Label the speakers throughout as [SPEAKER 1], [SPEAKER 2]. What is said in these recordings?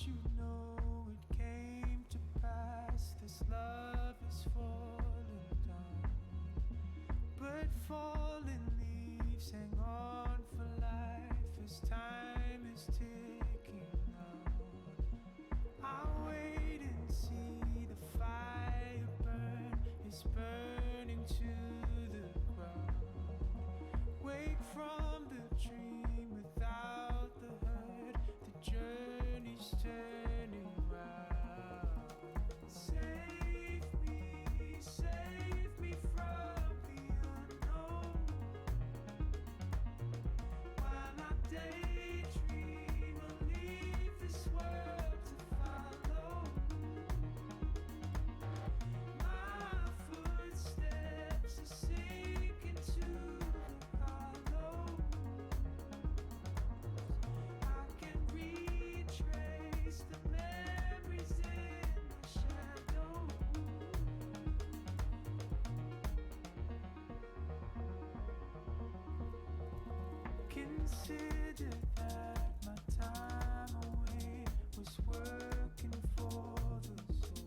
[SPEAKER 1] you know it came to pass. This love is falling down, but fallen leaves hang on for life as time is ticking out. I'll wait and see the fire burn. It's burning to the ground. Wake from the dream without the hurt. The journey's turning round. Save me from the unknown. While I daydream or leave this world to follow. My footsteps are sinking to the hollow. I can retrace the memories in the shadow. Consider that my time away was working for the soul.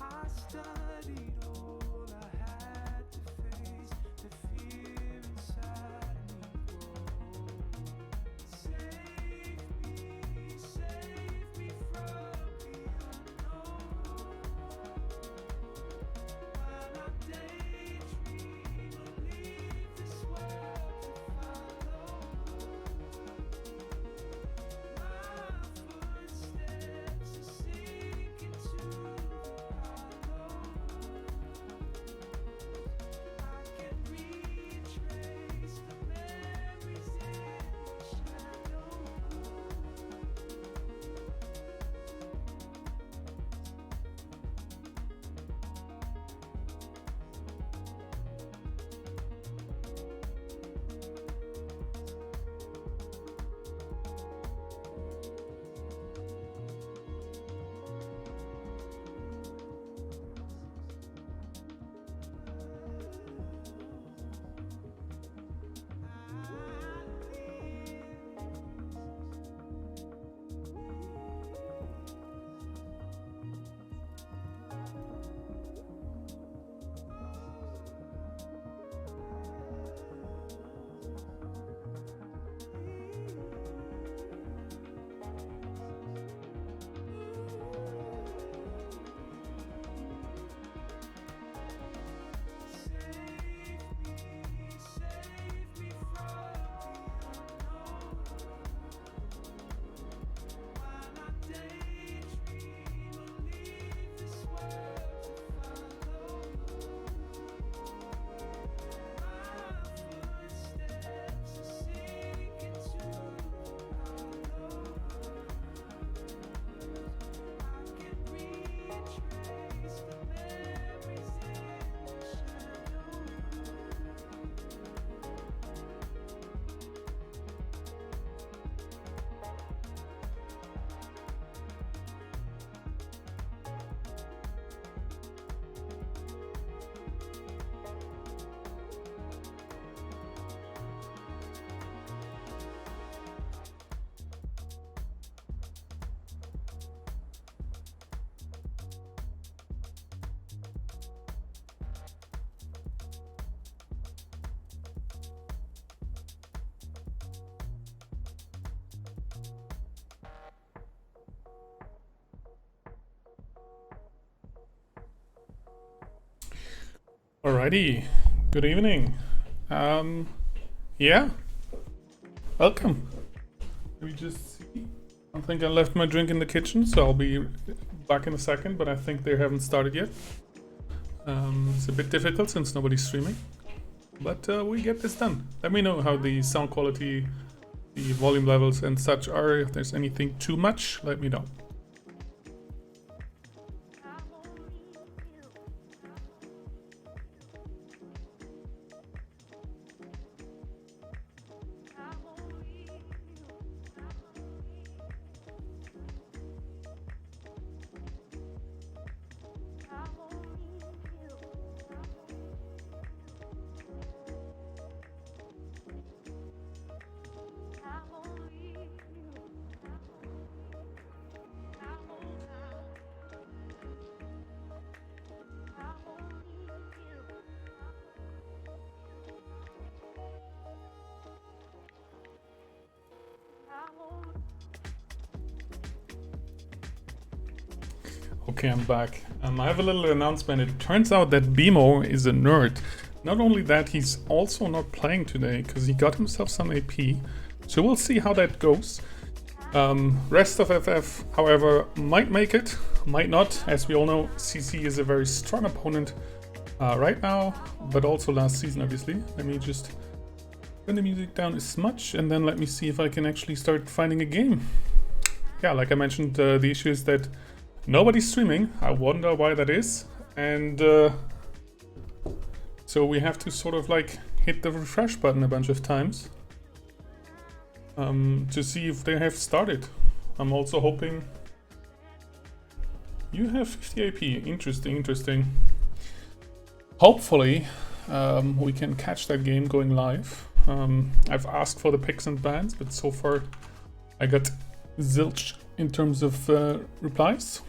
[SPEAKER 1] I studied all I had to face, the fear inside me grow. Save me from the unknown. While I daydream or leave this world to follow. My footsteps are sinking to the hollow. I can retrace the memories in the shadow. Save me from the unknown. While I daydream or leave this world to follow. My footsteps are sinking to the hollow. I can retrace the memories in the shadow.
[SPEAKER 2] Alrighty, good evening. Yeah, welcome. Let me just see. I think I left my drink in the kitchen, so I'll be back in a second, but I think they haven't started yet. It's a bit difficult since nobody's streaming, but we get this done. Let me know how the sound quality, the volume levels and such are. If there's anything too much, let me know. Okay, I'm back. I have a little announcement. It turns out that BMO is a nerd. Not only that, he's also not playing today because he got himself some AP. So we'll see how that goes. Rest of FF, however, might make it, might not. As we all know, CC is a very strong opponent right now, but also last season, obviously. Let me just turn the music down as much, and then let me see if I can actually start finding a game. Yeah, like I mentioned, the issue is that nobody's streaming. I wonder why that is. And so we have to sort of like hit the refresh button a bunch of times to see if they have started. I'm also hoping you have 50 AP. Interesting, interesting. Hopefully we can catch that game going live. I've asked for the picks and bans, but so far I got zilch in terms of replies.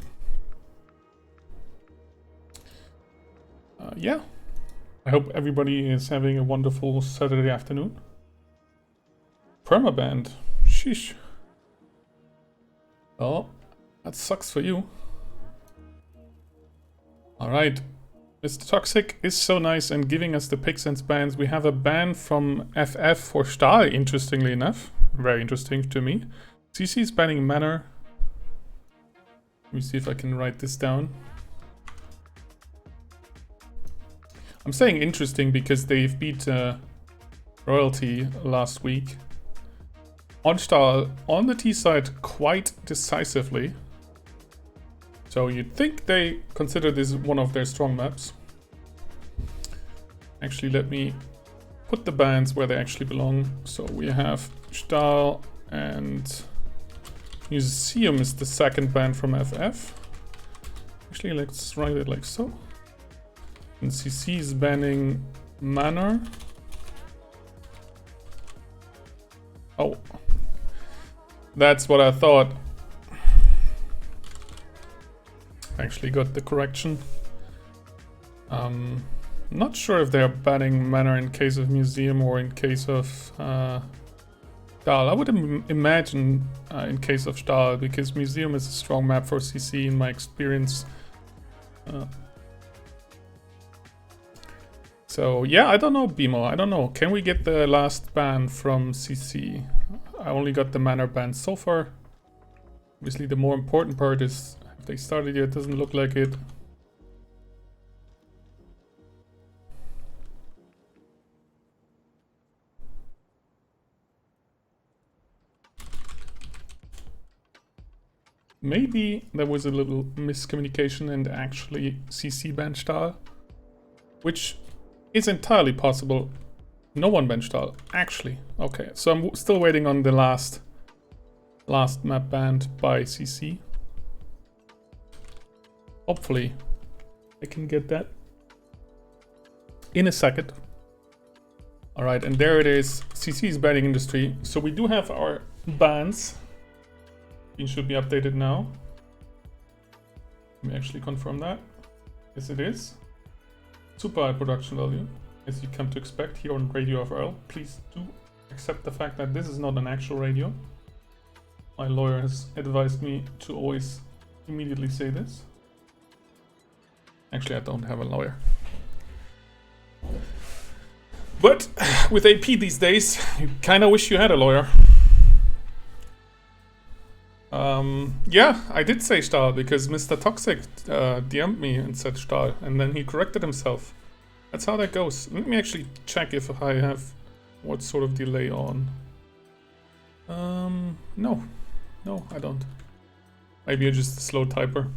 [SPEAKER 2] Yeah, I hope everybody is having a wonderful Saturday afternoon. Permaband, sheesh. Oh, that sucks for you. Alright, Mr. Toxic is so nice and giving us the picks and bans. We have a ban from FF for Stahl, interestingly enough. Very interesting to me. CC is banning Manor. Let me see if I can write this down. I'm saying interesting because they've beat Royalty last week. On Stahl, on the T side, quite decisively. So you'd think they consider this one of their strong maps. Actually, let me put the bans where they actually belong. So we have Stahl and Museum is the second ban from FF. Actually, let's write it like so. And CC is banning Manor. Oh, that's what I thought. Actually got the correction. Not sure if they're banning Manor in case of Museum or in case of Stahl. I would imagine in case of Stahl, because Museum is a strong map for CC in my experience. So yeah, I don't know, BMO, I don't know. Can we get the last ban from CC? I only got the Manor ban so far. Obviously the more important part is if they started yet, doesn't look like it. Maybe there was a little miscommunication and actually CC banned Stahl, which is entirely possible. No one banned Stahl, actually. Okay, so I'm still waiting on the last map banned by CC. Hopefully I can get that in a second. Alright, and there it is. CC is banning Industry. So we do have our bans. It should be updated now. Let me actually confirm that. Yes, it is. Super high production value, as you come to expect here on Radio FRL. Please do accept the fact that this is not an actual radio. My lawyer has advised me to always immediately say this. Actually, I don't have a lawyer. But with AP these days, you kind of wish you had a lawyer. Yeah, I did say Stahl because Mr. Toxic DM'd me and said Stahl, and then he corrected himself. That's how that goes. Let me actually check if I have what sort of delay on. No, I don't. Maybe you're just a slow typer.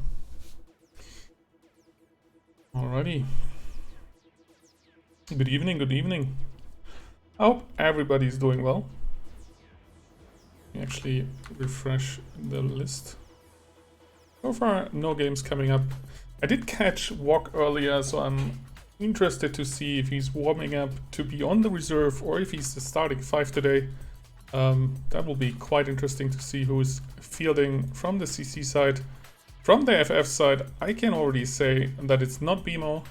[SPEAKER 2] Alrighty. Good evening, good evening. I hope everybody's doing well. Actually refresh the list. So far no games coming up. I did catch Walk earlier, so I'm interested to see if he's warming up to be on the reserve or if he's the starting 5 today. That will be quite interesting to see who's fielding from the CC side. From the FF side, I can already say that it's not BMO,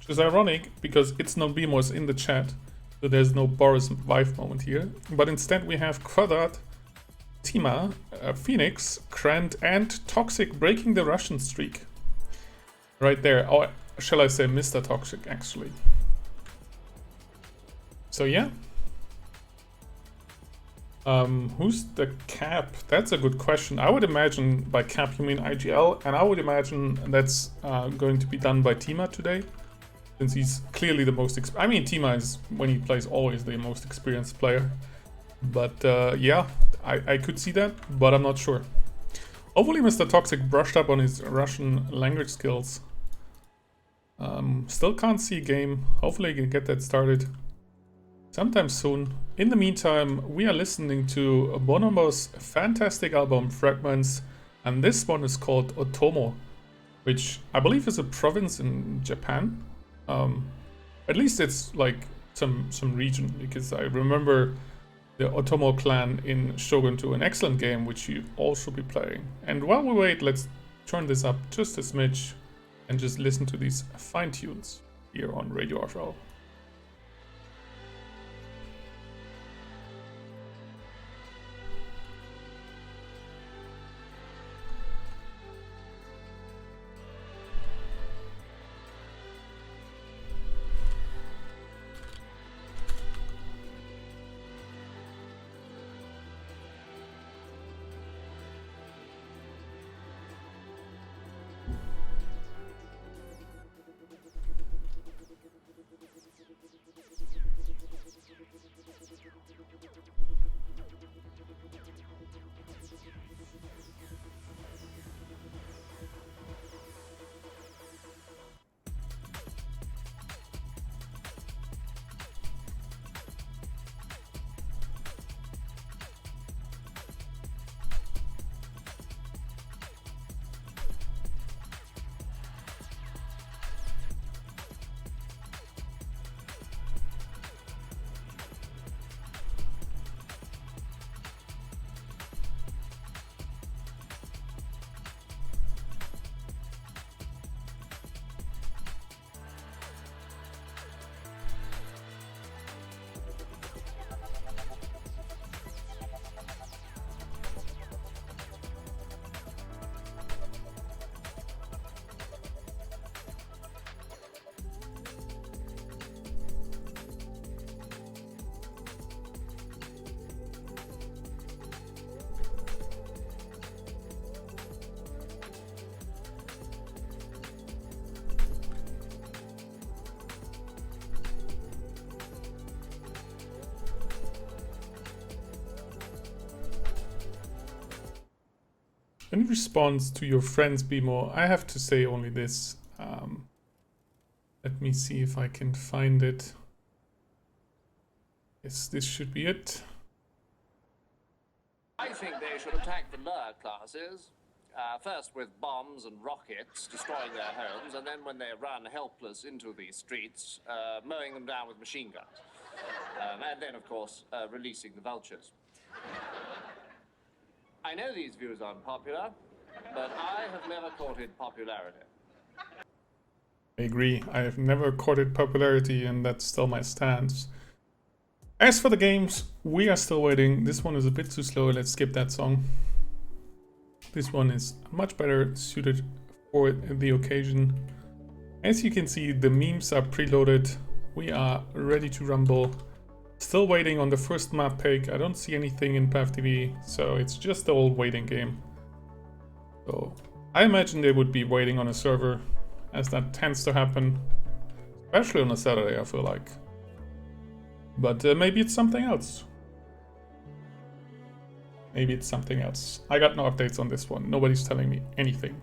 [SPEAKER 2] which is ironic because it's not BMO's in the chat, so there's no Boris Vive moment here. But instead we have Quadrat, Tima, Phoenix, Krant and Toxic breaking the Russian streak. Right there. Or shall I say Mr. Toxic, actually. So yeah. Who's the cap? That's a good question. I would imagine by cap you mean IGL, and I would imagine that's going to be done by Tima today, since he's clearly the most. I mean, Tima is when he plays always the most experienced player, but yeah, I could see that, but I'm not sure. Hopefully, Mr. Toxic brushed up on his Russian language skills. Still can't see a game. Hopefully, I can get that started sometime soon. In the meantime, we are listening to Bonomo's fantastic album Fragments, and this one is called Otomo, which I believe is a province in Japan. At least it's like some region, because I remember the Otomo clan in Shogun 2, an excellent game which you all should be playing. And while we wait, let's turn this up just a smidge and just listen to these fine tunes here on Radio RL. In response to your friends, Bimo, I have to say only this. Let me see if I can find it. Yes, this should be it.
[SPEAKER 3] I think they should attack the lower classes, first with bombs and rockets, destroying their homes, and then when they run helpless into the streets, mowing them down with machine guns. And then, of course, releasing the vultures. I know these views are unpopular, but I have never courted popularity.
[SPEAKER 2] I agree. I have never courted popularity, and that's still my stance. As for the games, we are still waiting. This one is a bit too slow. Let's skip that song. This one is much better suited for the occasion. As you can see, the memes are preloaded. We are ready to rumble. Still waiting on the first map pick. I don't see anything in PathTV, so it's just the old waiting game. So I imagine they would be waiting on a server, as that tends to happen, especially on a Saturday, I feel like. But maybe it's something else. Maybe it's something else. I got no updates on this one. Nobody's telling me anything.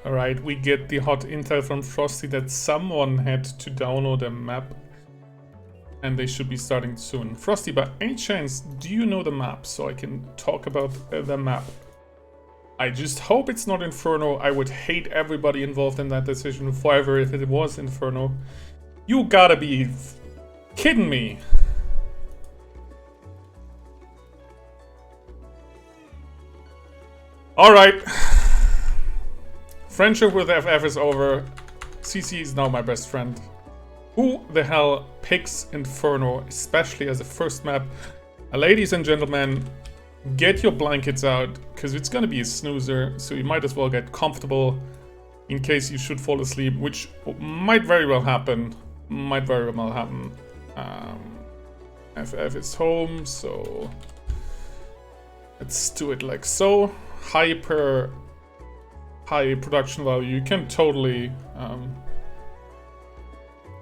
[SPEAKER 2] Alright, we get the hot intel from Frosty that someone had to download a map and they should be starting soon. Frosty, by any chance, do you know the map so I can talk about the map? I just hope it's not Inferno. I would hate everybody involved in that decision forever if it was Inferno. You gotta be Kidding me? Alright. Friendship with FF is over. CC is now my best friend. Who the hell picks Inferno, especially as a first map? Ladies and gentlemen, get your blankets out, because it's gonna be a snoozer, so you might as well get comfortable in case you should fall asleep, which might very well happen. FF is home, so let's do it like so. High production value. You can totally,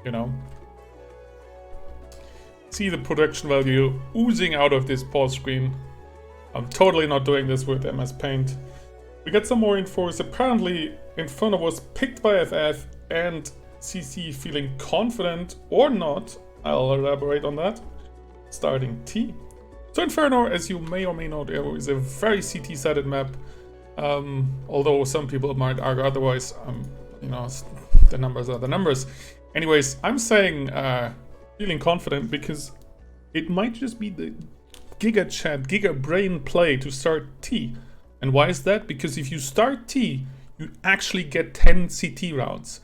[SPEAKER 2] you know, see the production value oozing out of this pause screen. I'm totally not doing this with MS Paint. We got some more info. Apparently, Inferno was picked by FF and CC feeling confident or not. I'll elaborate on that. Starting T. So Inferno, as you may or may not know, is a very CT-sided map. Although some people might argue otherwise. You know, the numbers are the numbers. Anyways, I'm saying feeling confident because it might just be the Giga Chat, Giga Brain play to start T. And why is that? Because if you start T, you actually get 10 CT rounds.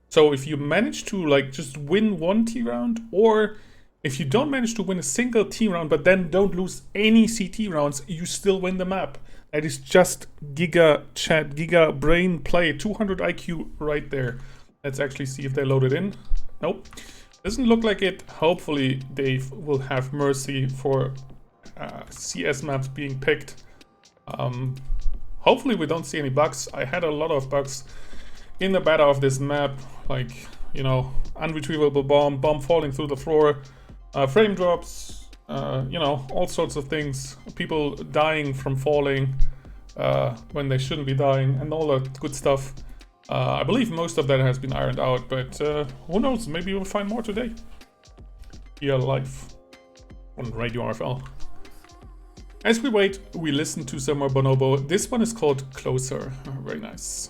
[SPEAKER 2] So if you manage to like just win one T round, or if you don't manage to win a single T round but then don't lose any CT rounds, you still win the map. That is just Giga Chat, Giga Brain play, 200 IQ right there. Let's actually see if they load it in. Nope, doesn't look like it. Hopefully they will have mercy for CS maps being picked. Hopefully we don't see any bugs. I had a lot of bugs in the beta of this map, like, you know, unretrievable bomb falling through the floor, frame drops, you know, all sorts of things. People dying from falling when they shouldn't be dying, and all that good stuff. I believe most of that has been ironed out, but who knows, maybe we'll find more today. Here live on Radio RFL. As we wait, we listen to some more Bonobo. This one is called Closer. Very nice.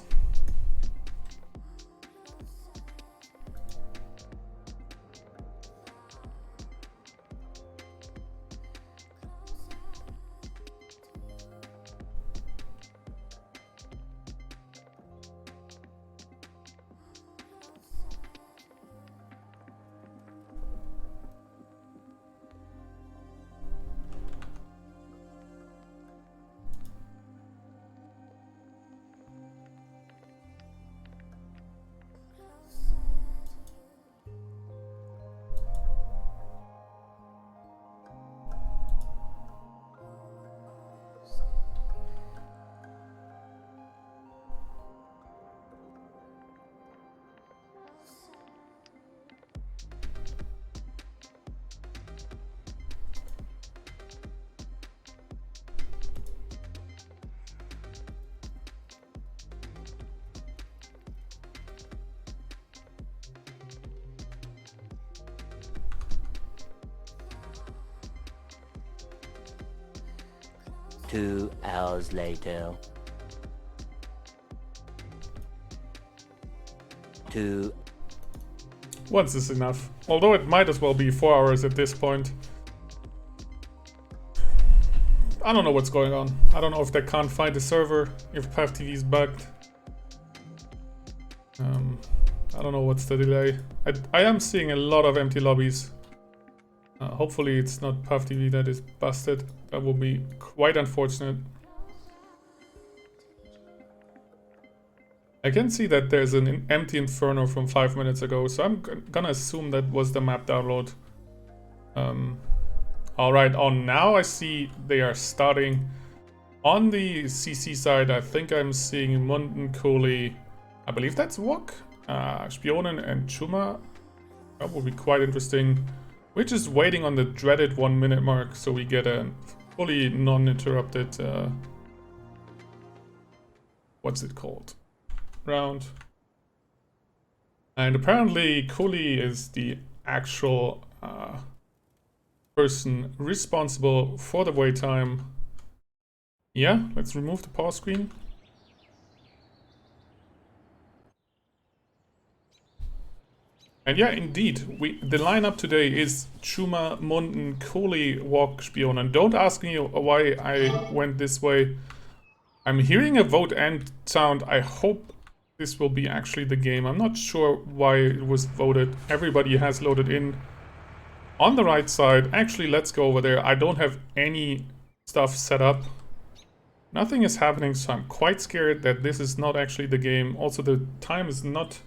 [SPEAKER 4] Two hours later. 2
[SPEAKER 2] Once is enough. Although it might as well be 4 hours at this point. I don't know what's going on. I don't know if they can't find a server, if PAVTV is bugged. I don't know what's the delay. I am seeing a lot of empty lobbies. Hopefully it's not PAVTV that is busted. That would be quite unfortunate. I can see that there's an empty Inferno from 5 minutes ago, so I'm gonna assume that was the map download. Alright, now I see they are starting. On the CC side, I think I'm seeing Munden, Kohli, I believe that's Wok, Spionen and Chuma. That would be quite interesting. We're just waiting on the dreaded 1 minute mark so we get a fully non-interrupted, what's it called? Round. And apparently Kohli is the actual person responsible for the wait time. Yeah, let's remove the pause screen. And yeah, indeed, the lineup today is Chuma, Munden, Kohli, Walk, Spion. And don't ask me why I went this way. I'm hearing a vote end sound. I hope this will be actually the game. I'm not sure why it was voted. Everybody has loaded in on the right side. Actually, let's go over there. I don't have any stuff set up. Nothing is happening, so I'm quite scared that this is not actually the game. Also, the time is not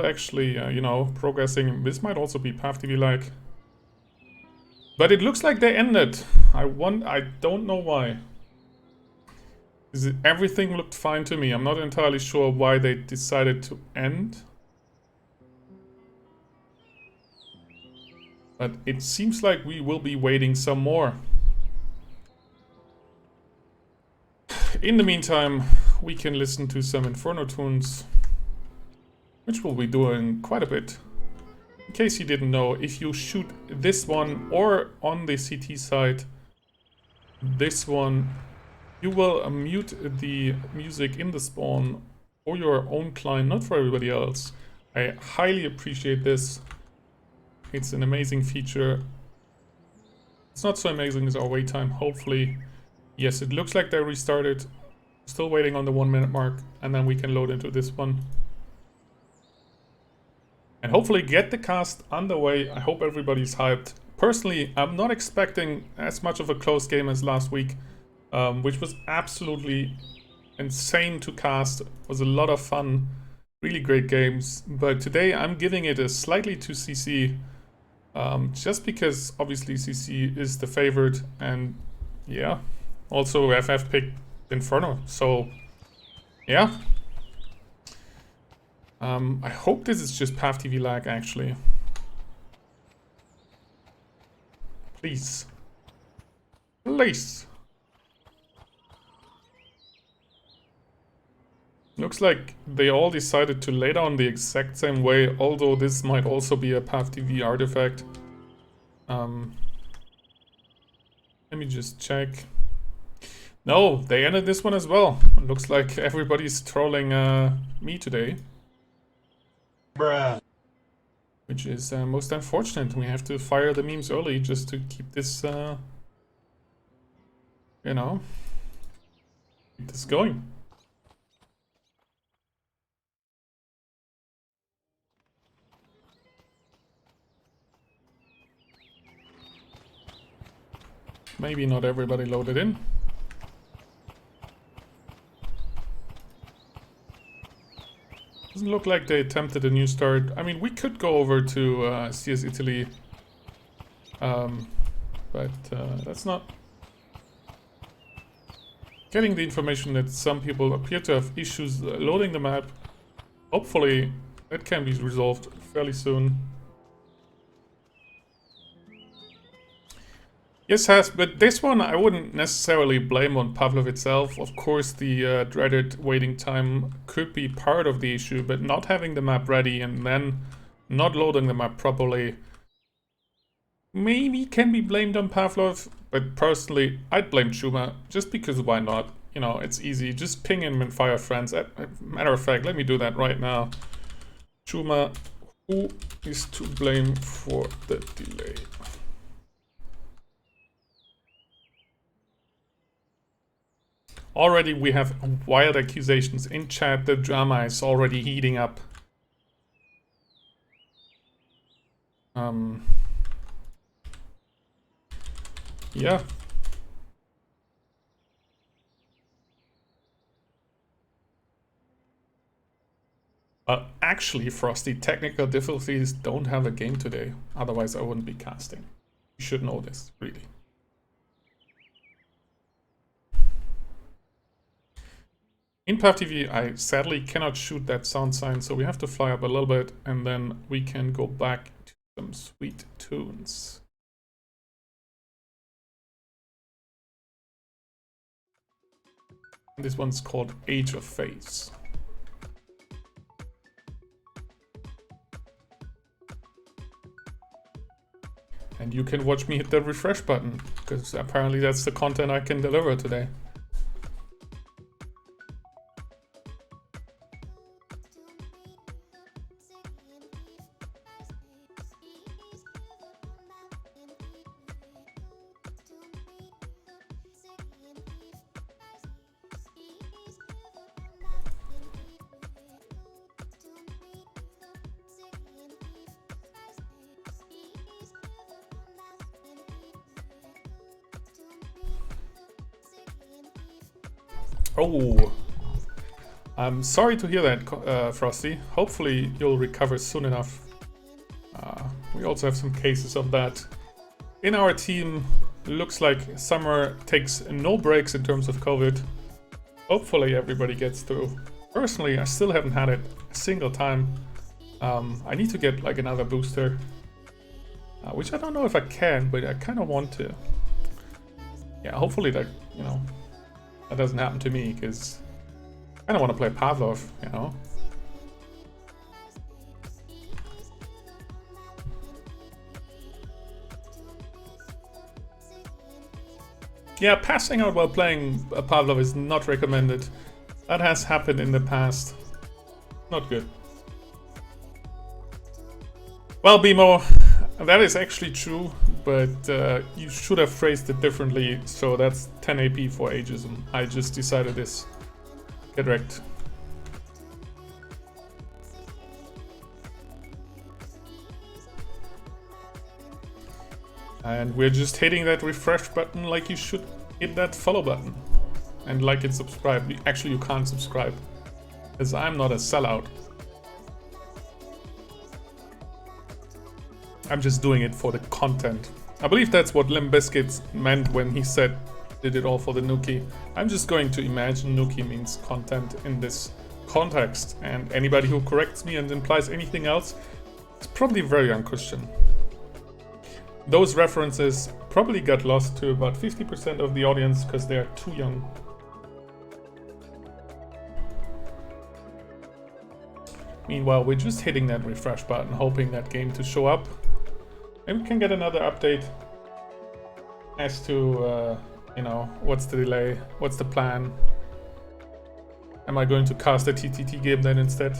[SPEAKER 2] actually, you know, progressing. This might also be Path TV like. But it looks like they ended. I don't know why. Everything looked fine to me. I'm not entirely sure why they decided to end. But it seems like we will be waiting some more. In the meantime, we can listen to some Inferno tunes, which we'll be doing quite a bit. In case you didn't know, if you shoot this one or on the CT side, this one, you will mute the music in the spawn for your own client, not for everybody else. I highly appreciate this. It's an amazing feature. It's not so amazing as our wait time, hopefully. Yes, it looks like they restarted. Still waiting on the 1 minute mark, and then we can load into this one. And hopefully get the cast underway. I hope everybody's hyped. Personally, I'm not expecting as much of a close game as last week, which was absolutely insane to cast. It was a lot of fun, really great games. But today I'm giving it a slightly to CC, just because obviously CC is the favorite, and yeah, also FF picked Inferno, so yeah. I hope this is just Path TV lag, actually. Please. Please. Looks like they all decided to lay down the exact same way, although this might also be a Path TV artifact. Let me just check. No, they ended this one as well. Looks like everybody's trolling me today.
[SPEAKER 5] Bruh.
[SPEAKER 2] Which is most unfortunate. We have to fire the memes early just to keep this, you know, keep this going. Maybe not everybody loaded in. Doesn't look like they attempted a new start. I mean, we could go over to CS Italy, but that's not getting the information that some people appear to have issues loading the map. Hopefully, that can be resolved fairly soon. Yes, but this one I wouldn't necessarily blame on Pavlov itself. Of course, the dreaded waiting time could be part of the issue, but not having the map ready and then not loading the map properly maybe can be blamed on Pavlov, but personally, I'd blame Chuma, just because why not? You know, it's easy. Just ping him and fire friends. Matter of fact, let me do that right now. Chuma, who is to blame for the delay? Already we have wild accusations in chat. The drama is already heating up. Yeah. Actually, Frosty, technical difficulties don't have a game today. Otherwise, I wouldn't be casting. You should know this, really. In Path TV, I sadly cannot shoot that sound sign, so we have to fly up a little bit, and then we can go back to some sweet tunes. This one's called Age of Phase. And you can watch me hit the refresh button, because apparently that's the content I can deliver today. Oh, I'm sorry to hear that, Frosty. Hopefully you'll recover soon enough. We also have some cases of that in our team. Looks like summer takes no breaks in terms of COVID. Hopefully everybody gets through. Personally, I still haven't had it a single time. I need to get like another booster, which I don't know if I can, but I kind of want to. Yeah, hopefully that, you know, that doesn't happen to me, because I kind of want to play Pavlov, you know. Yeah, passing out while playing Pavlov is not recommended. That has happened in the past. Not good. Well, Bimo, that is actually true, but you should have phrased it differently. So that's 10 AP for ageism. I just decided this. Get wrecked. And we're just hitting that refresh button like you should hit that follow button. And like and subscribe. Actually, you can't subscribe, as I'm not a sellout. I'm just doing it for the content. I believe that's what Limp Bizkit meant when he said did it all for the Nuki. I'm just going to imagine Nuki means content in this context, and anybody who corrects me and implies anything else is probably very unchristian. Those references probably got lost to about 50% of the audience because they are too young. Meanwhile, we're just hitting that refresh button, hoping that game to show up. And we can get another update as to, you know, what's the delay, what's the plan. Am I going to cast a TTT game then instead?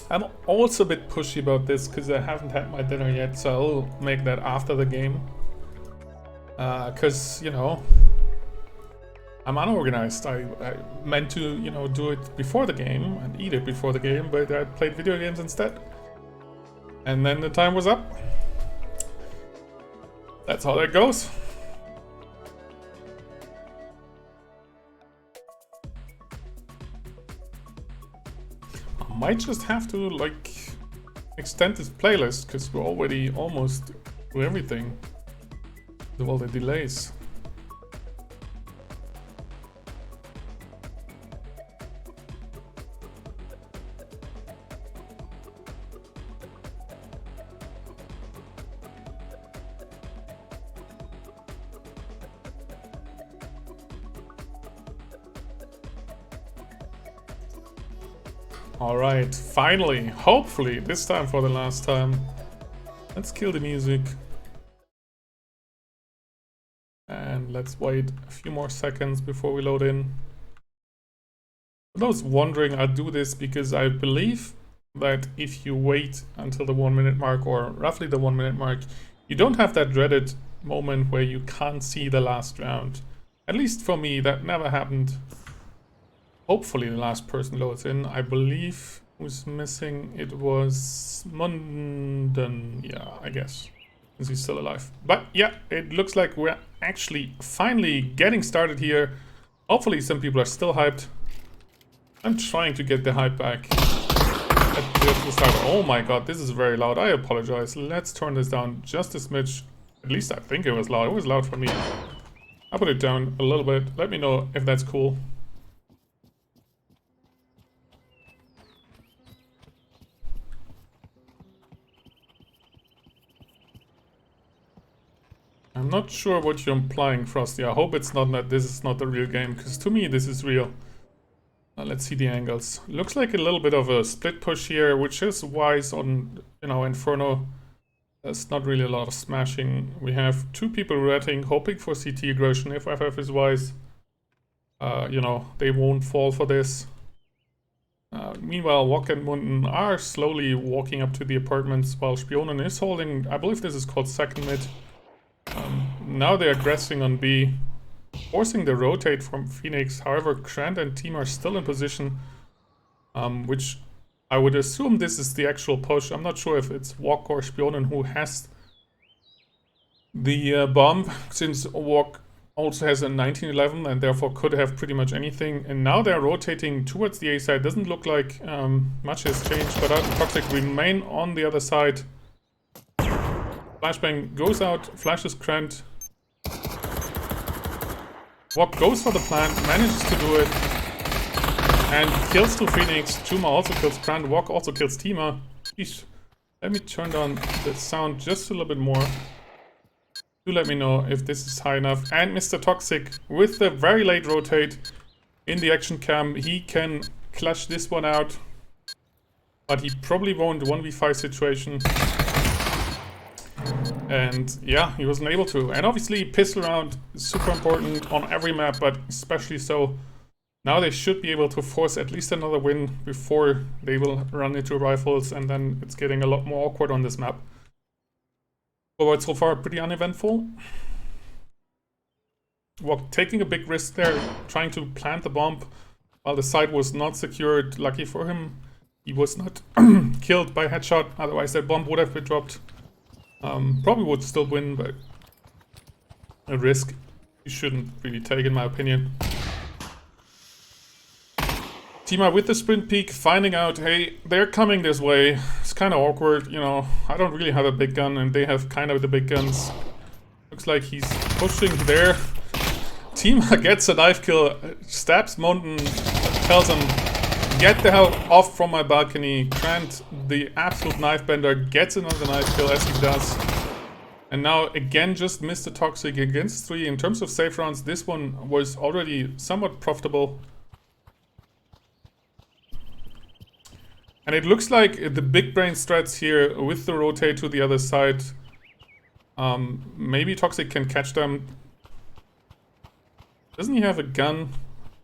[SPEAKER 2] I'm also a bit pushy about this because I haven't had my dinner yet, so I'll make that after the game. Because, you know, I'm unorganized. I meant to, you know, do it before the game and eat it before the game, but I played video games instead. And then the time was up. That's how that goes. Might just have to like extend this playlist because we're already almost through everything with all the delays. Alright, finally, hopefully, this time for the last time. Let's kill the music. And let's wait a few more seconds before we load in. For those wondering, I do this because I believe that if you wait until the 1 minute mark, or roughly the 1 minute mark, you don't have that dreaded moment where you can't see the last round. At least for me, that never happened. Hopefully the last person loads in. I believe who's missing, it was Munden. Yeah, I guess. Is he still alive? But yeah, it looks like we're actually finally getting started here. Hopefully some people are still hyped. I'm trying to get the hype back. At the start. Oh my god, this is very loud. I apologize. Let's turn this down just a smidge. At least I think it was loud. It was loud for me. I'll put it down a little bit. Let me know if that's cool. I'm not sure what you're implying, Frosty. I hope it's not that this is not the real game, because to me this is real. Let's see the angles. Looks like a little bit of a split push here, which is wise on, you know, Inferno. There's not really a lot of smashing. We have two people retting, hoping for CT aggression if FF is wise. You know, they won't fall for this. Meanwhile, Wok and Munden are slowly walking up to the apartments while Spionen is holding, I believe this is called second mid. Now they're aggressing on B, forcing the rotate from Phoenix. However, Krant and team are still in position, which I would assume this is the actual push. I'm not sure if it's Wok or Spionen who has the bomb, since Wok also has a 1911 and therefore could have pretty much anything. And now they're rotating towards the A side. Doesn't look like much has changed, but Toxic remain on the other side. Flashbang goes out, flashes Krant. Wok goes for the plant, manages to do it, and kills 2 Phoenix. Chuma also kills Krant, Wok also kills Tima. Eesh. Let me turn down the sound just a little bit more. Do let me know if this is high enough. And Mr. Toxic, with the very late rotate in the action cam, he can clutch this one out. But he probably won't 1v5 situation. And yeah, he wasn't able to. And obviously, pistol round is super important on every map, but especially so. Now they should be able to force at least another win before they will run into rifles, and then it's getting a lot more awkward on this map. But so far, pretty uneventful. Wok taking a big risk there, trying to plant the bomb while the site was not secured. Lucky for him, he was not killed by headshot. Otherwise, that bomb would have been dropped. Probably would still win, but a risk you shouldn't really take, in my opinion. Tima with the sprint peek, finding out, hey, they're coming this way. It's kind of awkward, you know. I don't really have a big gun, and they have kind of the big guns. Looks like he's pushing there. Tima gets a knife kill, stabs Mountain, tells him, get the hell off from my balcony. Krant, the absolute knife bender, gets another knife kill, as he does. And now, again, just Mr. Toxic against 3. In terms of safe rounds, this one was already somewhat profitable. And it looks like the big brain strats here with the rotate to the other side. Maybe Toxic can catch them. Doesn't he have a gun?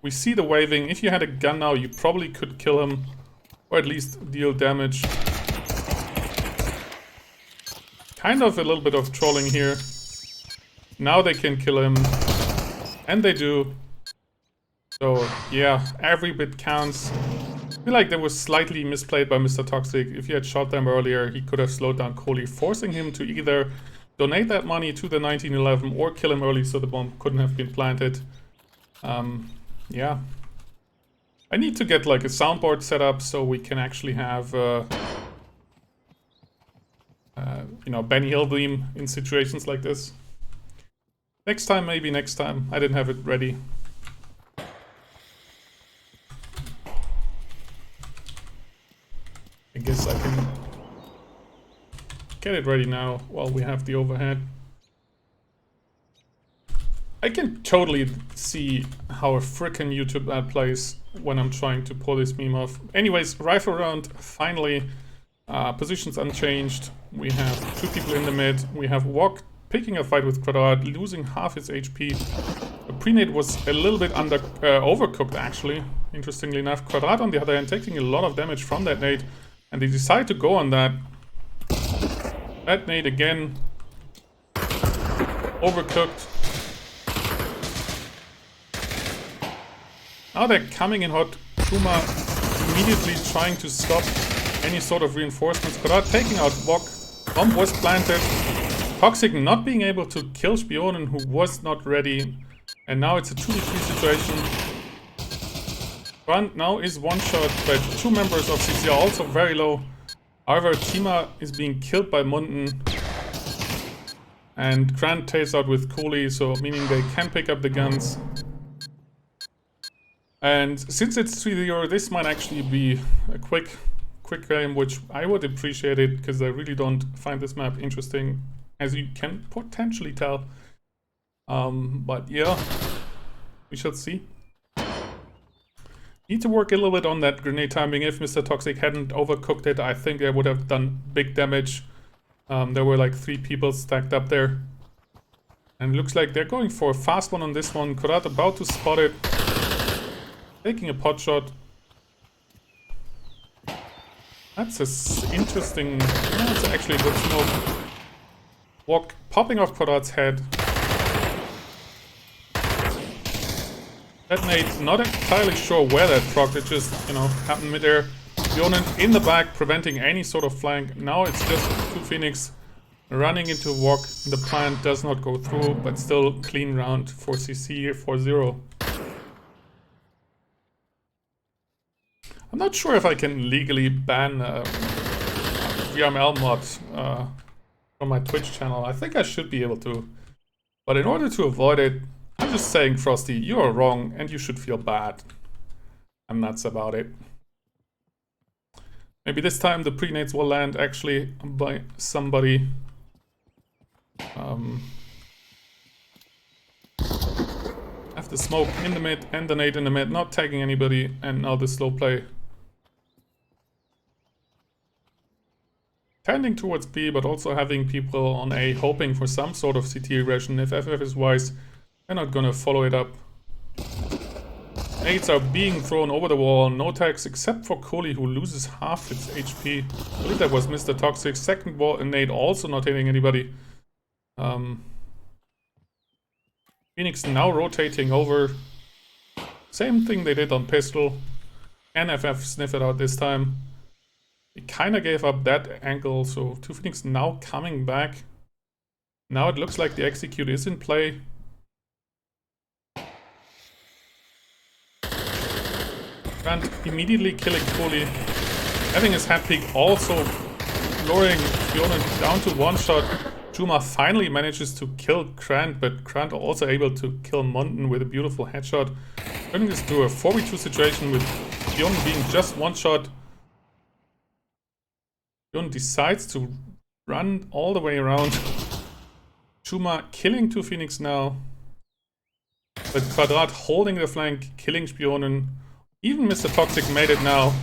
[SPEAKER 2] We see the waving. If you had a gun now, you probably could kill him. Or at least deal damage. Kind of a little bit of trolling here. Now they can kill him. And they do. So, yeah, every bit counts. I feel like that was slightly misplayed by Mr. Toxic. If he had shot them earlier, he could have slowed down Kohli, forcing him to either donate that money to the 1911 or kill him early so the bomb couldn't have been planted. Yeah. I need to get like a soundboard set up so we can actually have, you know, Benny Hill theme in situations like this. Next time, maybe next time. I didn't have it ready. I guess I can get it ready now while we have the overhead. I can totally see how a frickin' YouTube ad plays when I'm trying to pull this meme off. Anyways, rifle round, finally. Positions unchanged. We have 2 people in the mid. We have Wok picking a fight with Quadrat, losing half his HP. The pre-nade was a little bit overcooked, actually, interestingly enough. Quadrat, on the other hand, taking a lot of damage from that nade. And they decide to go on that. That nade again. Overcooked. Now they're coming in hot. Kuma immediately trying to stop any sort of reinforcements. Quadrat taking out Wok. Bomb was planted. Toxic not being able to kill Spionen, who was not ready. And now it's a 2v3 situation. Krant now is one shot, but 2 members of CC are also very low. However, Tima is being killed by Munden. And Krant takes out with Kohli, so meaning they can pick up the guns. And since it's 3-0, this might actually be a quick game, which I would appreciate it, because I really don't find this map interesting, as you can potentially tell. But yeah, we shall see. Need to work a little bit on that grenade timing. If Mr. Toxic hadn't overcooked it, I think they would have done big damage. There were like 3 people stacked up there. And it looks like they're going for a fast one on this one. Quadrat about to spot it. Taking a pot shot. That's a interesting... That's actually a good smoke. Wok popping off Quadrat's head. That nade, not entirely sure where that procced, it just, you know, happened midair. Spionen in the back, preventing any sort of flank. Now it's just 2 Phoenix running into walk. The plan does not go through, but still clean round for CC 4-0. I'm not sure if I can legally ban VRML mod on my Twitch channel. I think I should be able to. But in order to avoid it, I'm just saying, Frosty, you are wrong and you should feel bad. I'm nuts about it. Maybe this time the pre-nades will land actually by somebody. Have the smoke in the mid and the nade in the mid, not tagging anybody, and now the slow play. Tending towards B, but also having people on A hoping for some sort of CT regression. If FF is wise, they're not gonna follow it up. Nades are being thrown over the wall, no tags except for Kohli, who loses half its HP. I believe that was Mr. Toxic. Second wall and nade also not hitting anybody. Phoenix now rotating over. Same thing they did on pistol. And FF sniff it out this time. They kinda gave up that angle, so 2 Phoenix now coming back. Now it looks like the execute is in play. Grant immediately killing Kohli. Having his head peak, also lowering Spionen down to 1 shot. Juma finally manages to kill Grant, but Grant also able to kill Munden with a beautiful headshot. Turning this to a 4v2 situation with Spionen being just 1 shot. Spionen decides to run all the way around. Juma killing 2 Phoenix now. But Quadrat holding the flank, killing Spionen. Even Mr. Toxic made it now.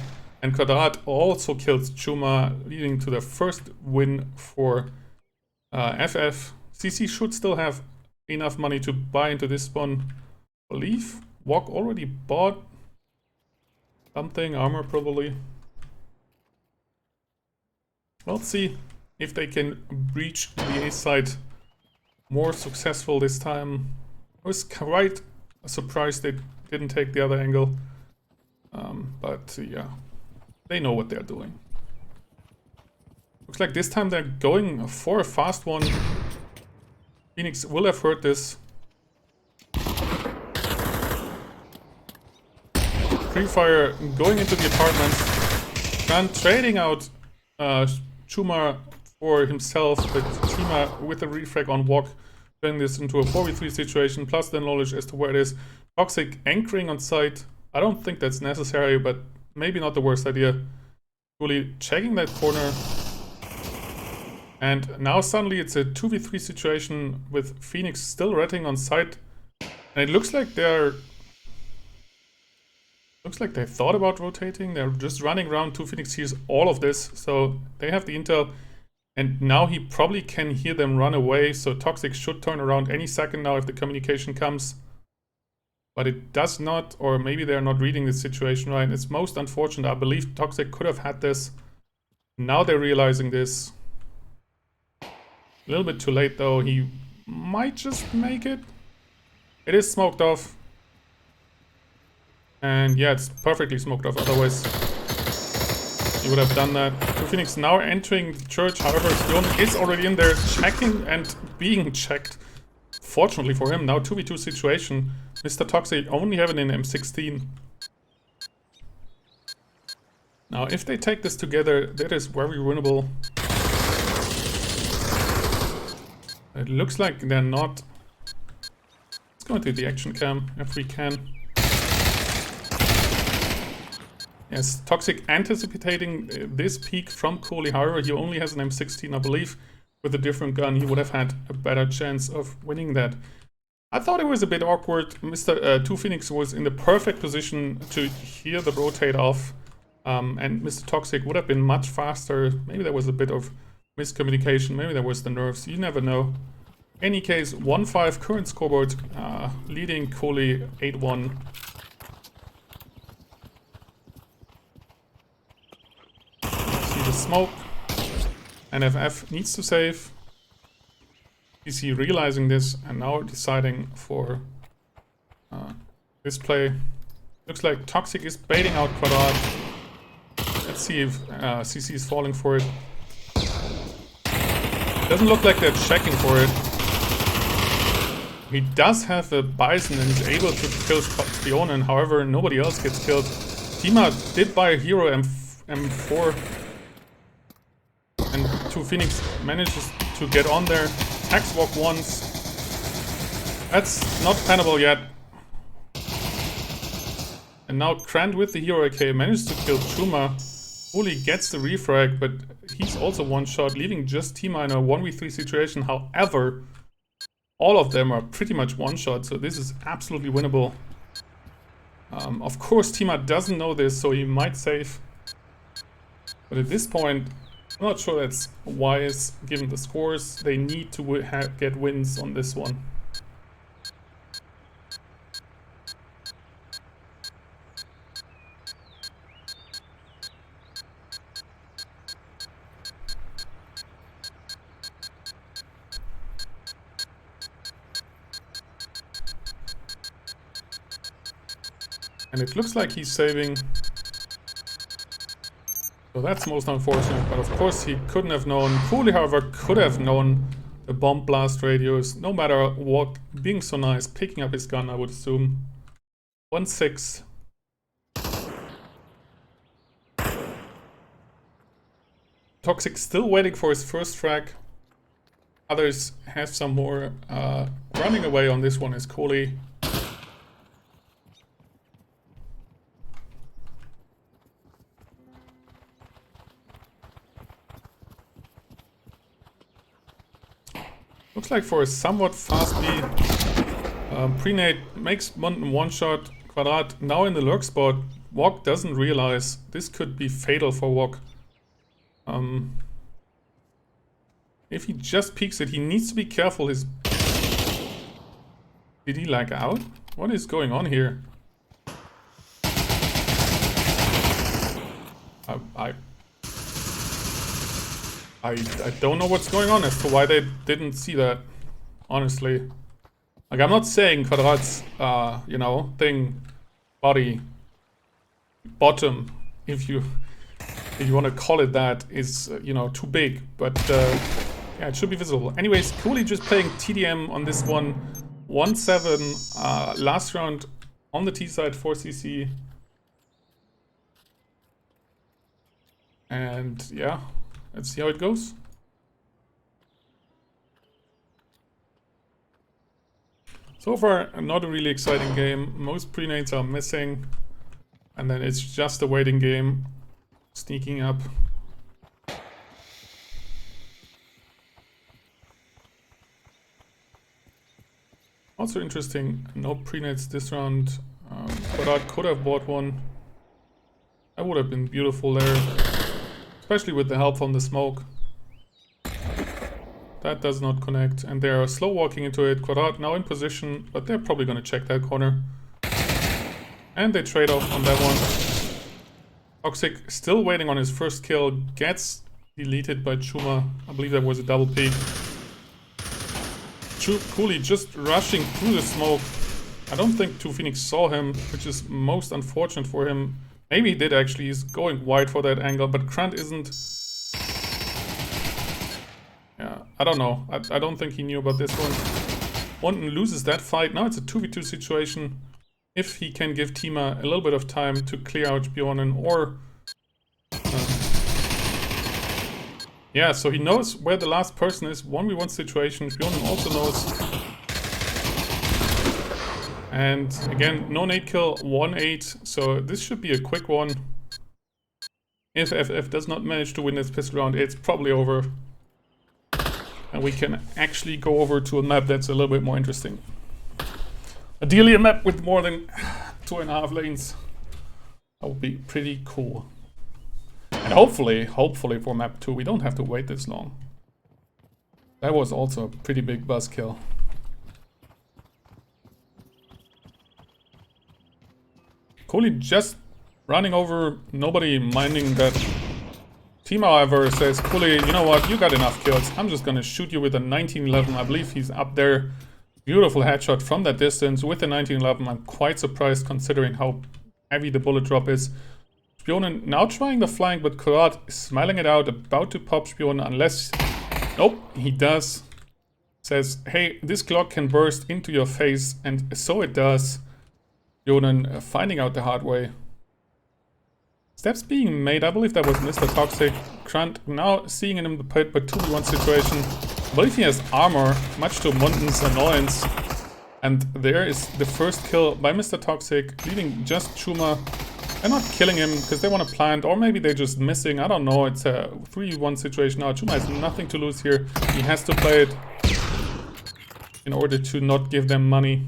[SPEAKER 2] And Quadrat also kills Juma, leading to the first win for FF. CC should still have enough money to buy into this one. I believe Wok already bought something, armor probably. We'll see if they can breach the A side more successful this time. I was quite surprised they didn't take the other angle. But yeah, they know what they're doing. Looks like this time they're going for a fast one. Phoenix will have heard this. Pre-fire going into the apartments. Grant trading out Chuma for himself, but Chuma with a refrag on walk, turning this into a 4v3 situation, plus the knowledge as to where it is. Toxic anchoring on site. I don't think that's necessary, but maybe not the worst idea. Fully checking that corner. And now suddenly it's a 2v3 situation with Phoenix still ratting on site. And it looks like they thought about rotating. They're just running around. 2 Phoenix hears all of this, so they have the intel. And now he probably can hear them run away, so Toxic should turn around any second now if the communication comes. But it does not, or maybe they're not reading the situation right. It's most unfortunate. I believe Toxic could have had this. Now they're realizing this. A little bit too late though. He might just make it. It is smoked off. And yeah, it's perfectly smoked off. Otherwise, he would have done that. 2 Phoenix now entering the church. However, Spion is already in there, checking and being checked. Fortunately for him, now 2v2 situation. Mr. Toxic only having an M16. Now, if they take this together, that is very winnable. It looks like they're not. Let's go into the action cam if we can. Yes, Toxic anticipating this peak from Kohli. However, he only has an M16, I believe. With a different gun, he would have had a better chance of winning that. I thought it was a bit awkward. Mr. 2 Phoenix was in the perfect position to hear the rotate off. And Mr. Toxic would have been much faster. Maybe there was a bit of miscommunication. Maybe there was the nerves. You never know. Any case, 1-5 current scoreboard, leading Kohli 8-1. See the smoke. NFF needs to save. PC realizing this and now deciding for this play. Looks like Toxic is baiting out Quadrat. Let's see if CC is falling for it. Doesn't look like they're checking for it. He does have a Bison and is able to kill Spionen, however, nobody else gets killed. Tima did buy a hero M4. And 2 Phoenix manages to get on there. Attacks walk once. That's not tenable yet. And now Krant with the hero AK manages to kill Chuma. Holy gets the refrag, but he's also one shot, leaving just Tima in a 1v3 situation. However, all of them are pretty much one shot, so this is absolutely winnable. Of course, Tima doesn't know this, so he might save. But at this point, I'm not sure that's wise given the scores. They need to get wins on this one. And it looks like he's saving. So that's most unfortunate, but of course he couldn't have known. Cooley, however, could have known the bomb blast radius, no matter what, being so nice, picking up his gun, I would assume. 1-6. Toxic still waiting for his first frag. Others have some more. Running away on this one is Cooley. Looks like for a somewhat fast B, Prenate makes one shot. Quadrat now in the lurk spot. Wok doesn't realize this could be fatal for Wok. If he just peeks it, he needs to be careful. Did he lag out? What is going on here? I don't know what's going on as to why they didn't see that, honestly. Like, I'm not saying Quadrat's, you know, bottom, if you want to call it that, is, you know, too big. But, yeah, it should be visible. Anyways, Cooley just playing TDM on this one. 1-7, last round on the T side, 4cc. And, yeah. Let's see how it goes. So far, not a really exciting game. Most pre-nades are missing. And then it's just a waiting game. Sneaking up. Also interesting, no pre-nades this round. But I could have bought one. That would have been beautiful there. Especially with the help from the smoke. That does not connect. And they are slow walking into it. Quadrat now in position, but they're probably going to check that corner. And they trade off on that one. Toxic still waiting on his first kill. Gets deleted by Chuma. I believe that was a double peek. Cooley just rushing through the smoke. I don't think 2 Phoenix saw him, which is most unfortunate for him. Maybe he did actually, he's going wide for that angle, but Krant isn't. Yeah, I don't know. I don't think he knew about this one. Wanton loses that fight. Now it's a 2v2 situation. If he can give Tima a little bit of time to clear out Bjornen or... yeah, so he knows where the last person is. 1v1 situation. Bjornen also knows. And again, no nade kill, 1-8, so this should be a quick one. If FF does not manage to win this pistol round, it's probably over. And we can actually go over to a map that's a little bit more interesting. Ideally a map with more than 2.5 lanes. That would be pretty cool. And hopefully for map 2, we don't have to wait this long. That was also a pretty big buzzkill. Cooley just running over, nobody minding that. Team, however, says, Cooley, you know what, you got enough kills. I'm just gonna shoot you with a 1911. I believe he's up there. Beautiful headshot from that distance with the 1911. I'm quite surprised considering how heavy the bullet drop is. Spionen now trying the flank, but Karat is smiling it out, about to pop Spionen unless... Nope, he does. Says, hey, this clock can burst into your face, and so it does. Spionen finding out the hard way. Steps being made, I believe that was Mr. Toxic. Grunt now seeing him in the pit, but 2v1 situation. I believe he has armor, much to Munden's annoyance. And there is the first kill by Mr. Toxic, leaving just Chuma. They're not killing him because they want to plant, or maybe they're just missing. I don't know. It's a 3v1 situation now. Chuma has nothing to lose here. He has to play it in order to not give them money.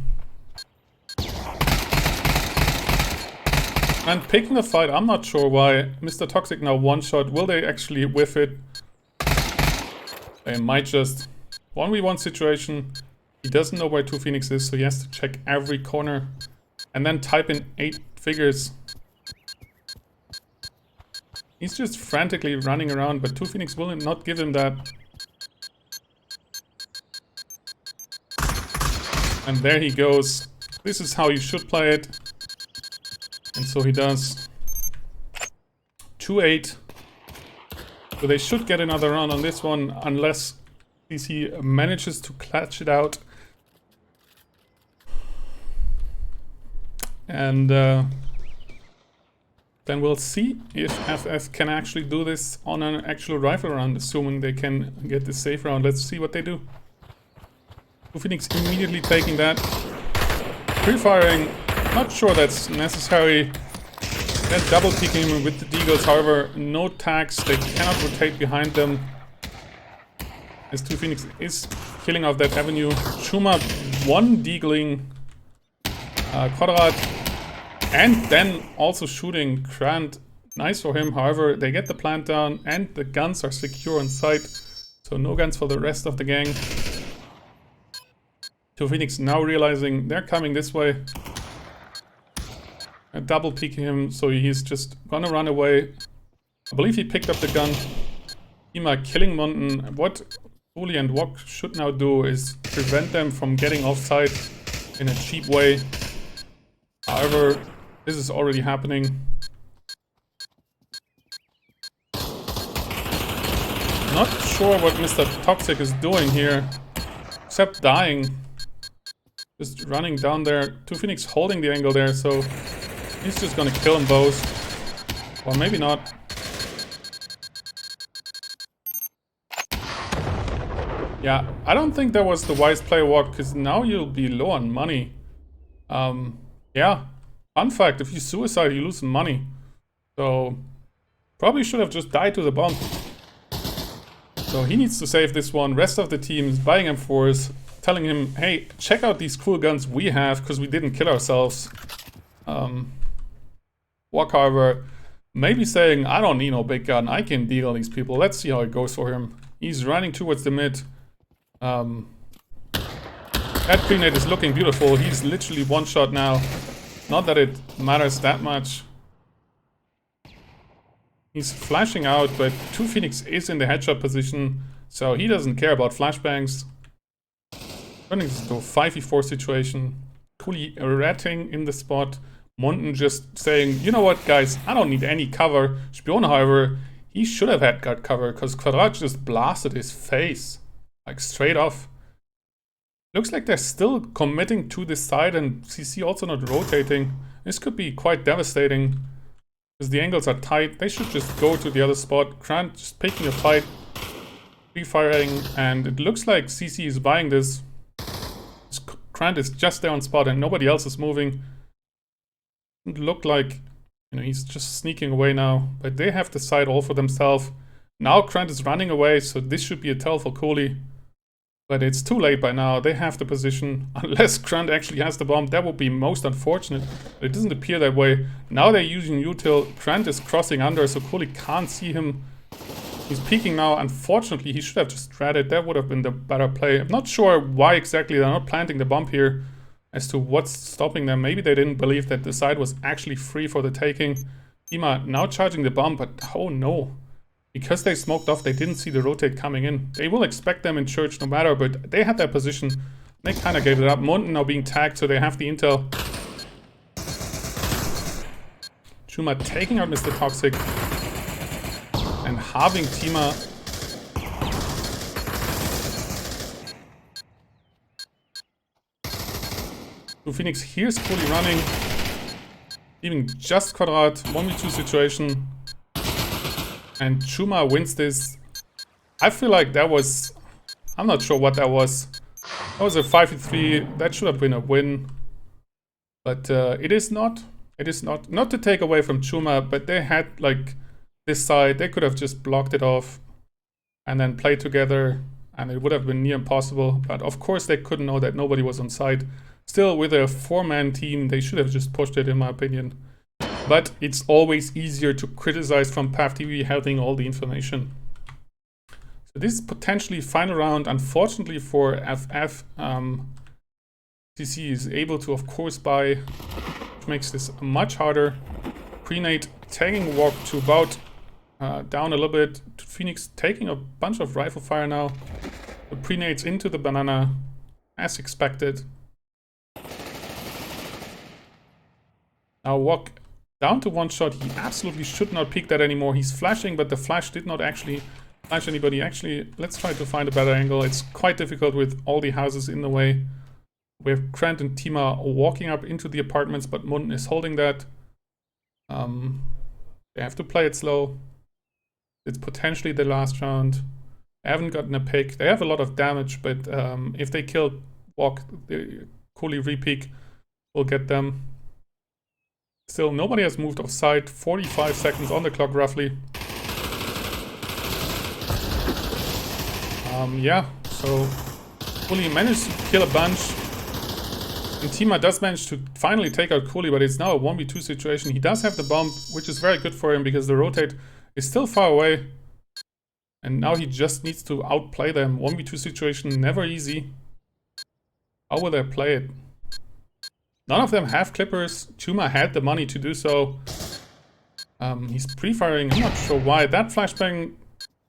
[SPEAKER 2] And picking a fight, I'm not sure why. Mr. Toxic now one shot. Will they actually whiff it? They might just. 1v1 situation. He doesn't know where 2 Phoenix is, so he has to check every corner. And then type in 8 figures. He's just frantically running around, but 2 Phoenix will not give him that. And there he goes. This is how you should play it. And so he does. 2-8. So they should get another round on this one, unless CC manages to clutch it out. And then we'll see if FF can actually do this on an actual rifle round, assuming they can get the safe round. Let's see what they do. Phoenix immediately taking that. Pre-firing, not sure that's necessary. Then double peeking him with the deagles, however, no tags, they cannot rotate behind them. As 2 Phoenix is killing off that avenue. Chuma one deagling Quadrat, and then also shooting Grant. Nice for him, however, they get the plant down and the guns are secure on site. So no guns for the rest of the gang. 2 Phoenix now realizing they're coming this way. Double peeking him, so he's just gonna run away. I believe he picked up the gun. Ima killing Munden. What Uli and Wok should now do is prevent them from getting offside in a cheap way. However, this is already happening. Not sure what Mr. Toxic is doing here, except dying. Just running down there. 2 Phoenix holding the angle there, so he's just gonna kill them both. Or maybe not. Yeah, I don't think that was the wise play, Walk, because now you'll be low on money. Yeah, fun fact, if you suicide, you lose some money. So, probably should have just died to the bomb. So he needs to save this one. Rest of the team is buying M4s, telling him, hey, check out these cool guns we have, because we didn't kill ourselves. Walk, however, maybe saying, I don't need no big gun, I can deal these people. Let's see how it goes for him. He's running towards the mid. That grenade is looking beautiful. He's literally one shot now. Not that it matters that much. He's flashing out, but 2 Phoenix is in the headshot position, so he doesn't care about flashbangs. Turning this into a 5v4 situation. Coolly ratting in the spot. Munden just saying, you know what, guys, I don't need any cover. Spion, however, he should have had gut cover, because Quadrat just blasted his face. Like, straight off. Looks like they're still committing to this side, and CC also not rotating. This could be quite devastating, because the angles are tight. They should just go to the other spot. Grant just picking a fight. Pre-firing, and it looks like CC is buying this. Grant is just there on spot, and nobody else is moving. It looked like, you know, he's just sneaking away now, but they have the side all for themselves. Now Grant is running away, so this should be a tell for Cooley. But it's too late by now. They have the position. Unless Grant actually has the bomb, that would be most unfortunate. But it doesn't appear that way. Now they're using util. Grant is crossing under, so Cooley can't see him. He's peeking now. Unfortunately, he should have just threaded. That would have been the better play. I'm not sure why exactly they're not planting the bomb here. As to what's stopping them. Maybe they didn't believe that the side was actually free for the taking. Ima now charging the bomb, but oh no. Because they smoked off, they didn't see the rotate coming in. They will expect them in church no matter, but they had their position. They kind of gave it up. Munden now being tagged, so they have the intel. Chuma taking out Mr. Toxic and halving Tima. So Phoenix here's Cooley running. Even just Quadrat, 1v2 situation. And Chuma wins this. I feel like that was... I'm not sure what that was. That was a 5v3. That should have been a win. But it is not. It is not. Not to take away from Chuma, but they had like this side. They could have just blocked it off and then played together. And it would have been near impossible. But of course they couldn't know that nobody was on site. Still, with a 4-man team, they should have just pushed it, in my opinion. But it's always easier to criticize from PAF having all the information. So this is potentially final round. Unfortunately for FF, CC is able to, of course, buy, which makes this much harder. Prenate tagging walk to about down a little bit. Phoenix taking a bunch of rifle fire now. The prenates into the banana, as expected. Now walk down to one shot. He absolutely should not peek that anymore. He's flashing, but the flash did not actually flash anybody. Actually, let's try to find a better angle. It's quite difficult with all the houses in the way. We have Krant and Tima walking up into the apartments, but Munden is holding that. They have to play it slow. It's potentially the last round. They haven't gotten a pick. They have a lot of damage, but if they kill Walk, the Cooley re-peek will get them. Still, nobody has moved off site. 45 seconds on the clock, roughly. Yeah, so Cooley managed to kill a bunch. And Tima does manage to finally take out Cooley, but it's now a 1v2 situation. He does have the bomb, which is very good for him because the rotate is still far away. And now he just needs to outplay them. 1v2 situation, never easy. How will they play it? None of them have clippers. Chuma had the money to do so. He's pre-firing. I'm not sure why. That flashbang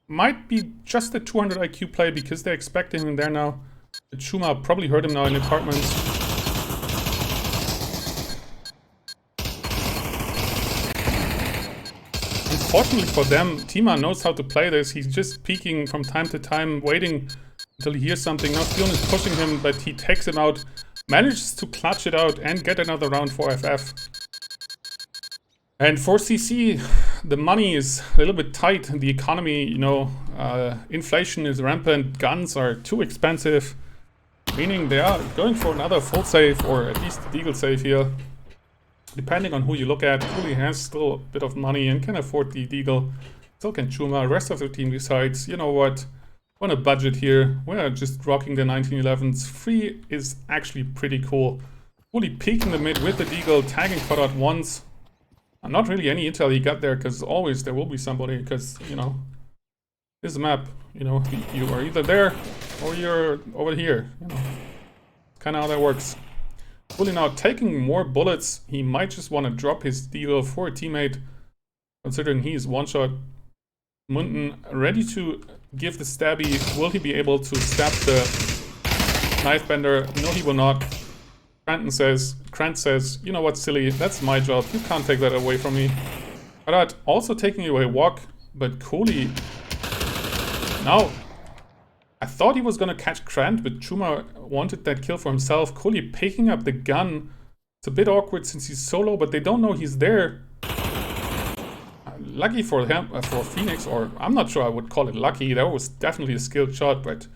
[SPEAKER 2] might be just a 200 IQ play because they're expecting him there now. But Chuma probably heard him now in the apartments. Unfortunately for them, Tima knows how to play this. He's just peeking from time to time, waiting until he hears something. Now Sion is pushing him, but he takes him out. Manages to clutch it out and get another round for FF. And for CC, the money is a little bit tight. The economy, you know, inflation is rampant. Guns are too expensive. Meaning they are going for another full save or at least a deagle save here. Depending on who you look at, Cooley has still a bit of money and can afford the deagle. So can Chuma. Rest of the team decides, you know what? On a budget here, we're just rocking the 1911s. 3 is actually pretty cool. Fully peeking the mid with the deagle, tagging Quadrat once. Not really any intel he got there, because always there will be somebody, because, you know, this map, you know, you are either there or you're over here. You know, kind of how that works. Fully now taking more bullets. He might just want to drop his deagle for a teammate, considering he is one shot. Munden ready to give the stabby. Will he be able to stab the knife bender? No, he will not. Krant says, you know what, silly, that's my job. You can't take that away from me. Alright, also taking away Walk, but Cooley. Now, I thought he was gonna catch Krant, but Chuma wanted that kill for himself. Cooley picking up the gun. It's a bit awkward since he's solo, but they don't know he's there. Lucky for him, for Phoenix, or I'm not sure I would call it lucky. That was definitely a skilled shot, but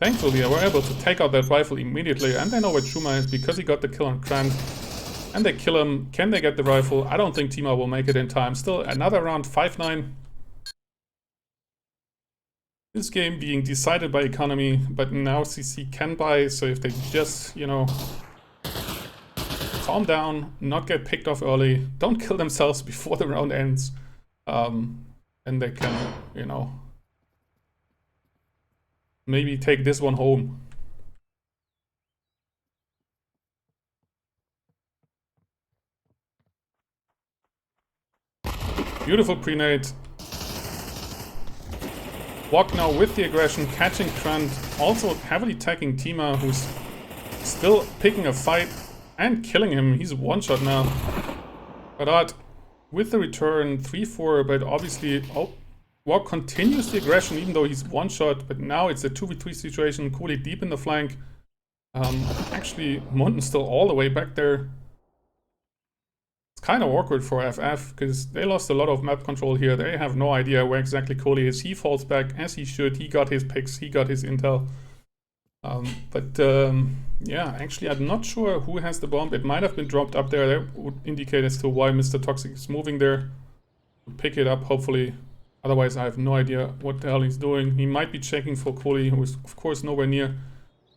[SPEAKER 2] thankfully they were able to take out that rifle immediately, and they know where Chuma is because he got the kill on Krant. And they kill him. Can they get the rifle? I don't think Tima will make it in time. Still another round, 5-9. This game being decided by economy, but now CC can buy, so if they just, you know, calm down, not get picked off early, don't kill themselves before the round ends, and they can, you know, maybe take this one home. Beautiful pre-nade. Walk now with the aggression, catching Krant, also heavily tagging Tima, who's still picking a fight and killing him. He's one shot now. But with the return 3-4, but obviously, oh, Walk continues the aggression even though he's one shot, but now it's a 2v3 situation. Cooley deep in the flank. Actually, Munden's still all the way back there. It's kind of awkward for FF because they lost a lot of map control here. They have no idea where exactly Cooley is. He falls back as he should. He got his picks, he got his intel. Yeah, actually, I'm not sure who has the bomb. It might have been dropped up there. That would indicate as to why Mr. Toxic is moving there. Pick it up, hopefully. Otherwise, I have no idea what the hell he's doing. He might be checking for Cooley, who is, of course, nowhere near.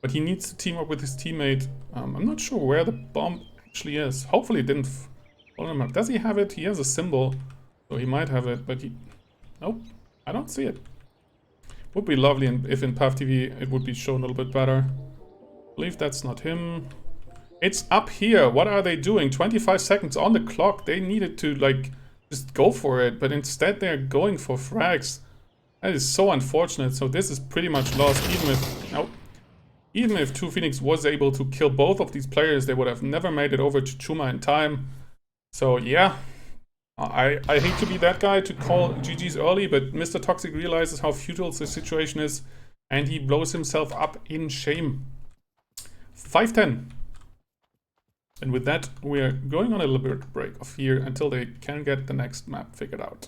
[SPEAKER 2] But he needs to team up with his teammate. I'm not sure where the bomb actually is. Hopefully it didn't follow him up. Does he have it? He has a symbol. So he might have it, but he... Nope. I don't see it. Would be lovely if in PAF TV it would be shown a little bit better. I believe that's not him. It's up here. What are they doing? 25 seconds on the clock. They needed to, like, just go for it. But instead they're going for frags. That is so unfortunate. So this is pretty much lost. Even if 2 Phoenix was able to kill both of these players, they would have never made it over to Chuma in time. So yeah, I hate to be that guy to call GG's early, but Mr. Toxic realizes how futile the situation is, and he blows himself up in shame. 5-10. And with that, we're going on a little bit break of here until they can get the next map figured out.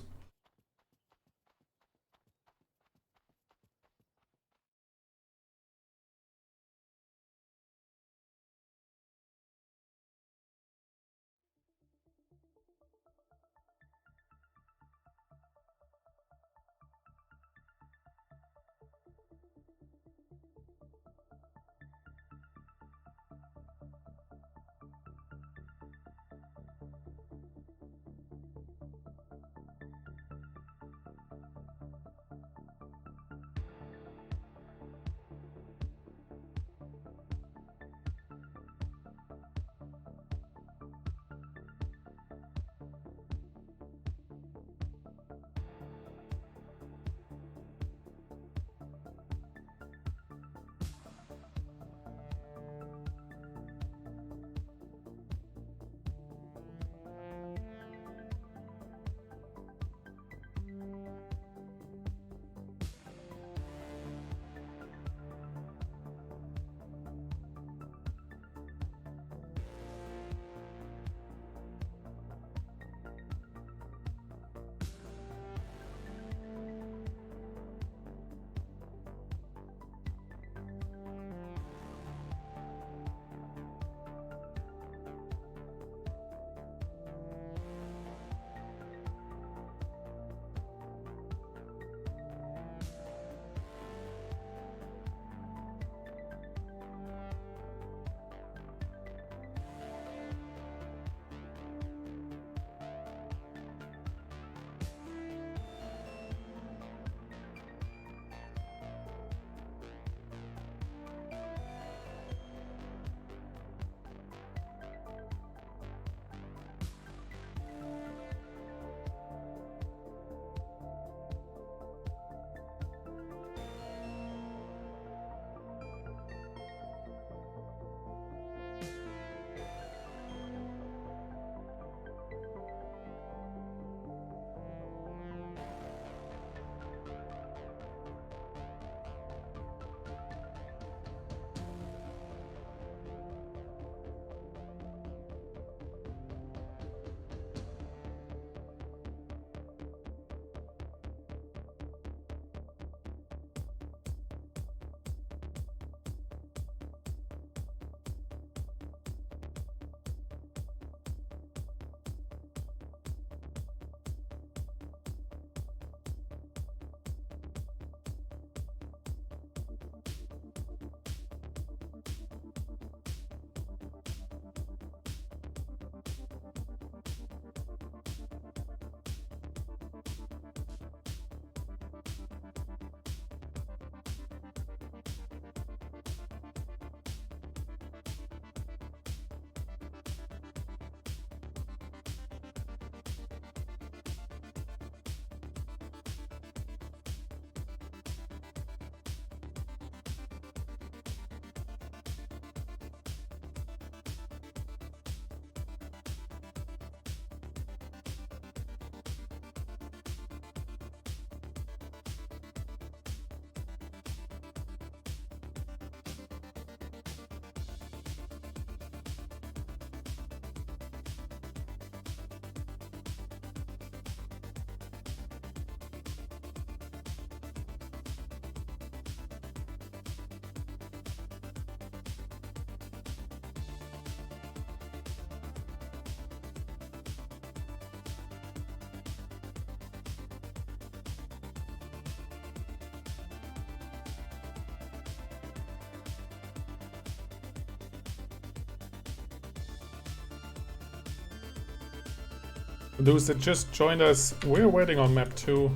[SPEAKER 2] For those that just joined us, we're waiting on map 2.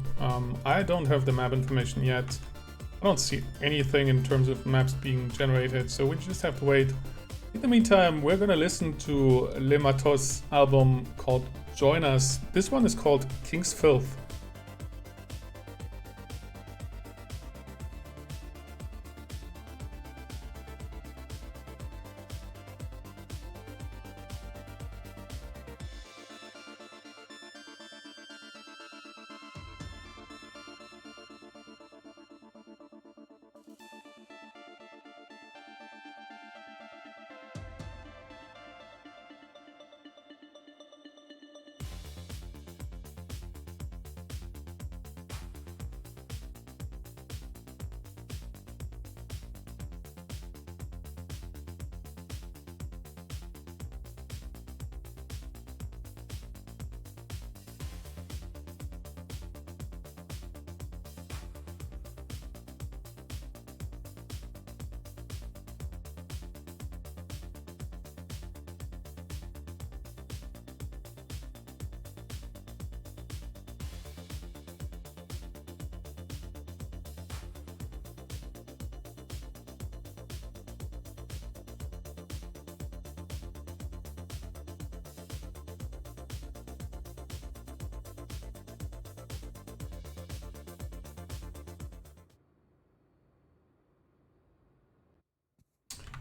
[SPEAKER 2] I don't have the map information yet. I don't see anything in terms of maps being generated, so we just have to wait. In the meantime, we're gonna listen to Le Matos' album called Join Us. This one is called King's Filth.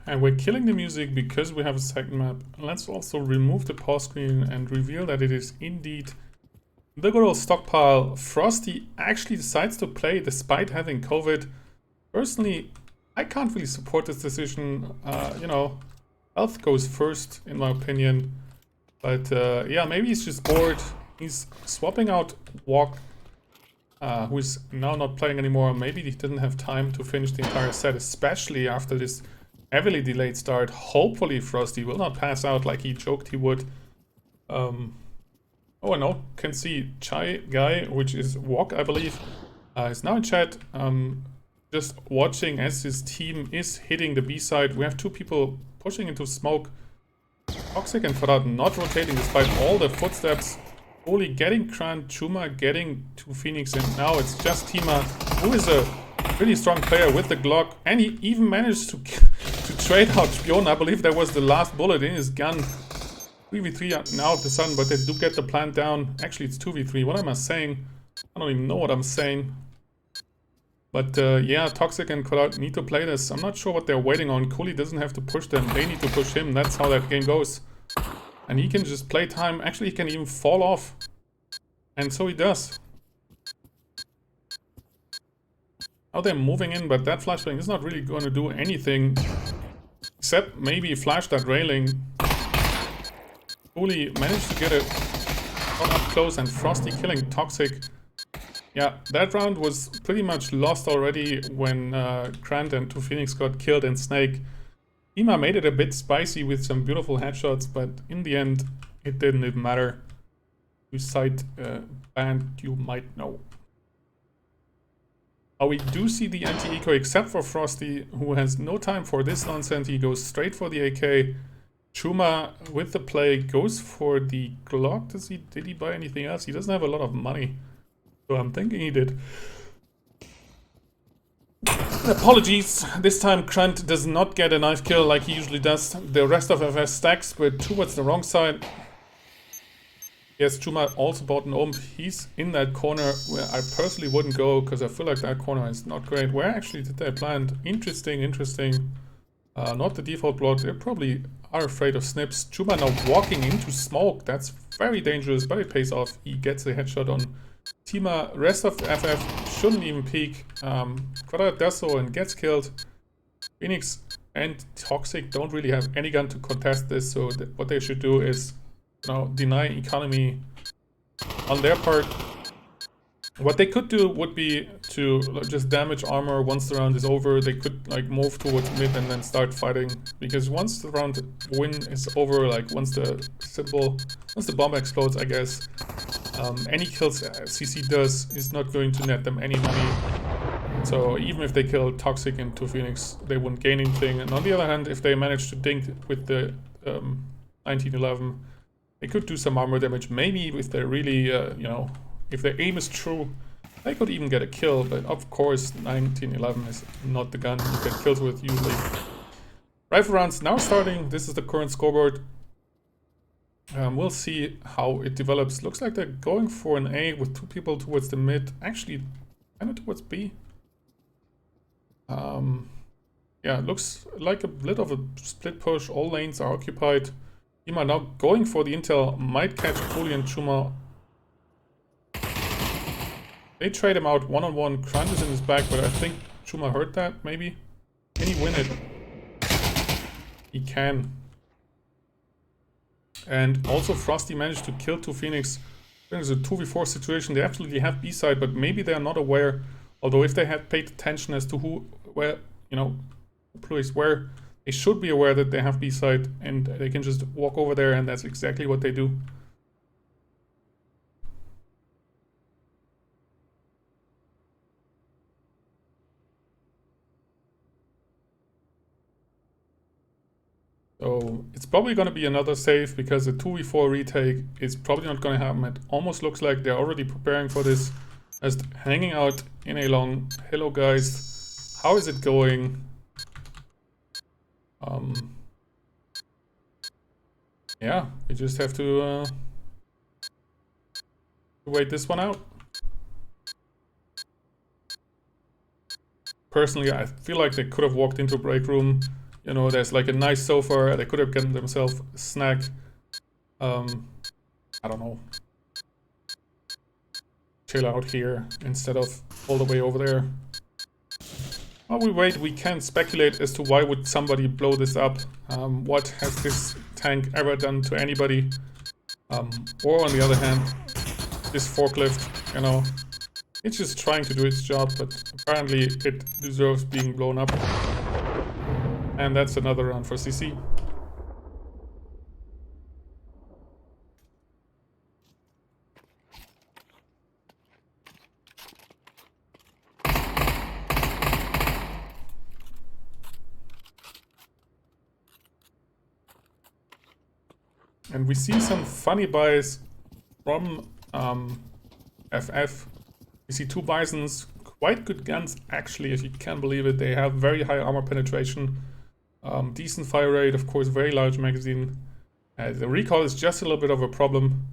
[SPEAKER 2] And we're killing the music because we have a second map. Let's also remove the pause screen and reveal that it is indeed the good old stockpile. Frosty actually decides to play despite having COVID. Personally, I can't really support this decision. You know, health goes first in my opinion. But yeah, maybe he's just bored. He's swapping out Walk, who is now not playing anymore. Maybe he didn't have time to finish the entire set, especially after this heavily delayed start. Hopefully Frosty will not pass out like he joked he would. Oh, no, can see Chai Guy, which is Walk, I believe, is now in chat, just watching as his team is hitting the B side. We have two people pushing into smoke. Toxic and Farad not rotating despite all the footsteps. Only getting Krant, Chuma getting to Phoenix, and now it's just Tima, who is a pretty strong player with the Glock, and he even managed to trade out Spion. I believe that was the last bullet in his gun. 3v3 now of the sudden, but they do get the plant down. Actually, it's 2v3. What am I saying? I don't even know what I'm saying. But yeah, Toxic and Kolat need to play this. I'm not sure what they're waiting on. Cooley doesn't have to push them. They need to push him. That's how that game goes. And he can just play time. Actually, he can even fall off. And so he does. Now they're moving in, but that flashbang is not really going to do anything. Except maybe flash that railing. Cooley managed to get it up close, and Frosty killing Toxic. Yeah, that round was pretty much lost already when Krant and 2 Phoenix got killed and Snake. Tima made it a bit spicy with some beautiful headshots, but in the end, it didn't even matter. Whose side band you might know. We do see the anti-eco except for Frosty, who has no time for this nonsense. He goes straight for the AK. Chuma with the play goes for the Glock. Did he buy anything else? He doesn't have a lot of money, so I'm thinking he did. Apologies, this time Krant does not get a knife kill like he usually does. The rest of FS stacks, but towards the wrong side. Yes, Chuma also bought an OMP. He's in that corner where I personally wouldn't go, because I feel like that corner is not great. Where actually did they plant? Interesting, interesting. Not the default block. They probably are afraid of snips. Chuma now walking into smoke. That's very dangerous, but it pays off. He gets a headshot on Tima. Rest of the FF shouldn't even peek. Quadrat does so and gets killed. Phoenix and Toxic don't really have any gun to contest this, so what they should do is deny economy on their part. What they could do would be to just damage armor once the round is over. They could like move towards mid and then start fighting, because once the round win is over, like once the bomb explodes, I guess, any kills CC does is not going to net them any money. So even if they kill Toxic and 2 Phoenix, they wouldn't gain anything. And on the other hand, if they manage to dink with the 1911, They could do some armor damage. Maybe if they're really, you know, if their aim is true, they could even get a kill. But of course, 1911 is not the gun you get kills with usually. Rifle rounds now starting. This is the current scoreboard. We'll see how it develops. Looks like they're going for an A with 2 people towards the mid. Actually, kind of towards B. Yeah, looks like a bit of a split push. All lanes are occupied. Ima now going for the intel. Might catch Koli and Chuma. They trade him out one-on-one. Crunch is in his back, but I think Chuma heard that, maybe. Can he win it? He can. And also Frosty managed to kill 2 Phoenix. It's a 2v4 situation. They absolutely have B-side, but maybe they are not aware. Although if they had paid attention as to where, you know, place where, they should be aware that they have B-side and they can just walk over there, and that's exactly what they do. So it's probably going to be another save because the 2v4 retake is probably not going to happen. It almost looks like they're already preparing for this. Just hanging out in a long. Hello guys, how is it going? Yeah, we just have to wait this one out. Personally, I feel like they could have walked into a break room. You know, there's like a nice sofa. They could have gotten themselves a snack. I don't know. Chill out here instead of all the way over there. While we wait, we can speculate as to why would somebody blow this up. What has this tank ever done to anybody? Or on the other hand, this forklift, you know, it's just trying to do its job, but apparently it deserves being blown up. And that's another round for CC. And we see some funny buys from FF. We see 2 Bisons, quite good guns actually, if you can believe it. They have very high armor penetration, decent fire rate, of course, very large magazine. The recall is just a little bit of a problem.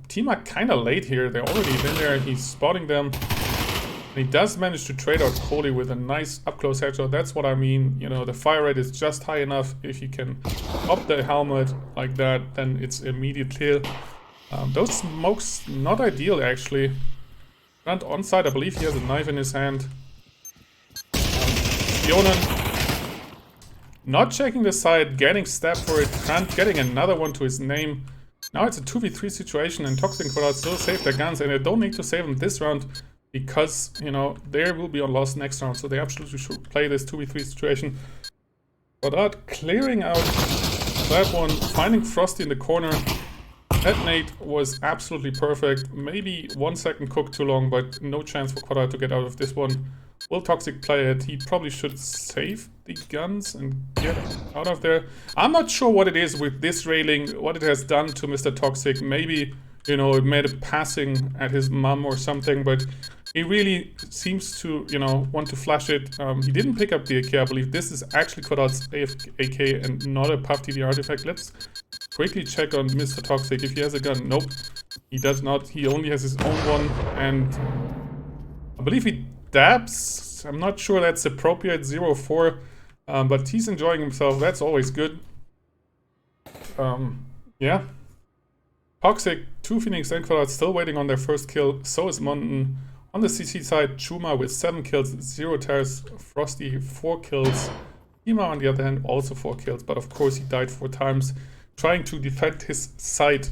[SPEAKER 2] Team are kind of late here. They're already been there. He's spotting them. And he does manage to trade out Cody with a nice up-close headshot. That's what I mean. You know, the fire rate is just high enough. If you can pop the helmet like that, then it's immediate kill. Those smokes, not ideal actually. Grant onside, I believe he has a knife in his hand. Jonan not checking the side, getting stabbed for it. Grant getting another one to his name. Now it's a 2v3 situation and Toxic Quadrat still save their guns, and they don't need to save them this round because, you know, they will be on loss next round, so they absolutely should play this 2v3 situation. Quadrat clearing out that one, finding Frosty in the corner. That nade was absolutely perfect. Maybe 1 second cooked too long, but no chance for Quadrat to get out of this one. Will Toxic play it? He probably should save the guns and get out of there. I'm not sure what it is with this railing, what it has done to Mr. Toxic. Maybe, you know, it made a passing at his mum or something, but he really seems to, you know, want to flash it. He didn't pick up the AK, I believe. This is actually Quadrat's AK and not a Puff TD artifact. Let's quickly check on Mr. Toxic if he has a gun. Nope, he does not. He only has his own one, and I believe he dabs. I'm not sure that's appropriate, 0-4, but he's enjoying himself. That's always good. Yeah. Toxic, 2 Phoenix and Quadrat still waiting on their first kill. So is Monten. On the CC side, Chuma with 7 kills, 0 tears. Frosty, 4 kills. Ima, on the other hand, also 4 kills, but of course he died 4 times. Trying to defend his side.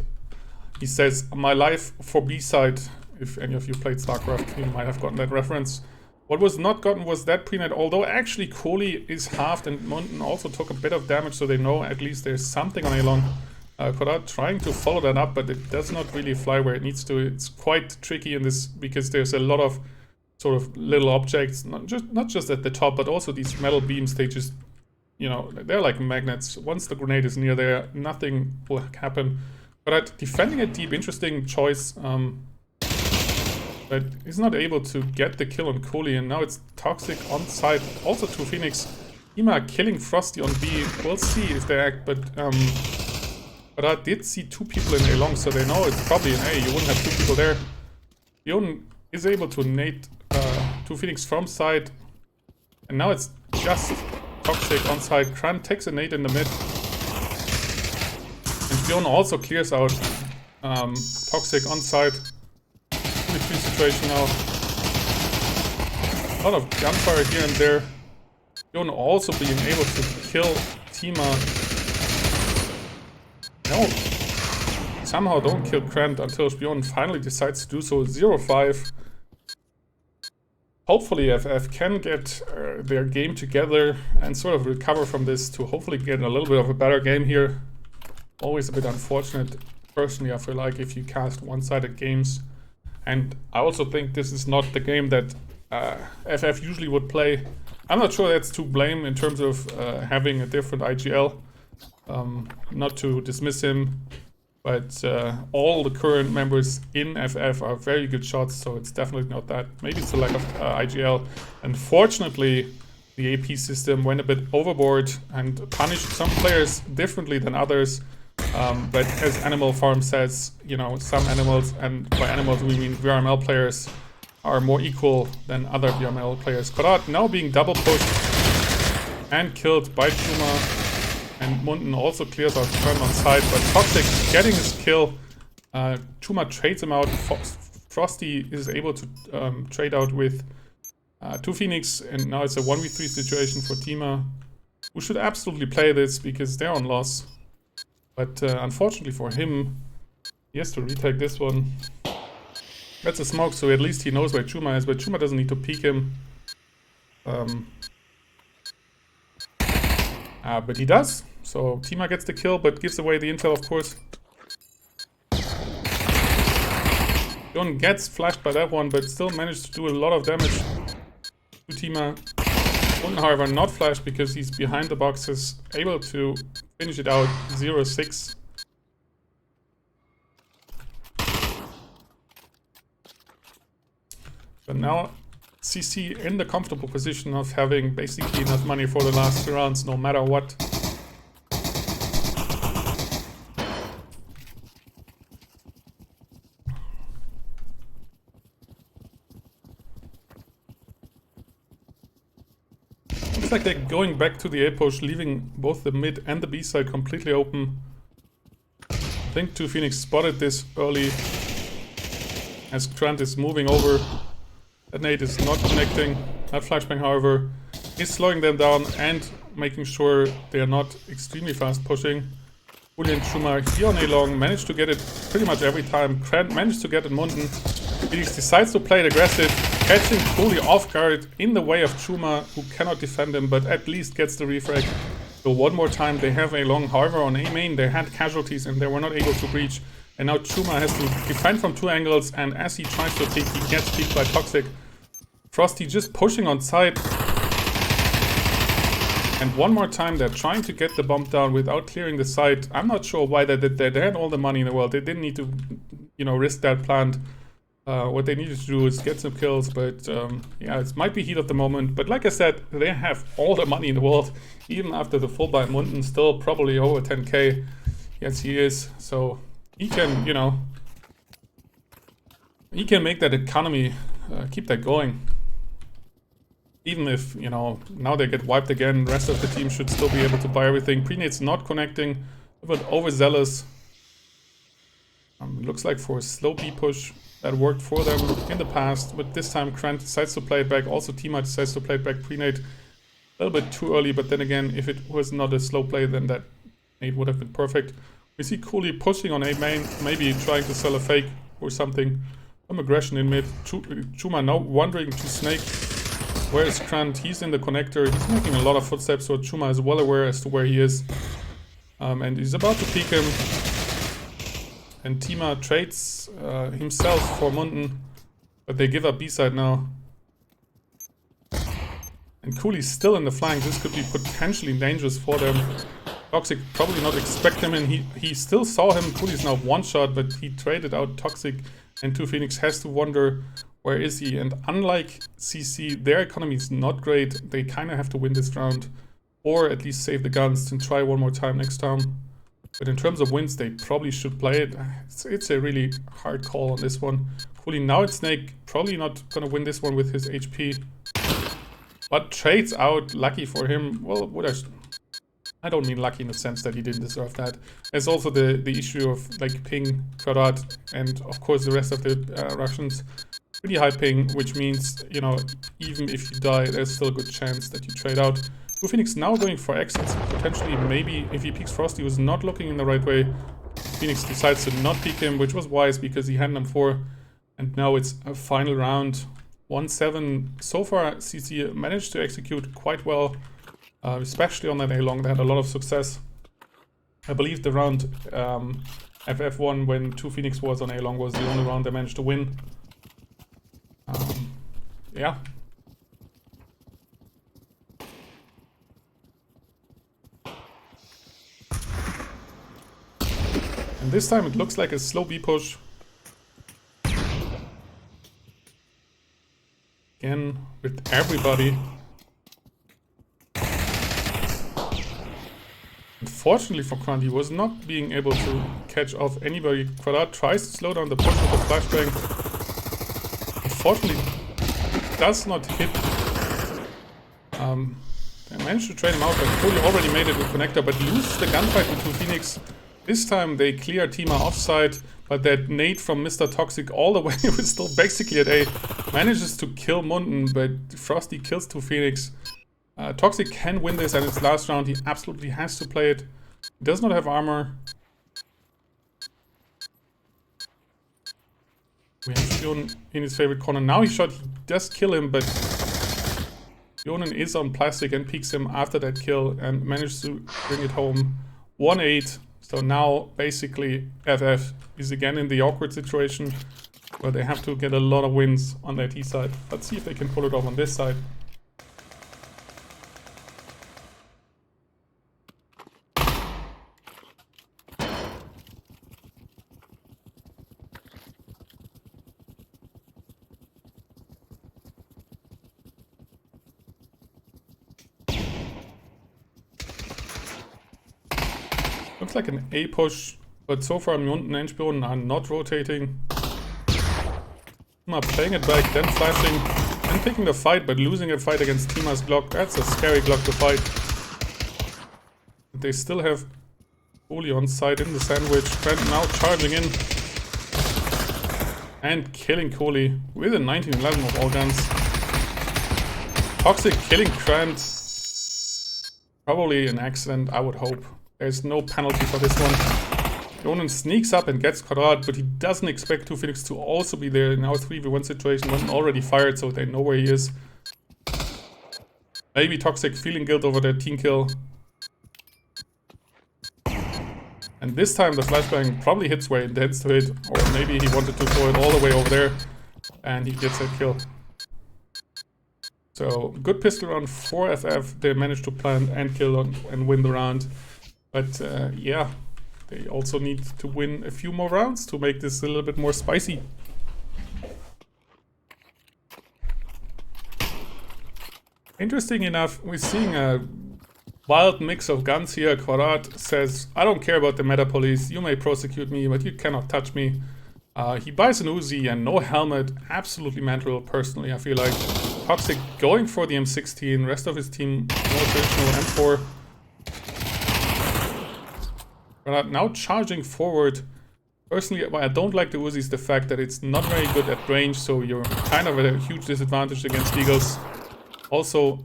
[SPEAKER 2] He says, my life for B-side. If any of you played StarCraft, you might have gotten that reference. What was not gotten was that pre-net, although actually Koli is halved and Monten also took a bit of damage, so they know at least there's something on Elon. Quadrat trying to follow that up, but it does not really fly where it needs to. It's quite tricky in this because there's a lot of sort of little objects, not just at the top, but also these metal beams. They just you know, they're like magnets. Once the grenade is near there, nothing will happen. But defending it deep, interesting choice. But he's not able to get the kill on Cooley, and now it's Toxic on side. Also to Phoenix. Ima killing Frosty on B. We'll see if they act, but I did see 2 people in A long, so they know it's probably in A. You wouldn't have 2 people there. Yon is able to nade to Phoenix from side, and now it's just Toxic on side. Kran takes a nade in the mid, and Bjorn also clears out Toxic on side. 2v3 situation now. A lot of gunfire here and there. Bjorn also being able to kill Tima. No, somehow don't kill Krant until Bjorn finally decides to do so. 0-5. Hopefully FF can get their game together and sort of recover from this to hopefully get a little bit of a better game here. Always a bit unfortunate, personally, I feel like, if you cast one-sided games. And I also think this is not the game that FF usually would play. I'm not sure that's to blame in terms of having a different IGL. Not to dismiss him, but all the current members in FF are very good shots, so it's definitely not that. Maybe it's a lack of IGL. Unfortunately, the AP system went a bit overboard and punished some players differently than others. But as Animal Farm says, you know, some animals, and by animals we mean VRML players, are more equal than other VRML players. Korat now being double pushed and killed by Chuma. And Munden also clears out Kran on side, but Toxic getting his kill. Chuma trades him out. Frosty is able to trade out with 2 Phoenix, and now it's a 1v3 situation for Tima, who should absolutely play this because they're on loss. But unfortunately for him, he has to retake this one. That's a smoke, so at least he knows where Chuma is, but Chuma doesn't need to peek him. But he does. So Tima gets the kill, but gives away the intel, of course. Jon gets flashed by that one, but still managed to do a lot of damage to Tima. Munden, however, not flashed because he's behind the boxes, able to finish it out 0-6. But now CC in the comfortable position of having basically enough money for the last 2 rounds, no matter what. Looks like they're going back to the A push, leaving both the mid and the B side completely open. I think 2 Phoenix spotted this early as Krant is moving over. That nade is not connecting. That flashbang, however, is slowing them down and making sure they are not extremely fast pushing. Uli and Chuma here on A long managed to get it pretty much every time. Krant managed to get it Munden. Phoenix decides to play it aggressive, catching Cooley off guard in the way of Chuma, who cannot defend him, but at least gets the refrag. So one more time they have A long. However, on A main they had casualties and they were not able to breach. And now Chuma has to defend from 2 angles, and as he tries to peek, he gets peeked by Toxic. Frosty just pushing on side. And one more time they're trying to get the bomb down without clearing the site. I'm not sure why they did that. They had all the money in the world. They didn't need to, you know, risk that plant. What they needed to do is get some kills, but yeah, it might be heat of the moment. But like I said, they have all the money in the world, even after the full buy. Munden still probably over 10k. Yes, he is. So he can, you know, he can make that economy keep that going. Even if, you know, now they get wiped again, the rest of the team should still be able to buy everything. Prenate's not connecting, but overzealous. Looks like for a slow B push that worked for them in the past, but this time Krant decides to play it back. Also Tima decides to play it back. Prenate a little bit too early, but then again, if it was not a slow play, then that nade would have been perfect. We see Cooley pushing on A main, maybe trying to sell a fake or something. Some aggression in mid. Chuma now wandering to Snake. Where is Krant? He's in the connector. He's making a lot of footsteps, so Chuma is well aware as to where he is. And he's about to peek him. And Tima trades himself for Munden. But they give up B-side now. And Cooley's still in the flank. This could be potentially dangerous for them. Toxic probably not expect him, and he still saw him. Cooley's now one shot, but he traded out Toxic, and 2 Phoenix has to wonder where is he. And unlike CC, their economy is not great. They kind of have to win this round, or at least save the guns and try one more time next time. But in terms of wins, they probably should play it. It's a really hard call on this one. Cooley now at Snake, probably not gonna win this one with his HP. But trades out, lucky for him. Well, I don't mean lucky in the sense that he didn't deserve that. There's also the issue of like ping, Kvarat, and of course the rest of the Russians. Pretty high ping, which means, you know, even if you die, there's still a good chance that you trade out. 2 Phoenix now going for exits. Potentially, maybe if he peeks Frosty, was not looking in the right way. Phoenix decides to not peek him, which was wise because he had him 4. And now it's a final round. 1-7. So far, CC managed to execute quite well, especially on that A-long. They had a lot of success. I believe the round FF1 when 2 Phoenix was on A-long was the only round they managed to win. Yeah. And this time it looks like a slow B push. Again, with everybody. Unfortunately for Kran, he was not being able to catch off anybody. Kvarat tries to slow down the push with a flashbang. Unfortunately, does not hit. They managed to trade him out, but Cooley already made it with Connector, but loses the gunfight with 2 Phoenix. This time they clear Tima offside, but that nade from Mr. Toxic all the way was still basically at A. Manages to kill Munden, but Frosty kills 2 Phoenix. Toxic can win this, and it's last round. He absolutely has to play it. He does not have armor. We have Jonen in his favorite corner. Now he does kill him, but Jonen is on plastic and peeks him after that kill and manages to bring it home. 1-8. So now basically FF is again in the awkward situation where they have to get a lot of wins on their T side. Let's see if they can pull it off on this side. Looks like an A push, but so far Munden and Spionen are not rotating. Tima playing it back, then flashing, and taking the fight, but losing a fight against Tima's Glock. That's a scary Glock to fight. They still have Cooley on side in the sandwich. Trent now charging in and killing Cooley with a 1911 of all guns. Toxic killing Trent. Probably an accident, I would hope. There's no penalty for this one. Jonen sneaks up and gets Kvarat, but he doesn't expect 2 Phoenix to also be there. Now 3v1 situation, one already fired, so they know where he is. Maybe Toxic feeling guilt over their team kill. And this time the flashbang probably hits where he intends to hit, or maybe he wanted to throw it all the way over there, and he gets that kill. So, good pistol round for FF. They managed to plant and kill and win the round. But yeah, they also need to win a few more rounds to make this a little bit more spicy. Interesting enough, we're seeing a wild mix of guns here. Kvarat says, I don't care about the meta police, you may prosecute me, but you cannot touch me. He buys an Uzi and no helmet, absolutely mental personally, I feel like. Toxic going for the M16, rest of his team more traditional M4. But now charging forward. Personally, why I don't like the Uzi is the fact that it's not very good at range, so you're kind of at a huge disadvantage against Eagles. Also,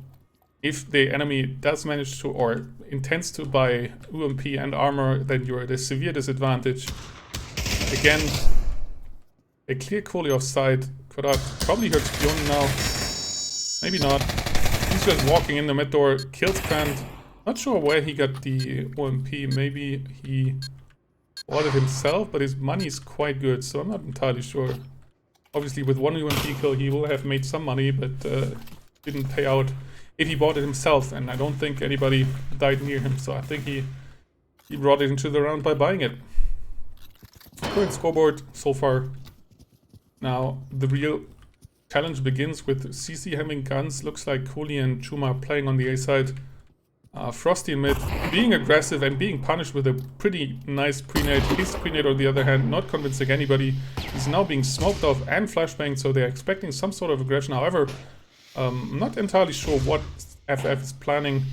[SPEAKER 2] if the enemy does manage to, or intends to buy UMP and armor, then you're at a severe disadvantage. Again, a clear Cooley offside. Kvarat probably hurts Jonen now. Maybe not. He's just walking in the mid door, kills Trent. Not sure where he got the OMP, maybe he bought it himself, but his money is quite good, so I'm not entirely sure. Obviously with one UMP kill he will have made some money, but didn't pay out if he bought it himself, and I don't think anybody died near him, so I think he brought it into the round by buying it. Current scoreboard so far. Now the real challenge begins with CC having guns. Looks like Cooley and Chuma playing on the A side. Frosty in mid, being aggressive and being punished with a pretty nice pre-nade. His pre-nade, on the other hand, not convincing anybody. He's now being smoked off and flashbanged, so they're expecting some sort of aggression. However, I'm not entirely sure what FF is planning.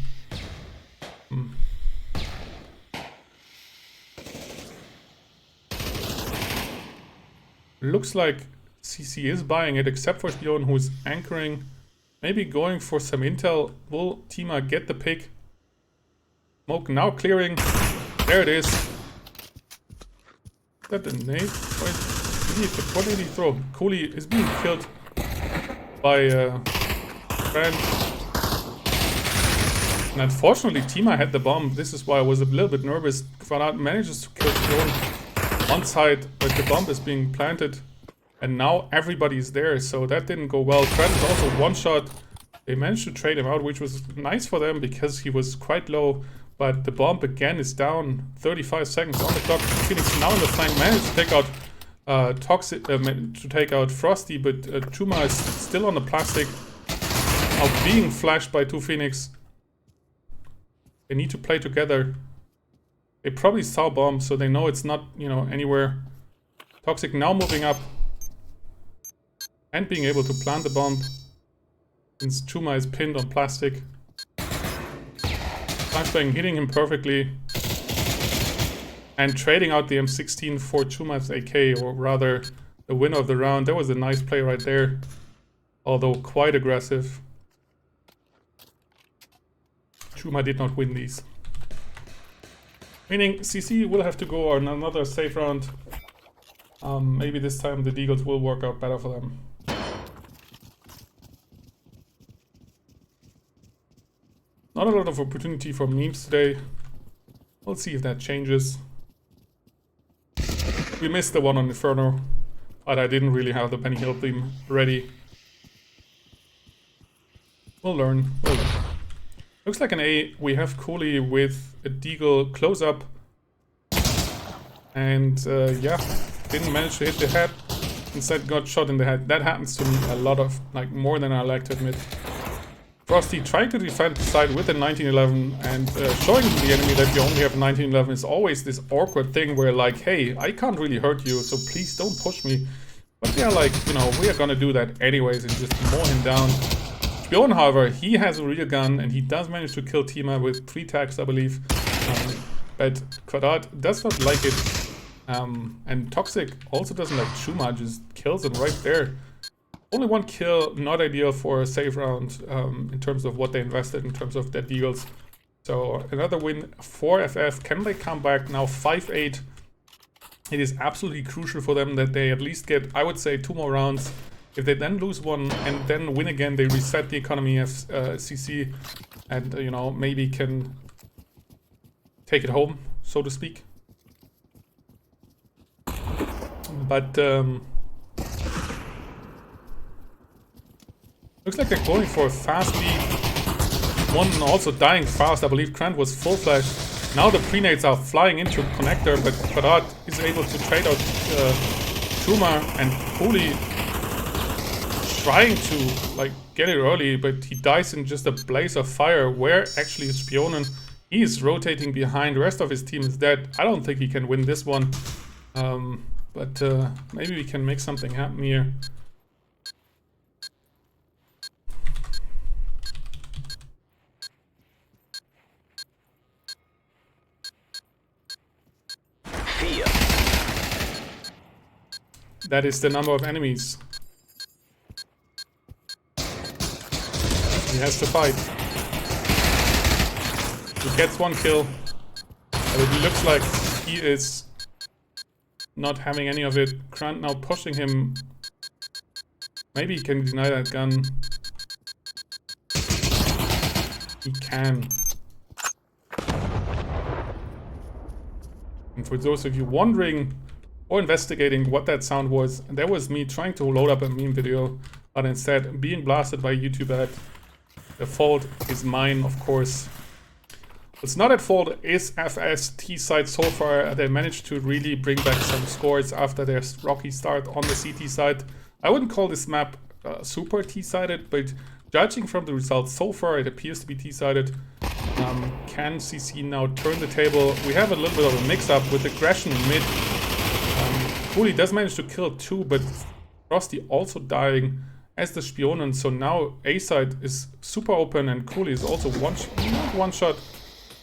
[SPEAKER 2] Looks like CC is buying it, except for Spion, who's anchoring. Maybe going for some intel. Will Tima get the pick? Smoke now clearing. There it is. Is that a nade? What did he throw? Cooley is being killed by Brand. And unfortunately, Tima had the bomb. This is why I was a little bit nervous. Kvanat manages to kill Spion on side, but the bomb is being planted. And now everybody's there, so that didn't go well. Trent is also one shot. They managed to trade him out, which was nice for them because he was quite low. But the bomb again is down. 35 seconds on the clock. Phoenix now in the flank managed to take out Frosty, but Chuma is still on the plastic. Now being flashed by two Phoenix. They need to play together. They probably saw bomb, so they know it's not, anywhere. Toxic now moving up. And being able to plant the bomb. Since Chuma is pinned on plastic. Flashbang hitting him perfectly. And trading out the M16 for Chuma's AK, or rather the winner of the round. That was a nice play right there. Although quite aggressive. Chuma did not win these. Meaning CC will have to go on another safe round. Maybe this time the Deagles will work out better for them. Not a lot of opportunity for memes today. We'll see if that changes. We missed the one on Inferno, but I didn't really have the Penny Hill theme ready. We'll learn. Looks like an A. We have Cooley with a Deagle close up. And yeah, didn't manage to hit the head. Instead got shot in the head. That happens to me a lot of, more than I like to admit. Frosty trying to defend the side with a 1911 and showing the enemy that you only have a 1911 is always this awkward thing where hey, I can't really hurt you, so please don't push me. But they're we are gonna do that anyways and just mow him down. Spion, however, he has a real gun and he does manage to kill Tima with 3 tags, I believe. But Quadrat does not like it. And Toxic also doesn't like Chuma, just kills him right there. Only 1 kill, not ideal for a safe round in terms of what they invested in terms of their deals. So another win for FF. Can they come back now 5-8? It is absolutely crucial for them that they at least get, I would say, 2 more rounds. If they then lose one and then win again, they reset the economy of CC and, maybe can take it home, so to speak. But looks like they're going for a fast lead. One also dying fast. I believe Grant was full flash. Now the pre-nades are flying into connector, but Quadrat is able to trade out Chuma and Cooley trying to get it early, but he dies in just a blaze of fire. Where actually is Spionen? He is rotating behind. The rest of his team is dead. I don't think he can win this one. But maybe we can make something happen here. That is the number of enemies. He has to fight. He gets 1 kill. But it looks like he is not having any of it. Grant now pushing him. Maybe he can deny that gun. He can. And for those of you wondering or investigating what that sound was, that was me trying to load up a meme video, but instead being blasted by YouTube ad. The fault is mine, of course. What's not at fault is FS T-side so far. They managed to really bring back some scores after their rocky start on the CT side. I wouldn't call this map super T-sided, but judging from the results so far, it appears to be T-sided. Can CC now turn the table? We have a little bit of a mix-up with aggression in mid. Cooley does manage to kill 2, but Frosty also dying as the Spionen. So now A side is super open and Cooley is also one shot.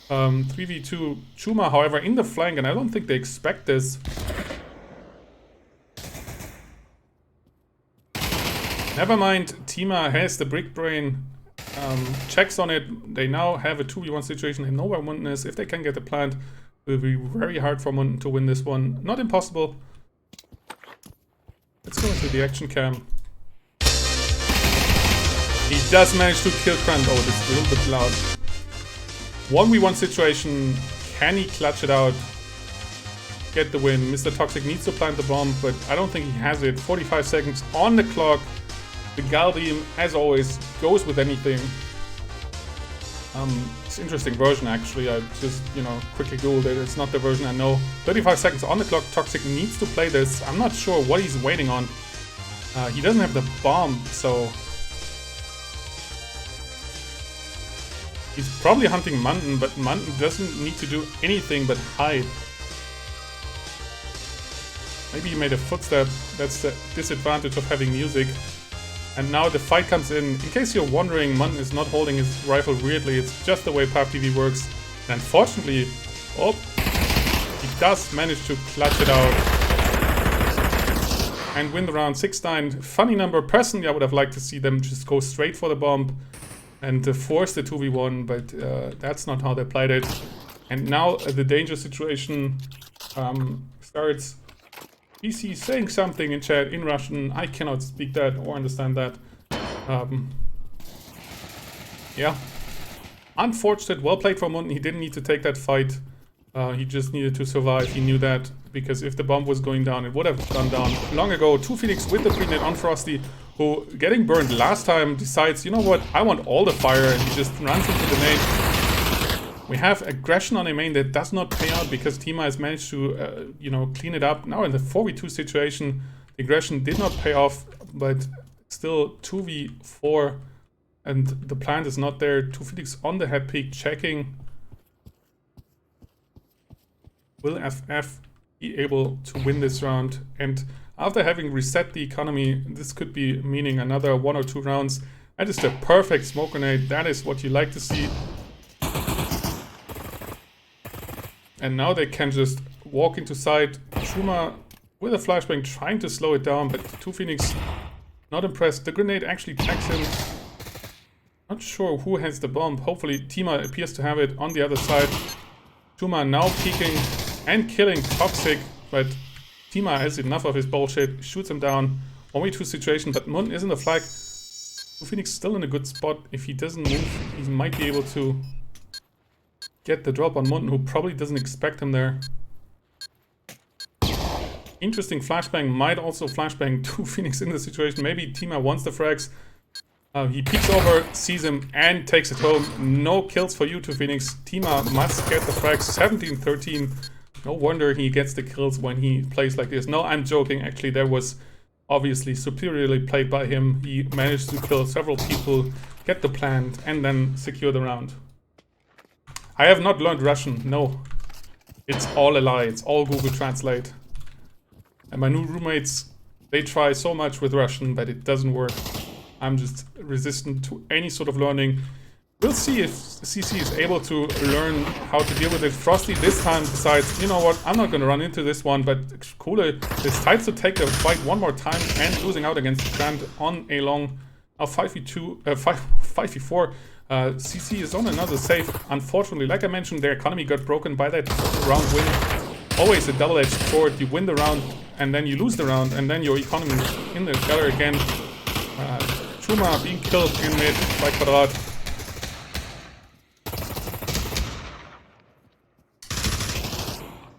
[SPEAKER 2] 3v2 Chuma, however, in the flank, and I don't think they expect this. Never mind, Tima has the brick brain, checks on it. They now have a 2v1 situation. They know where Munten is. If they can get the plant, it will be very hard for Munten to win this one. Not impossible. Let's go into the action cam. He does manage to kill Krant. Oh, this is a little bit loud. 1v1 situation. Can he clutch it out? Get the win. Mr. Toxic needs to plant the bomb, but I don't think he has it. 45 seconds on the clock. The Galdim, as always, goes with anything. It's an interesting version, actually. I just, quickly googled it. It's not the version I know. 35 seconds on the clock. Toxic needs to play this. I'm not sure what he's waiting on. He doesn't have the bomb, so... He's probably hunting Munten, but Munten doesn't need to do anything but hide. Maybe he made a footstep. That's the disadvantage of having music. And now the fight comes in. In case you're wondering, Munten is not holding his rifle weirdly. It's just the way PUBG works. And unfortunately, he does manage to clutch it out. And win the round 6-9. Funny number. Personally, I would have liked to see them just go straight for the bomb and force the 2v1, but that's not how they played it. And now the danger situation starts. PC saying something in chat in Russian. I cannot speak that or understand that. Yeah. Unfortunate. Well played from Munten. He didn't need to take that fight. He just needed to survive. He knew that, because if the bomb was going down, it would have gone down long ago. 2 Phoenix with the pre-net on Frosty, who, getting burned last time, decides, you know what, I want all the fire, and he just runs into the nade. We have aggression on a main that does not pay out because Tima has managed to, clean it up. Now in the 4v2 situation, the aggression did not pay off, but still 2v4, and the plant is not there. 2 Phoenix on the head peak, checking. Will FF be able to win this round? And after having reset the economy, this could be meaning another 1 or 2 rounds. That is the perfect smoke grenade. That is what you like to see. And now they can just walk into side. Shuma with a flashbang trying to slow it down, but 2 Phoenix not impressed. The grenade actually tags him. Not sure who has the bomb. Hopefully Tima appears to have it on the other side. Shuma now peeking and killing Toxic, but Tima has enough of his bullshit, shoots him down. 1v2 situation, but Munten is in the flag. 2 Phoenix still in a good spot. If he doesn't move, he might be able to get the drop on Munten, who probably doesn't expect him there. Interesting flashbang, might also flashbang 2 Phoenix in the situation. Maybe Tima wants the frags. He peeks over, sees him, and takes it home. No kills for you, 2 Phoenix. Tima must get the frags. 17-13. No wonder he gets the kills when he plays like this. No, I'm joking. Actually, there was obviously superiorly played by him. He managed to kill several people, get the plant, and then secure the round. I have not learned Russian. No. It's all a lie. It's all Google Translate. And my new roommates, they try so much with Russian, but it doesn't work. I'm just resistant to any sort of learning. We'll see if CC is able to learn how to deal with it. Frosty this time decides, you know what, I'm not going to run into this one, but Kule decides to take the fight one more time and losing out against Grant on a long 5v2, 5v4. CC is on another save. Unfortunately, like I mentioned, their economy got broken by that round win. Always a double-edged sword. You win the round, and then you lose the round, and then your economy is in the gutter again. Chuma being killed in mid by Quadrat.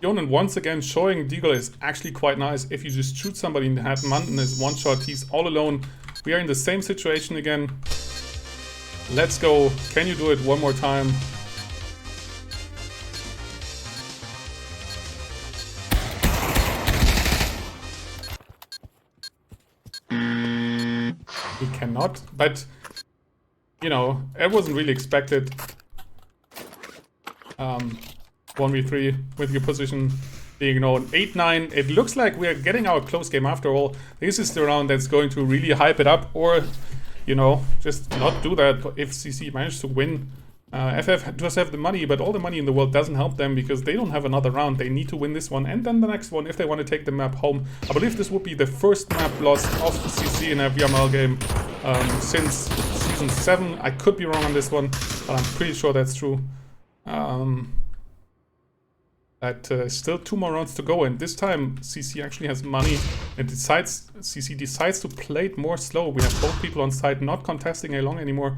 [SPEAKER 2] Jonan once again showing Deagle is actually quite nice. If you just shoot somebody in the head, Munten is one shot, he's all alone. We are in the same situation again. Let's go. Can you do it one more time? He cannot, but you know, it wasn't really expected. 1v3 with your position being known. 8-9. It looks like we're getting our close game after all. This is the round that's going to really hype it up, or, you know, just not do that if CC managed to win. FF does have the money, but all the money in the world doesn't help them because they don't have another round. They need to win this one and then the next one if they want to take the map home. I believe this would be the first map loss of CC in a VRML game since Season 7. I could be wrong on this one, but I'm pretty sure that's true. Still 2 more rounds to go, and this time CC actually has money and CC decides to play it more slow. We have both people on site not contesting A long anymore.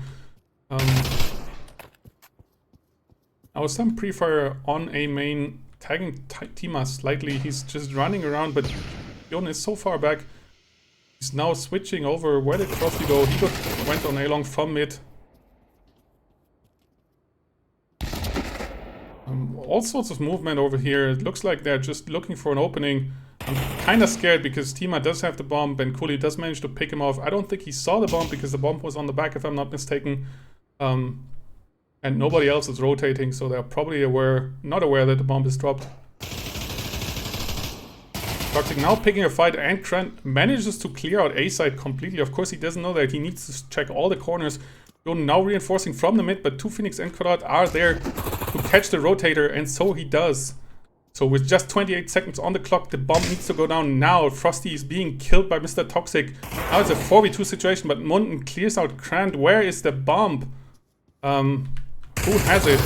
[SPEAKER 2] Now some pre-fire on A main, tagging Tima slightly. He's just running around, but Yon is so far back. He's now switching over. Where did Frosty go? He went on A long from mid. All sorts of movement over here. It looks like they're just looking for an opening. I'm kind of scared because Tima does have the bomb. Ben Cooley does manage to pick him off. I don't think he saw the bomb because the bomb was on the back, if I'm not mistaken. And nobody else is rotating, so they're probably not aware that the bomb is dropped. Toxic now picking a fight, and Krant manages to clear out A side completely. Of course, he doesn't know that. He needs to check all the corners. Now reinforcing from the mid, but 2 Phoenix and Quadrat are there to catch the rotator, and so he does. So with just 28 seconds on the clock, the bomb needs to go down now. Frosty is being killed by Mr. Toxic. Now it's a 4v2 situation, but Munden clears out Krant. Where is the bomb? Who has it?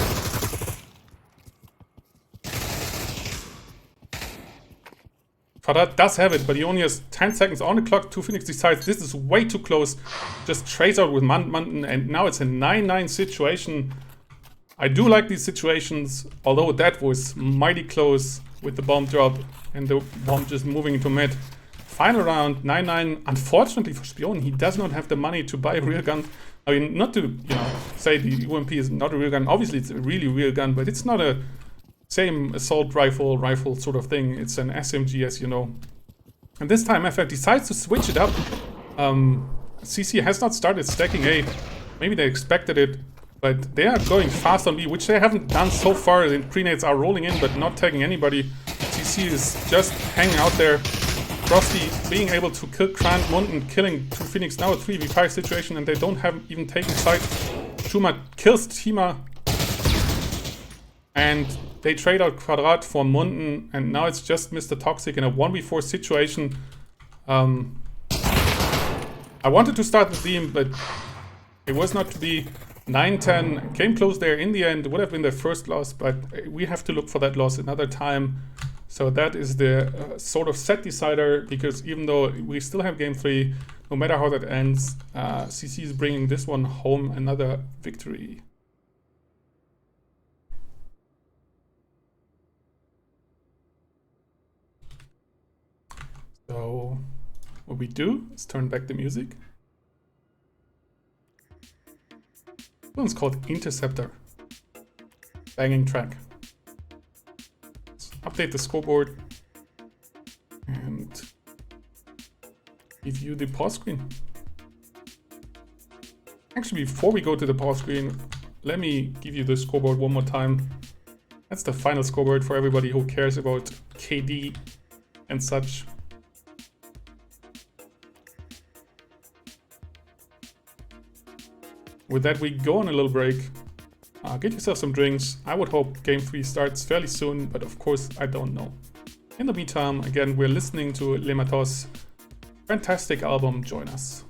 [SPEAKER 2] Quadrat does have it, but he only has 10 seconds on the clock. 2 Phoenix decides this is way too close. Just trades out with Munden, and now it's a 9-9 situation. I do like these situations, although that was mighty close with the bomb drop and the bomb just moving into mid. Final round, 9-9. Unfortunately for Spion, he does not have the money to buy a real gun. I mean, not to, you know, say the UMP is not a real gun. Obviously, it's a really real gun, but it's not a same assault rifle sort of thing. It's an SMG, as you know. And this time, FF decides to switch it up. CC has not started stacking A. Maybe they expected it, but they are going fast on B, which they haven't done so far. The pre-nades are rolling in, but not tagging anybody. CC is just hanging out there. Frosty being able to kill Krant, Munden killing 2 Phoenix, now a 3v5 situation, and they don't have even taken sight. Schuma kills Tima, and they trade out Quadrat for Munden, and now it's just Mr. Toxic in a 1v4 situation. I wanted to start the theme, but it was not to be. 9-10 came close there in the end. It would have been their first loss, but we have to look for that loss another time. So that is the sort of set decider, because even though we still have game 3, no matter how that ends, CC is bringing this one home, another victory. So what we do is turn back the music. This one's called Interceptor. Banging track. Let's update the scoreboard and review the pause screen. Actually, before we go to the pause screen, let me give you the scoreboard one more time. That's the final scoreboard for everybody who cares about KD and such. With that, we go on a little break. Get yourself some drinks. I would hope game 3 starts fairly soon, but of course I don't know. In the meantime, again, we're listening to Le Matos' fantastic album, Join Us.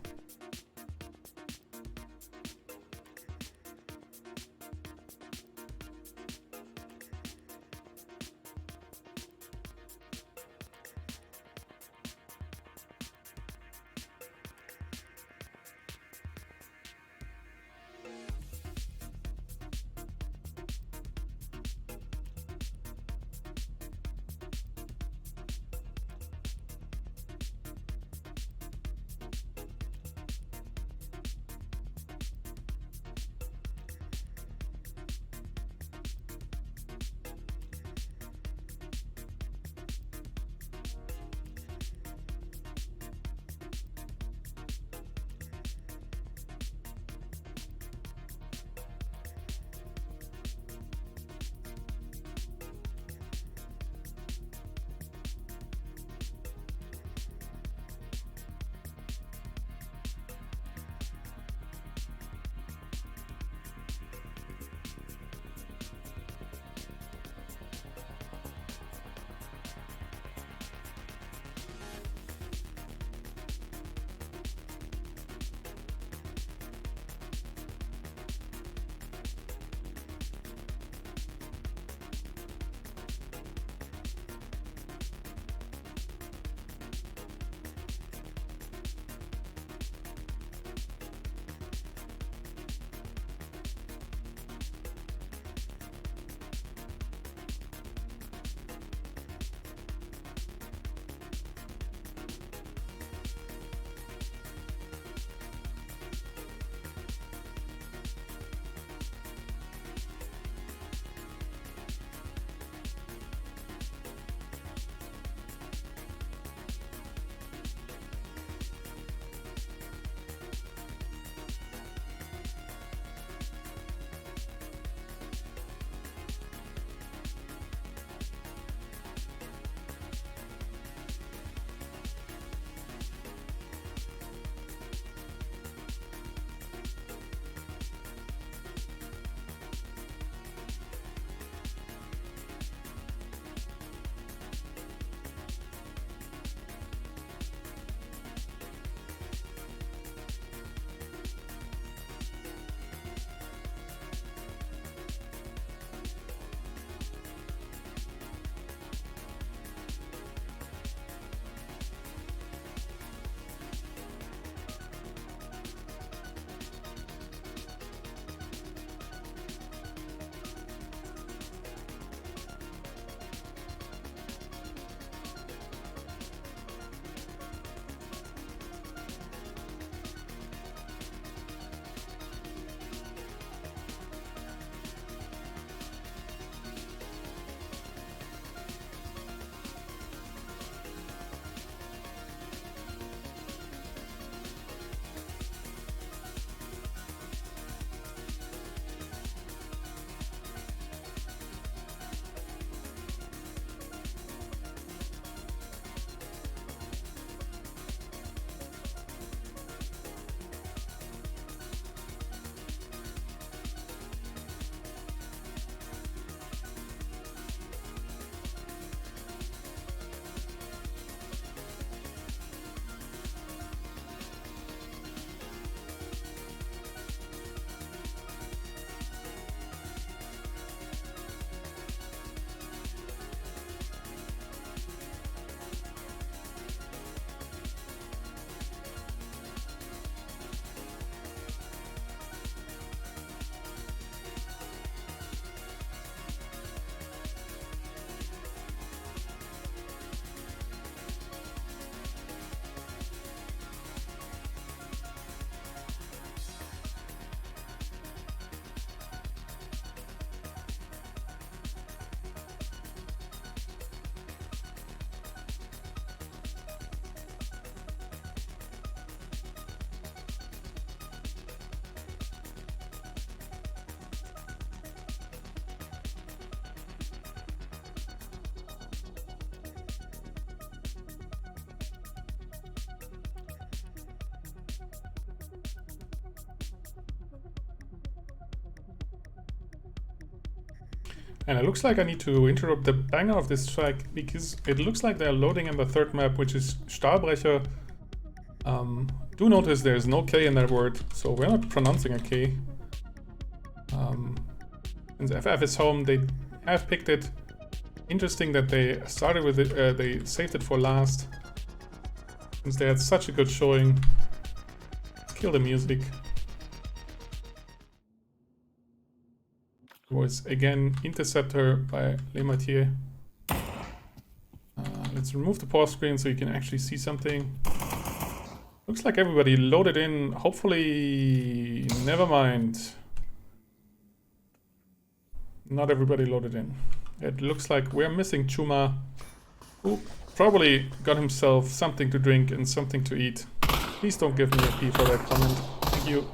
[SPEAKER 2] And it looks like I need to interrupt the banger of this track because it looks like they're loading in the third map, which is Stahlbrecher. Do notice there's no K in that word, so we're not pronouncing a K. Since FF is home, they have picked it. Interesting that they started with it, they saved it for last. Since they had such a good showing. Kill the music. Was again Interceptor by Le Mathieu. Let's remove the pause screen so you can actually see something. Looks like everybody loaded in. Hopefully, never mind. Not everybody loaded in. It looks like we're missing Chuma, who probably got himself something to drink and something to eat. Please don't give me a P for that comment. Thank you.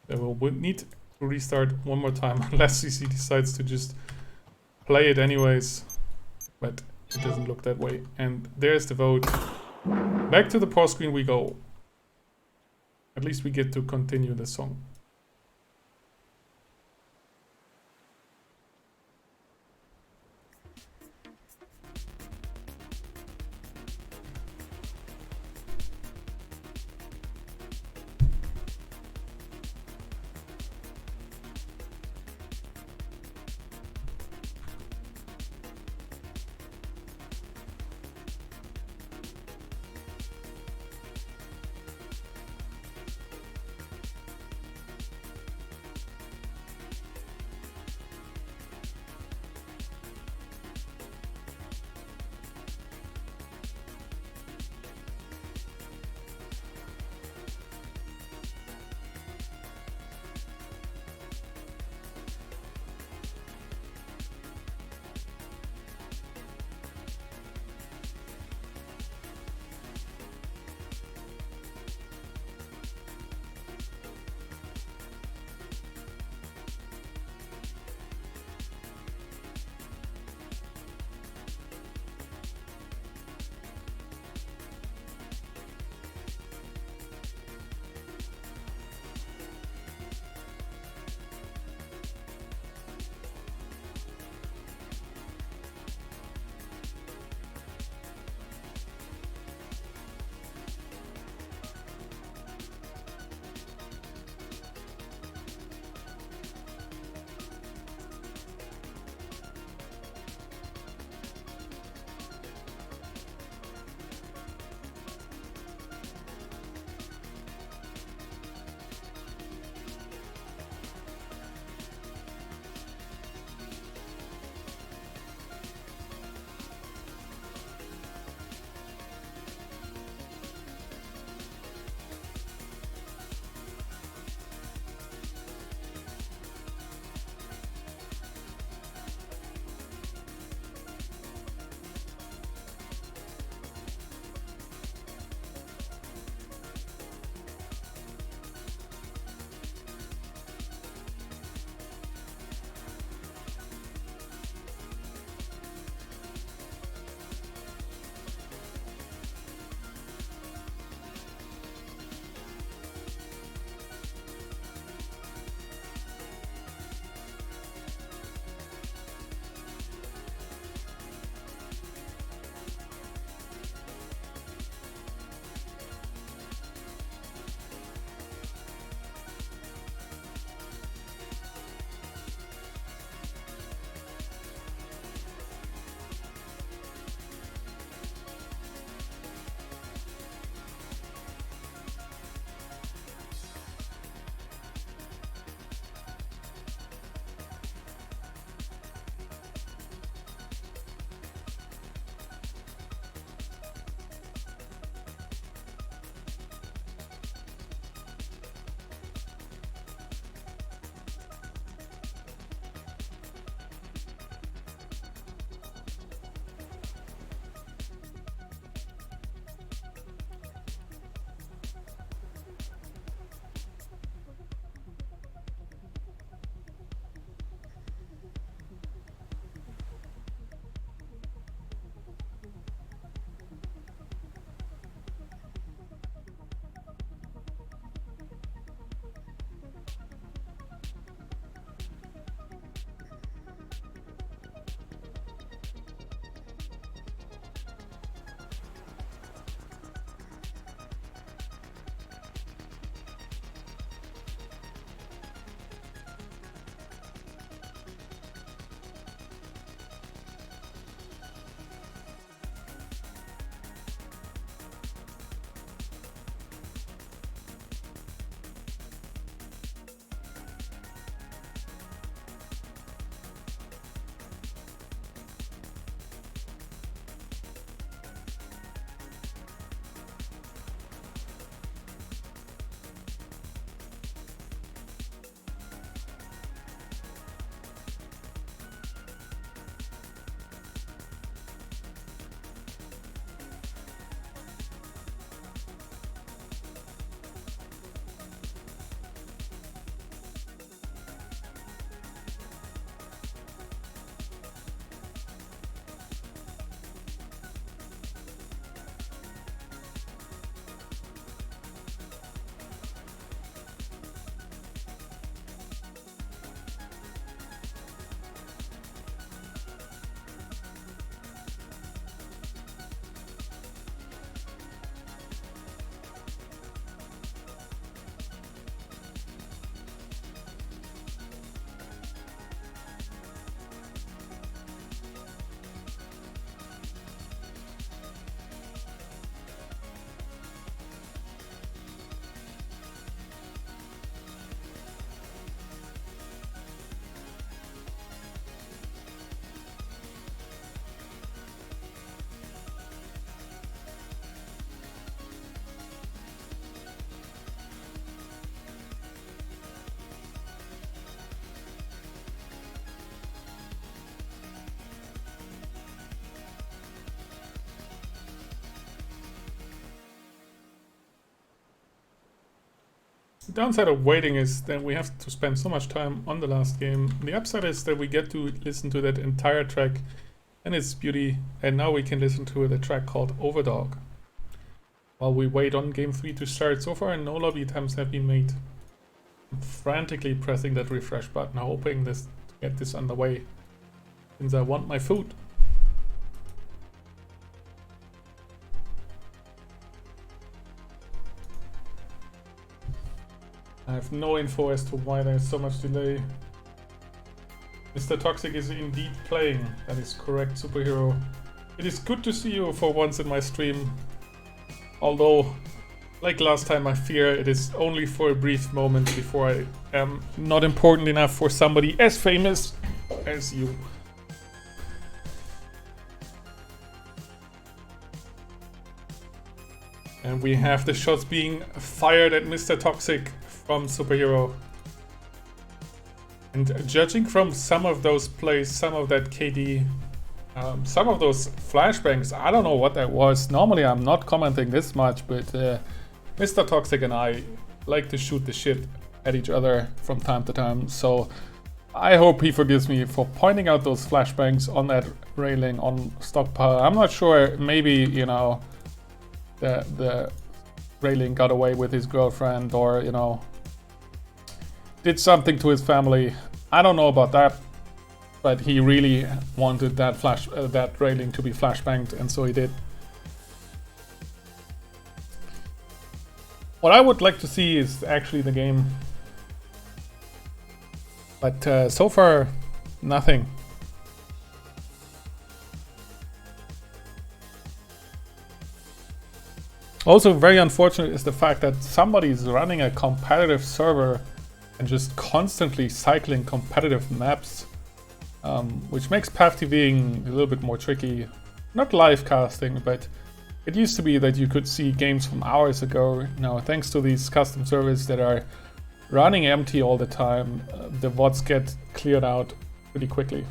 [SPEAKER 2] They will need to restart one more time unless CC decides to just play it anyways. But it doesn't look that way. And there's the vote. Back to the pause screen we go. At least we get to continue the song. The downside of waiting is that we have to spend so much time on the last game. The upside is that we get to listen to that entire track and its beauty, and now we can listen to the track called Overdog while we wait on game 3 to start. So far no lobby attempts have been made. I'm frantically pressing that refresh button, hoping to get this underway, since I want my food. I have no info as to why there's so much delay. Mr. Toxic is indeed playing. That is correct, Superhero. It is good to see you for once in my stream. Although, like last time, I fear it is only for a brief moment before I am not important enough for somebody as famous as you. And we have the shots being fired at Mr. Toxic from Superhero. And judging from some of those plays, some of that KD, some of those flashbangs, I don't know what that was. Normally I'm not commenting this much, but Mr. Toxic and I like to shoot the shit at each other from time to time. So I hope he forgives me for pointing out those flashbangs on that railing on Stockpile. I'm not sure, maybe, you know, the railing got away with his girlfriend, or, you know, did something to his family. I don't know about that, but he really wanted that that railing to be flashbanged, and so he did. What I would like to see is actually the game, but so far, nothing. Also, very unfortunate is the fact that somebody is running a competitive server and just constantly cycling competitive maps, which makes path TVing a little bit more tricky. Not live casting, but it used to be that you could see games from hours ago. Now, thanks to these custom servers that are running empty all the time, the VODs get cleared out pretty quickly.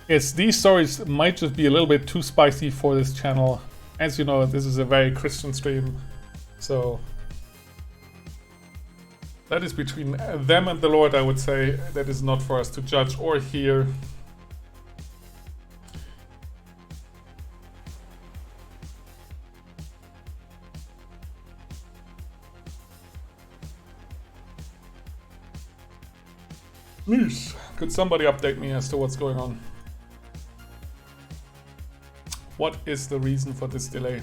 [SPEAKER 2] Yes, these stories might just be a little bit too spicy for this channel. As you know, this is a very Christian stream, so that is between them and the Lord, I would say. That is not for us to judge or hear. Please, could somebody update me as to what's going on? What is the reason for this delay?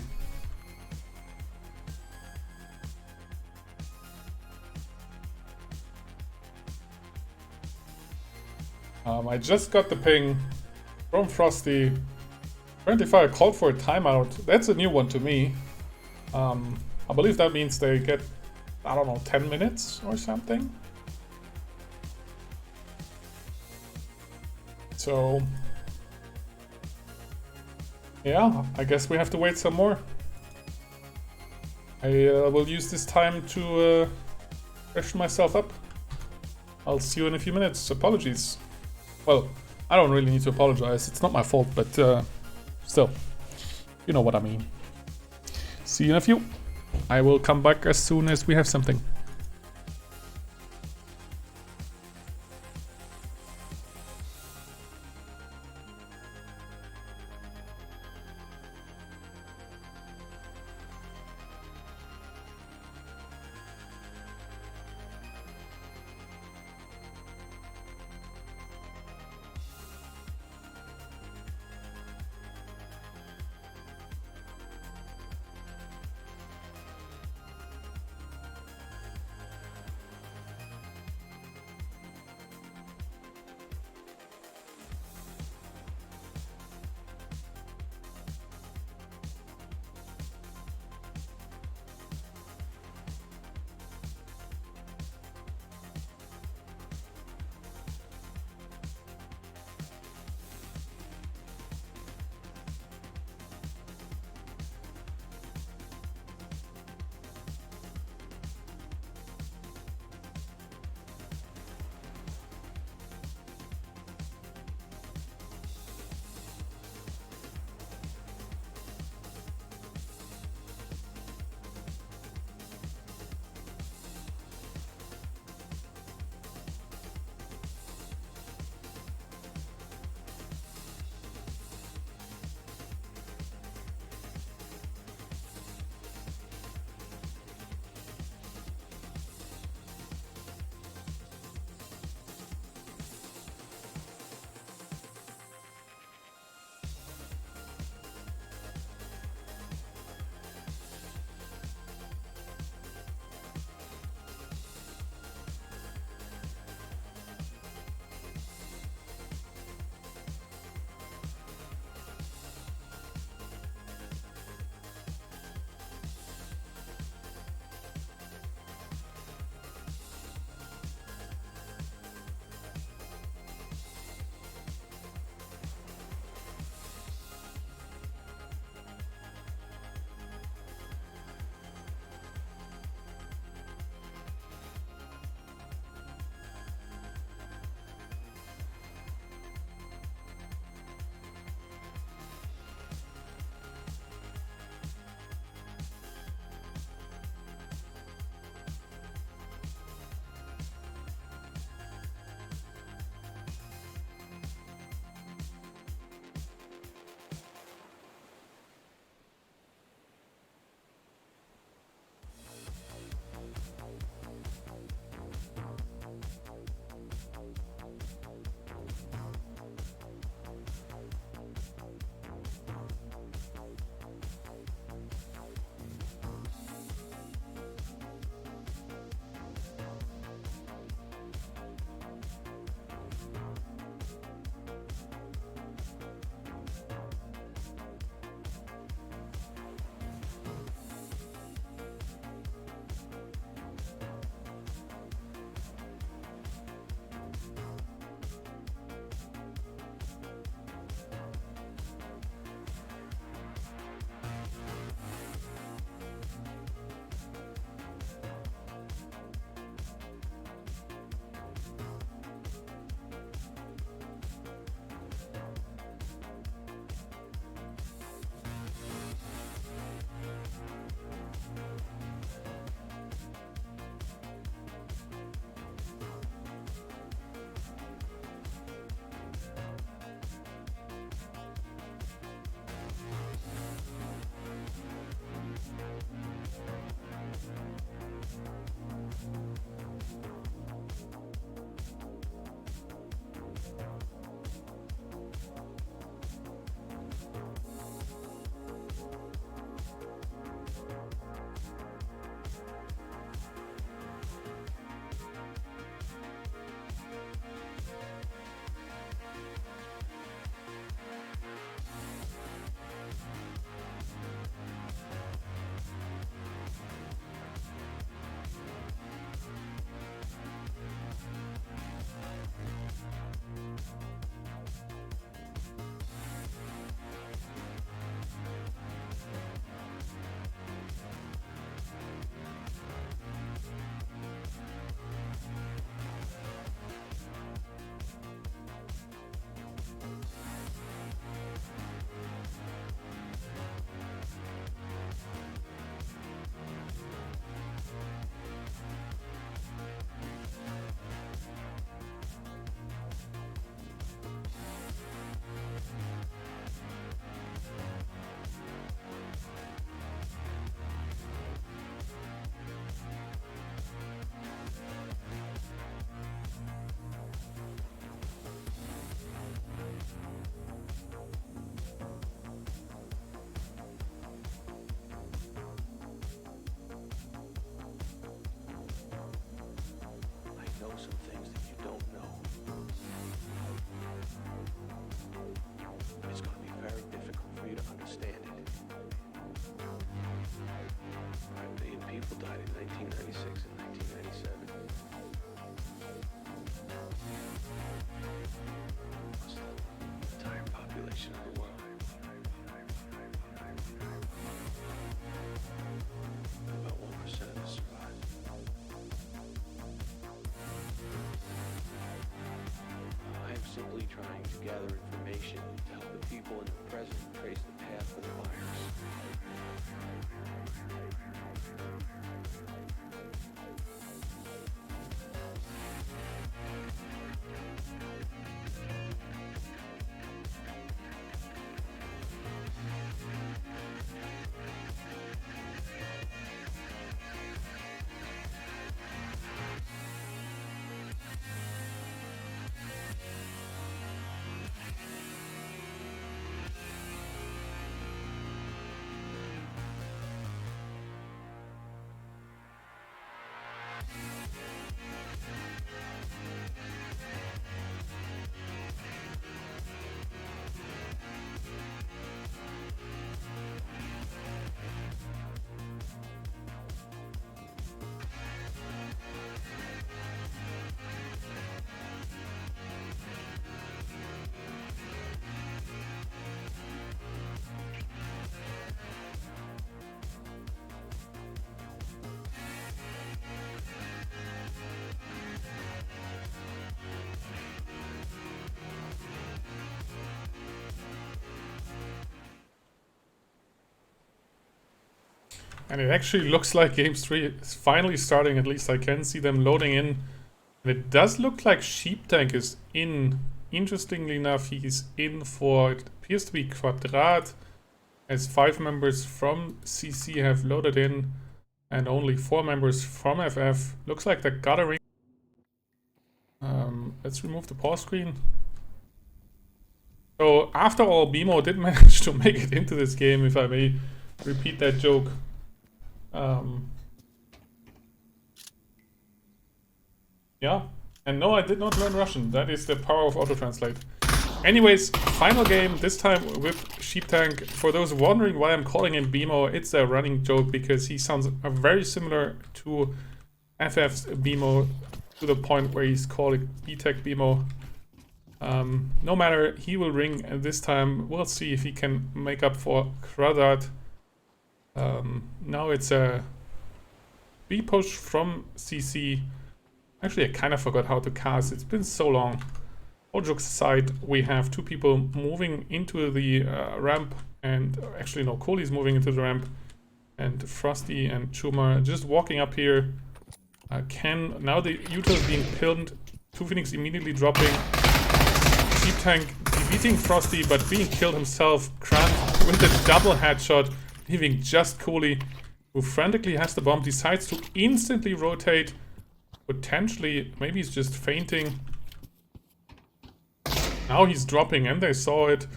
[SPEAKER 2] I just got the ping from Frosty. Apparently Fire called for a timeout. That's a new one to me. I believe that means they get, I don't know, 10 minutes or something. So yeah, I guess we have to wait some more. I will use this time to freshen myself up. I'll see you in a few minutes. Apologies. Well, I don't really need to apologize. It's not my fault, but still, you know what I mean. See you in a few. I will come back as soon as we have something.
[SPEAKER 5] people died in 1996 and 1997. Almost the entire population of the world. About 1% of us survived. I am simply trying to gather information to help the people in the present trace the path of the virus.
[SPEAKER 2] And it actually looks like Game 3 is finally starting. At least I can see them loading in. And it does look like Sheep Tank is in. Interestingly enough, he's in for, it appears to be Quadrat, as 5 members from CC have loaded in and only 4 members from FF. Looks like they got a ring. Let's remove the pause screen. So after all, BMO did manage to make it into this game, if I may repeat that joke. Yeah, and no, I did not learn Russian. That is the power of auto-translate. Anyways, final game, this time with Sheep Tank. For those wondering why I'm calling him BMO, it's a running joke because he sounds very similar to FF's BMO to the point where he's calling BTEC BMO. No matter, he will ring, and this time we'll see if he can make up for Kradat. Now it's a B push from CC. Actually, I kind of forgot how to cast. It's been so long. All jokes aside, we have 2 people moving into the ramp, and actually no, Kohli's moving into the ramp, and Frosty and Chuma just walking up here. Now the Utah is being pinned. 2 Phoenix immediately dropping. Sheep Tank defeating Frosty, but being killed himself. Grant with a double headshot, leaving just Kohli, who frantically has the bomb, decides to instantly rotate. Potentially, maybe he's just fainting. Now he's dropping, and they saw it.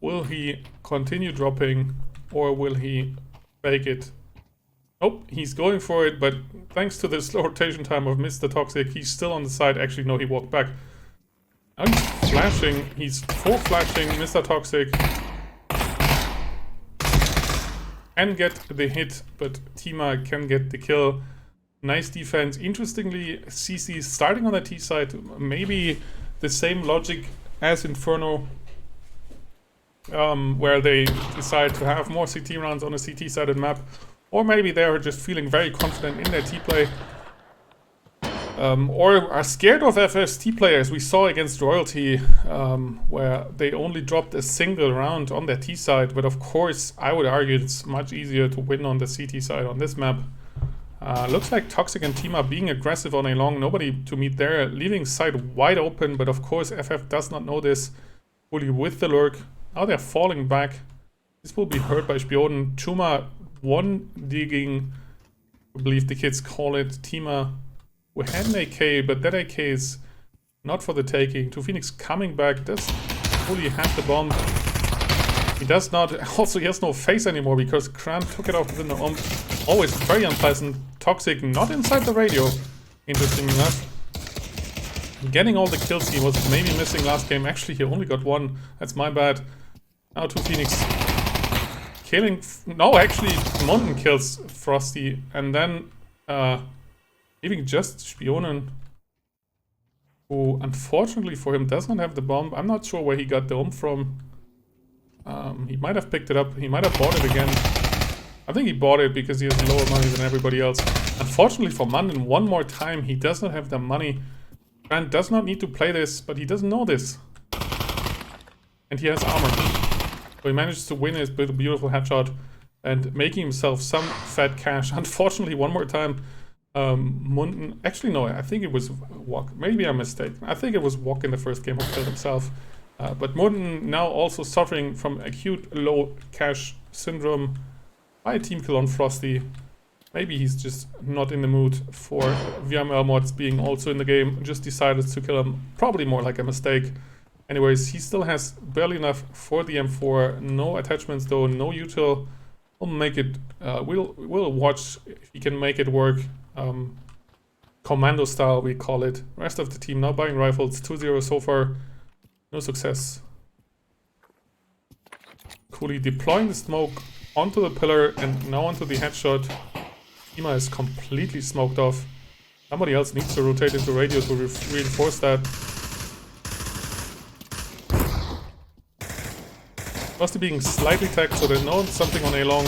[SPEAKER 2] Will he continue dropping, or will he fake it? Oh, he's going for it, but thanks to the slow rotation time of Mr. Toxic, he's still on the side. Actually, no, he walked back. Now he's flashing. He's full flashing Mr. Toxic. Can get the hit, but Tima can get the kill. Nice defense. Interestingly, CC starting on the T side. Maybe the same logic as Inferno, where they decide to have more CT rounds on a CT-sided map. Or maybe they are just feeling very confident in their T-play. Or are scared of FF's T-play, as we saw against Royalty, where they only dropped a single round on their T-side. But of course, I would argue it's much easier to win on the CT side on this map. Looks like Toxic and Team are being aggressive on a long. Nobody to meet there, leaving side wide open. But of course, FF does not know this. Fully with the lurk. Now they're falling back. This will be heard by Spionen. Chuma one digging, I believe the kids call it. Tima, we had an AK, but that AK is not for the taking. 2 Phoenix coming back. Does fully have the bomb. He does not. Also, he has no face anymore because Kran took it off within the bomb. Always very unpleasant. Toxic not inside the radio. Interesting enough. Getting all the kills he was maybe missing last game. Actually, he only got 1. That's my bad. Now 2 Phoenix killing... No, actually, Monden kills Frosty. And then leaving just Spionen, who unfortunately for him does not have the bomb. I'm not sure where he got the bomb from. He might have picked it up. He might have bought it again. I think he bought it because he has lower money than everybody else. Unfortunately for Munden, one more time, he does not have the money. Grant does not need to play this, but he doesn't know this. And he has armor. So he manages to win it with a beautiful headshot and making himself some fat cash. Unfortunately, one more time, Munden... Actually, no, I think it was Wok. Maybe I'm mistaken. I think it was Wok in the first game who killed himself. But Munden now also suffering from acute low cash syndrome by a team kill on Frosty. Maybe he's just not in the mood for VRML mods being also in the game. Just decided to kill him. Probably more like a mistake. Anyways, he still has barely enough for the M4. No attachments though, no util. We'll make it, we'll watch if he can make it work. Commando style we call it. Rest of the team now buying rifles. 2-0 so far. No success. Coolly deploying the smoke onto the pillar and now onto the headshot. Ima is completely smoked off. Somebody else needs to rotate into radio to reinforce that. Must be being slightly tagged so they know something on A long.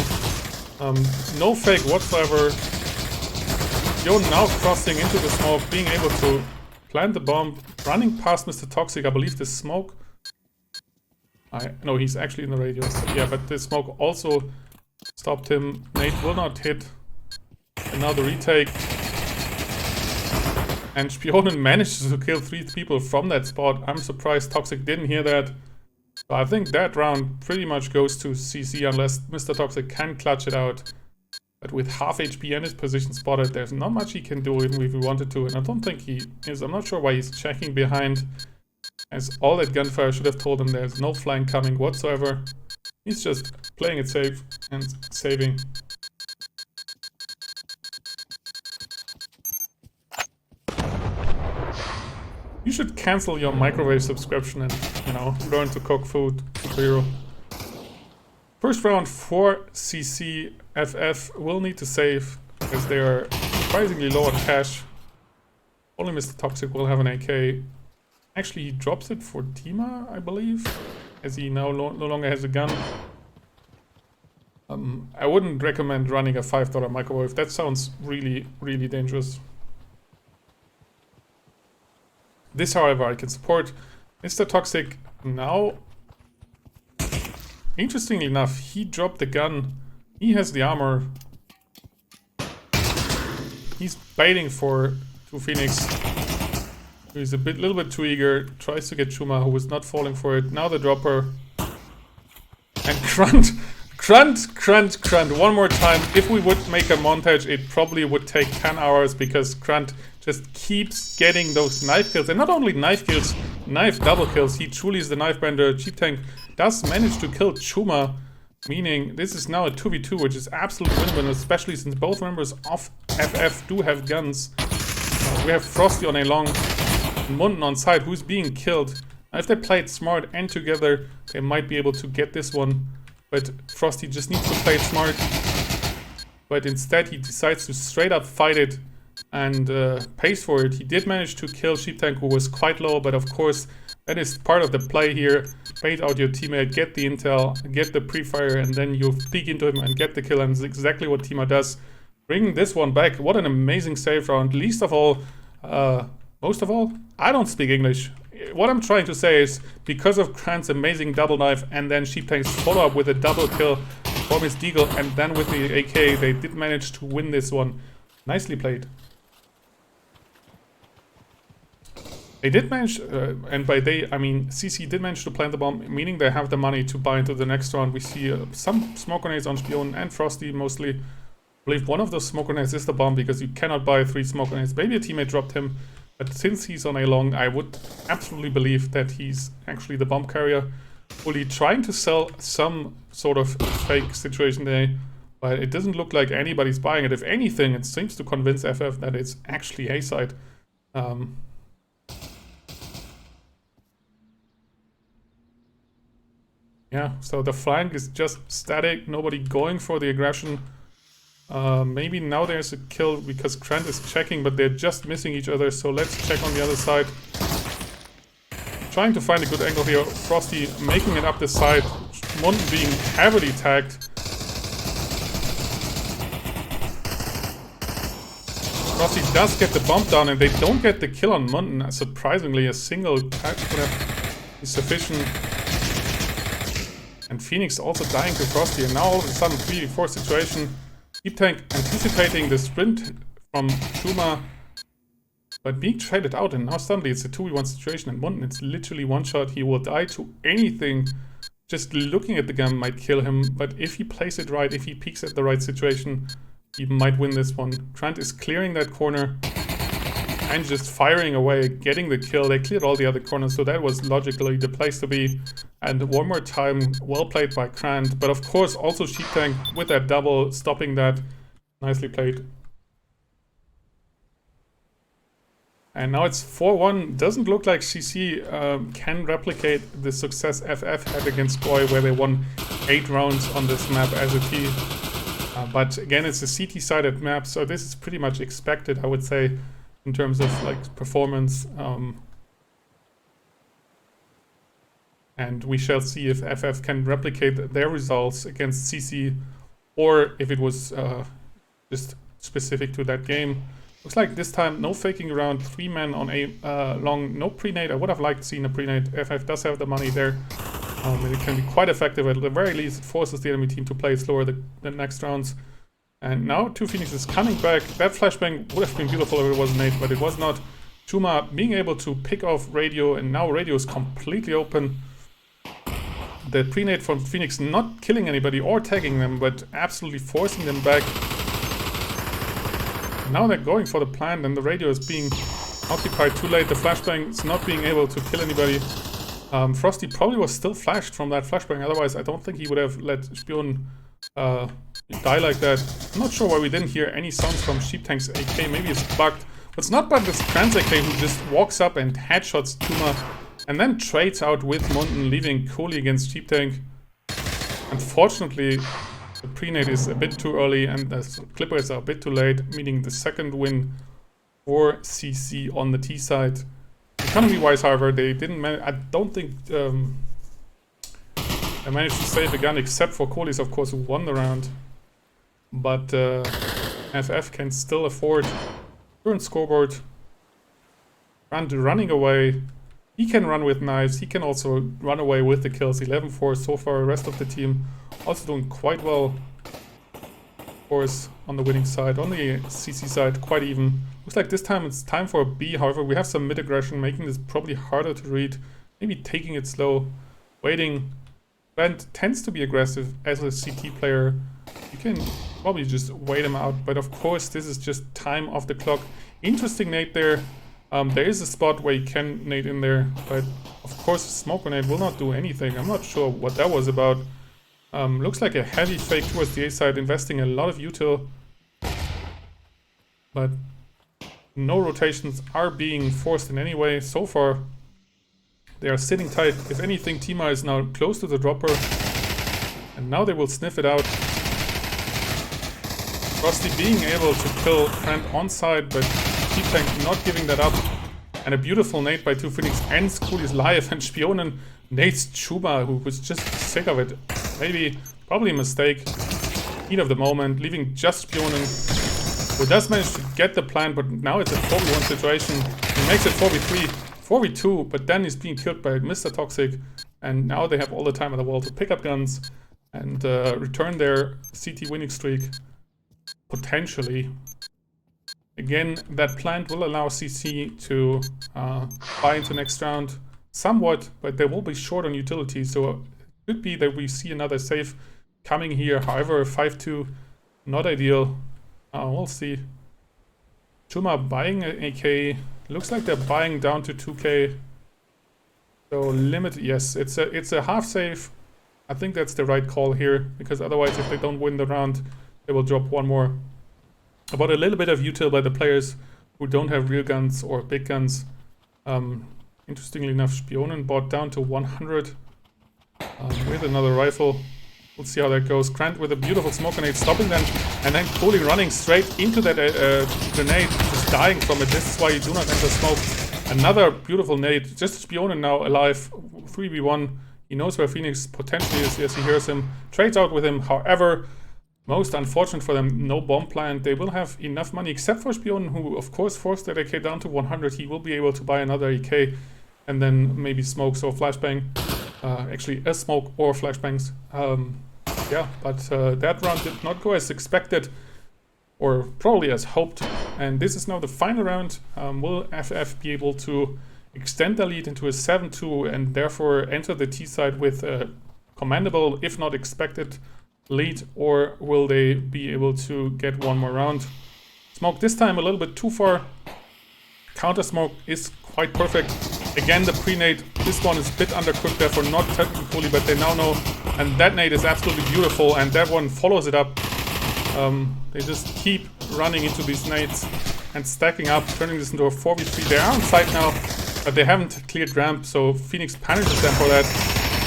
[SPEAKER 2] No fake whatsoever. Yon now crossing into the smoke, being able to plant the bomb, running past Mr. Toxic. I believe the smoke... No, he's actually in the radio. So yeah, but the smoke also stopped him. Nate will not hit. And now the retake. And Spionen manages to kill 3 people from that spot. I'm surprised Toxic didn't hear that. So I think that round pretty much goes to CC unless Mr. Toxic can clutch it out. But with half HP and his position spotted, there's not much he can do even if he wanted to. And I don't think he is. I'm not sure why he's checking behind. As all that gunfire should have told him there's no flying coming whatsoever. He's just playing it safe and saving. You should cancel your microwave subscription and, you know, learn to cook food. Superhero. First round for CC. FF will need to save because they are surprisingly low on cash. Only Mr. Toxic will have an AK. Actually, he drops it for Tima, I believe, as he now no longer has a gun. I wouldn't recommend running a $5 microwave. That sounds really, really dangerous. This, however, I can support. Mr. Toxic now, interestingly enough, he dropped the gun. He has the armor. He's baiting for 2 Phoenix. He's a little bit too eager. Tries to get Chuma, who is not falling for it. Now the dropper. And Grunt. Grunt. One more time. If we would make a montage, it probably would take 10 hours because Grunt just keeps getting those knife kills. And not only knife kills, knife double kills. He truly is the knife bender. Cheap Tank does manage to kill Chuma. Meaning this is now a 2v2, which is absolutely winnable, especially since both members of FF do have guns. We have Frosty on A long, Munden on side, who's being killed. Now, if they played smart and together, they might be able to get this one. But Frosty just needs to play it smart. But instead, he decides to straight up fight it and pays for it. He did manage to kill Sheep Tank, who was quite low, but of course, that is part of the play here. Bait out your teammate, get the intel, get the pre-fire, and then you peek into him and get the kill, and it's exactly what Tima does. Bringing this one back. What an amazing save round. Least of all, most of all, I don't speak English. What I'm trying to say is, because of Grant's amazing double knife, and then Sheep Tank's follow-up with a double kill from his deagle, and then with the AK, they did manage to win this one. Nicely played. They did manage, and by they, I mean CC did manage to plant the bomb, meaning they have the money to buy into the next round. We see some smoke grenades on Spion and Frosty mostly. I believe one of those smoke grenades is the bomb because you cannot buy 3 smoke grenades. Maybe a teammate dropped him, but since he's on A long, I would absolutely believe that he's actually the bomb carrier. Fully trying to sell some sort of fake situation there, but it doesn't look like anybody's buying it. If anything, it seems to convince FF that it's actually A side. Yeah, so the flank is just static, nobody going for the aggression. Maybe now there's a kill because Grant is checking, but they're just missing each other, so let's check on the other side. Trying to find a good angle here. Frosty making it up the side, Munten being heavily tagged. Frosty does get the bump down, and they don't get the kill on Munten. Surprisingly, a single tag would have been sufficient. And Phoenix also dying to Frosty, and now all of a sudden 3v4 situation. Deep Tank anticipating the sprint from Shuma, but being traded out, and now suddenly it's a 2v1 situation, and Munten, it's literally one shot. He will die to anything. Just looking at the gun might kill him, but if he plays it right, if he peeks at the right situation, he might win this one. Grant is clearing that corner and just firing away, getting the kill. They cleared all the other corners, so that was logically the place to be. And one more time, well played by Grant, but of course also Sheep Tank with that double, stopping that. Nicely played. And now it's 4-1. Doesn't look like CC can replicate the success FF had against Goy, where they won 8 rounds on this map as a team. But again, it's a CT-sided map, so this is pretty much expected, I would say, in terms of like performance. And we shall see if FF can replicate their results against CC, or if it was just specific to that game. Looks like this time no faking around, 3 men on a long, no pre-nade. I would have liked seeing a pre-nade. FF does have the money there. And it can be quite effective. At the very least, it forces the enemy team to play slower the next rounds. And now 2 Phoenixes coming back. That flashbang would have been beautiful if it was nade, but it was not. Chuma being able to pick off Radio, and now Radio is completely open. The pre-nade from Phoenix not killing anybody or tagging them, but absolutely forcing them back. Now they're going for the plant, and the Radio is being occupied too late. The flashbang is not being able to kill anybody. Frosty probably was still flashed from that flashbang, otherwise I don't think he would have let Spion die like that. I'm not sure why we didn't hear any sounds from Sheep Tank's AK. Maybe it's bugged. But it's not bugged, it's Trans AK who just walks up and headshots Tuma and then trades out with Munten, leaving Cooley against Sheep Tank. Unfortunately, the pre-nade is a bit too early and the clippers are a bit too late, meaning the second win for CC on the T side. Economy-wise, however, they didn't manage. I don't think they managed to save the gun, except for Cooley's, of course, who won the round. But FF can still afford current scoreboard. Grant running away. He can run with knives. He can also run away with the kills. 11-4 so far. The rest of the team also doing quite well. Of course, on the winning side. On the CC side, quite even. Looks like this time it's time for a B. However, we have some mid-aggression, making this probably harder to read. Maybe taking it slow. Waiting. Grant tends to be aggressive as a CT player. You can probably just wait him out. But of course, this is just time off the clock. Interesting nade there. There is a spot where you can nade in there, but of course smoke grenade will not do anything. I'm not sure what that was about. Looks like a heavy fake towards the A side, investing a lot of util. But no rotations are being forced in any way. So far, they are sitting tight. If anything, Tima is now close to the dropper. And now they will sniff it out. Frosty being able to kill Grant on side, but Sheep Tank not giving that up. And a beautiful nade by 2 Phoenix ends Cooley's life, and Spionen nades Chuba, who was just sick of it. Maybe, probably a mistake. Heat of the moment, leaving just Spionen, who does manage to get the plant, but now it's a 4v1 situation. He makes it 4v3, 4v2, but then he's being killed by Mr. Toxic. And now they have all the time in the world to pick up guns and return their CT winning streak. Potentially. Again, that plant will allow CC to buy into next round somewhat, but they will be short on utility, so it could be that we see another save coming here. However, 5-2, not ideal. We'll see. Chuma buying an AK. Looks like they're buying down to 2k. So limit, yes, it's a half save. I think that's the right call here, because otherwise if they don't win the round, they will drop one more. About a little bit of util by the players who don't have real guns or big guns. Interestingly enough, Spionen bought down to 100. with another rifle. We'll see how that goes. Grant with a beautiful smoke grenade, stopping them, and then Cooley running straight into that grenade, just dying from it. This is why you do not enter smoke. Another beautiful nade. Just Spionen now alive. 3v1. He knows where Phoenix potentially is as he hears him. Trades out with him. However, most unfortunate for them, no bomb plant. They will have enough money, except for Spionen, who of course forced that AK down to 100. He will be able to buy another AK and then maybe smokes or flashbang. Actually, a smoke or flashbangs. Yeah, but that round did not go as expected, or probably as hoped. And this is now the final round. Will FF be able to extend the lead into a 7-2 and therefore enter the T side with a commendable, if not expected, lead, or will they be able to get one more round? Smoke this time a little bit too far. Counter smoke is quite perfect. Again, the pre-nade, this one is a bit undercooked, therefore not technically fully, but they now know. And that nade is absolutely beautiful, and that one follows it up. They just keep running into these nades and stacking up, turning this into a 4v3. They are on site now, but they haven't cleared ramp, so Phoenix punishes them for that.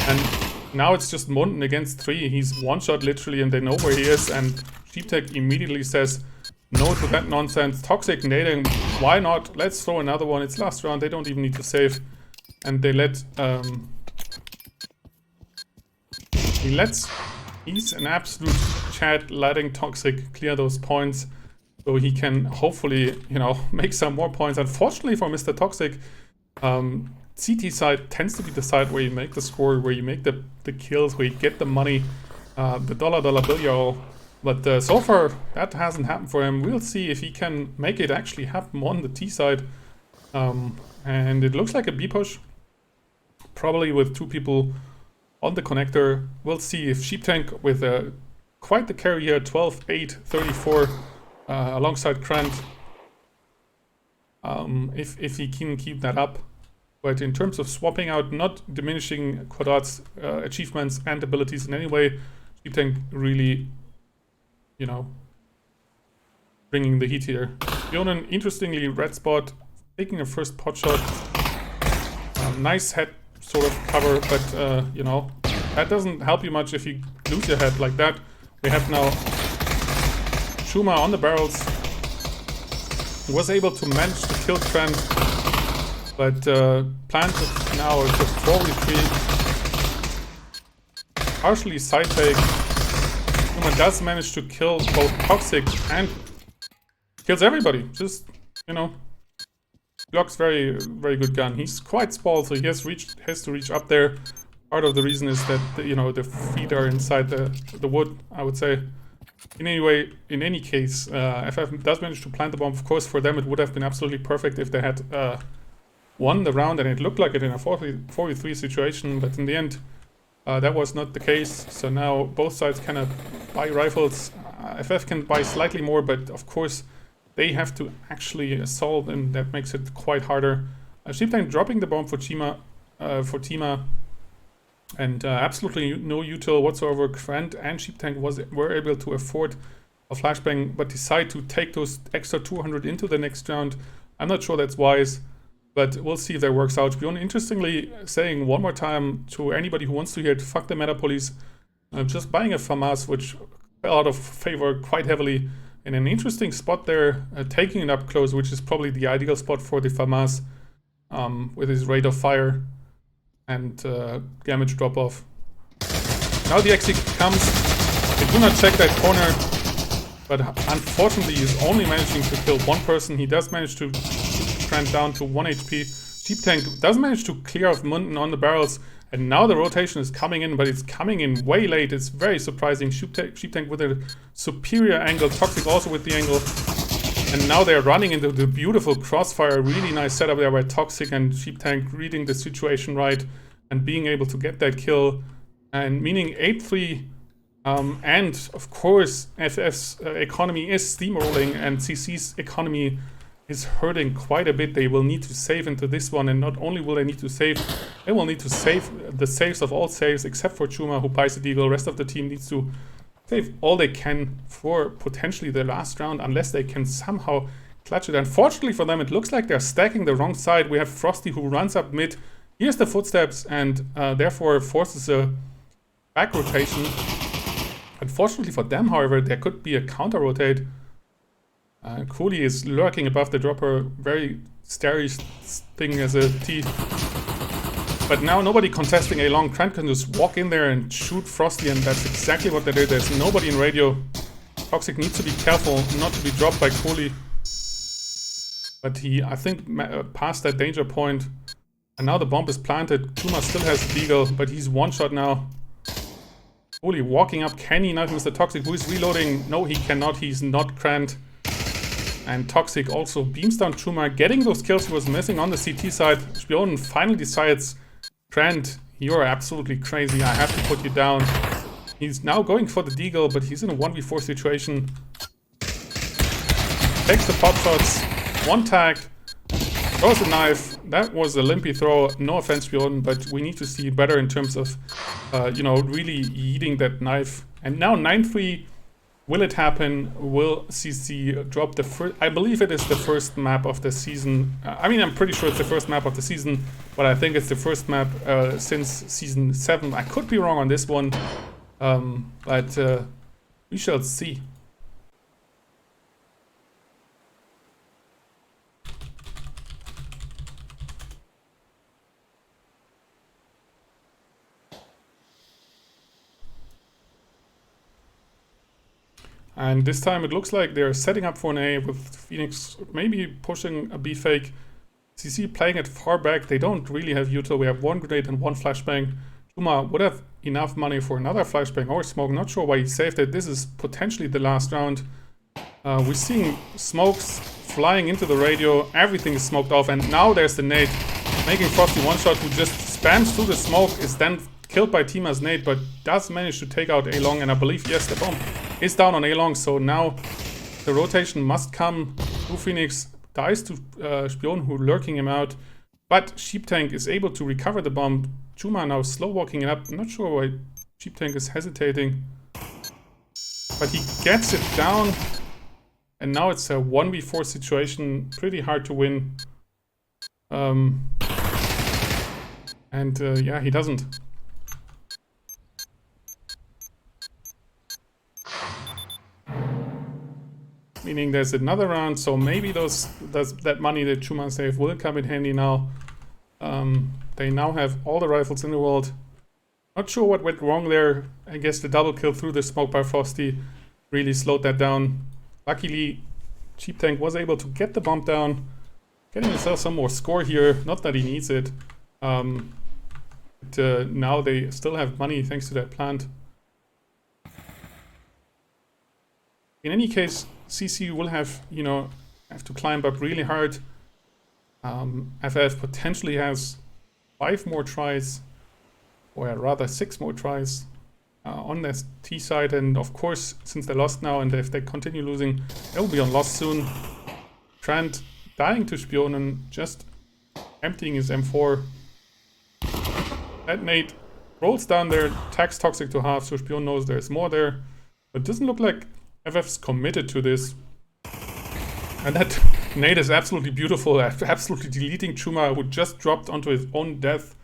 [SPEAKER 2] And now it's just Munden against 3. He's one-shot literally, and they know where he is, and Sheeptech immediately says no to that nonsense. Toxic nading, why not? Let's throw another one. It's last round, they don't even need to save. And they let... He's an absolute Chad, letting Toxic clear those points, so he can hopefully, you know, make some more points. Unfortunately for Mr. Toxic, CT side tends to be the side where you make the score, where you make the kills, where you get the money, the dollar bill. But so far, that hasn't happened for him. We'll see if he can make it actually happen on the T side. And it looks like a B push, probably with 2 people on the connector. We'll see if Sheeptank with quite the carry here, 12, 8, 34, alongside Krant, if he can keep that up. But in terms of swapping out, not diminishing Quadrat's achievements and abilities in any way, Sheeptank really, you know, bringing the heat here. Spionen, interestingly, red spot, taking a first pot shot. Nice head sort of cover, but you know, that doesn't help you much if you lose your head like that. We have now Schumer on the barrels. He was able to manage to kill Trent, but planted now to 4v3. Partially side take. Schumer does manage to kill both Toxic and kills everybody. Just, you know, Glock's very, very good gun. He's quite small, so he has to reach up there. Part of the reason is that you know, the feet are inside the wood, I would say. In any case, FF does manage to plant the bomb. Of course, for them it would have been absolutely perfect if they had won the round, and it looked like it in a 4v3 situation. But in the end, that was not the case. So now both sides kind of buy rifles. FF can buy slightly more, but of course they have to actually assault, and that makes it quite harder. Sheeptank dropping the bomb for Tima, and absolutely no util whatsoever. Grant and Sheeptank were able to afford a flashbang, but decide to take those extra 200 into the next round. I'm not sure that's wise, but we'll see if that works out. Spionen, interestingly, saying one more time to anybody who wants to hear it, fuck the meta police. Just buying a FAMAS, which fell out of favor quite heavily. In an interesting spot there, taking it up close, which is probably the ideal spot for the FAMAS, with his rate of fire and damage drop off. Now the exit comes. They do not check that corner, but unfortunately he's only managing to kill one person. He does manage to trend down to 1 HP. Sheeptank does manage to clear off Munden on the barrels, and now the rotation is coming in, but it's coming in way late. It's very surprising. Sheeptank with a superior angle, Toxic also with the angle. And now they're running into the beautiful crossfire. Really nice setup there by Toxic and Sheeptank, reading the situation right and being able to get that kill. And meaning 8-3. And of course, FF's economy is steamrolling, and CC's economy is hurting quite a bit. They will need to save into this one, and not only will they need to save, they will need to save the saves of all saves, except for Chuma, who buys the deagle. The rest of the team needs to save all they can for potentially the last round, unless they can somehow clutch it. Unfortunately for them, it looks like they're stacking the wrong side. We have Frosty who runs up mid, hears the footsteps, and therefore forces a back rotation. Unfortunately for them, however, there could be a counter rotate. Cooley is lurking above the dropper, very scary thing as a T. But now nobody contesting A long. Trent can just walk in there and shoot Frosty, and that's exactly what they did. There's nobody in radio. Toxic needs to be careful not to be dropped by Cooley. But he, I think, passed that danger point. And now the bomb is planted. Kuma still has the Deagle, but he's one shot now. Cooley walking up. Can he knife Mr. Toxic, who is reloading? No, he cannot. He's not Krant. And Toxic also beams down Chuma, getting those kills he was missing on the CT side. Spion finally decides, Krant, you're absolutely crazy. I have to put you down. He's now going for the Deagle, but he's in a 1v4 situation. Takes the pop shots. One tag. Throws the knife. That was a limpy throw. No offense, Spion, but we need to see better in terms of, you know, really eating that knife. And now 9-3. Will it happen? Will CC drop the first? I believe it is the first map of the season. I mean, I'm pretty sure it's the first map of the season, but I think it's the first map since season 7. I could be wrong on this one, but we shall see. And this time it looks like they're setting up for an A with Phoenix maybe pushing a B fake. CC playing it far back. They don't really have util. We have one grenade and one flashbang. Chuma would have enough money for another flashbang or smoke. Not sure why he saved it. This is potentially the last round. We're seeing smokes flying into the radio. Everything is smoked off. And now there's the nade. Making Frosty one shot, who just spams through the smoke, is then killed by Tima's nade, but does manage to take out A long. And I believe, yes, the bomb is down on A long, so now the rotation must come. Blue Phoenix dies to Spion, who lurking him out, but Sheep Tank is able to recover the bomb. Chuma now slow walking it up. I'm not sure why Sheep Tank is hesitating, but he gets it down, and now it's a 1v4 situation. Pretty hard to win. Yeah, he doesn't. Meaning there's another round, so maybe that money that Chuma saved will come in handy now. They now have all the rifles in the world. Not sure what went wrong there. I guess the double kill through the smoke by Frosty really slowed that down. Luckily, Cheap Tank was able to get the bomb down, getting himself some more score here. Not that he needs it. But now they still have money thanks to that plant. In any case, CC will have, you know, have to climb up really hard. FF potentially has 5 more tries, or rather 6 more tries on their T side, and of course, since they lost now, and if they continue losing, they will be on loss soon. Trent dying to Spion and just emptying his M4. That nade rolls down there, tags Toxic to half, so Spion knows there's more there. But it doesn't look like FF's committed to this. And that nade is absolutely beautiful, absolutely deleting Chuma, who just dropped onto his own death.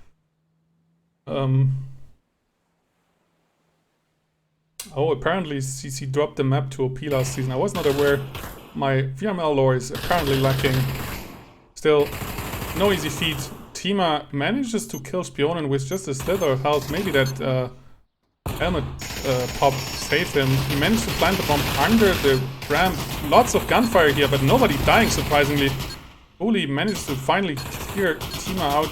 [SPEAKER 2] Oh, apparently CC dropped the map to OP last season. I was not aware. My VRML lore is apparently lacking. Still, no easy feat. Tima manages to kill Spionen with just a slither of health. Maybe that helmet pop saved him. He managed to plant the bomb under the ramp. Lots of gunfire here, but nobody dying, surprisingly. Uli managed to finally clear Tima out.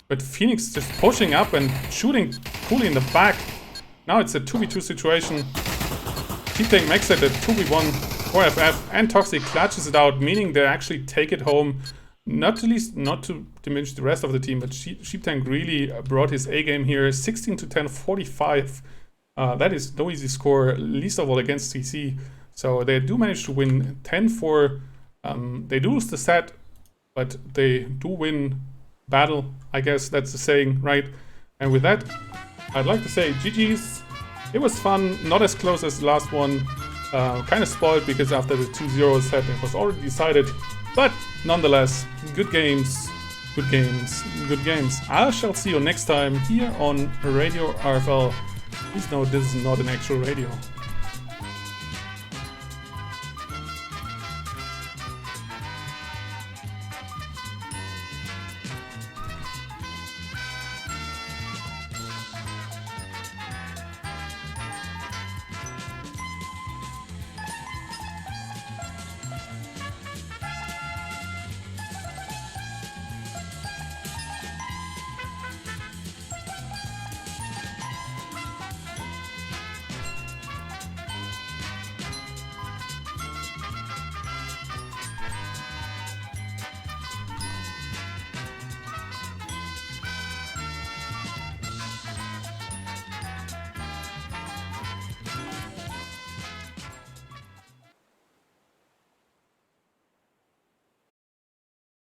[SPEAKER 2] But Phoenix just pushing up and shooting Cooley in the back. Now it's a 2v2 situation. T-Tank makes it a 2v1 for FF, and Toxic clutches it out, meaning they actually take it home. Not to diminish the rest of the team, but Sheep Tank really brought his A game here. 16 to 10, 45. That is no easy score, least of all against CC. So they do manage to win 10-4. They do lose the set, but they do win battle. I guess that's the saying, right? And with that, I'd like to say GG's. It was fun, not as close as the last one. Kind of spoiled because after the 2-0 set it was already decided. But nonetheless, good games, good games, good games. I shall see you next time here on Radio RFL. Please note this is not an actual radio.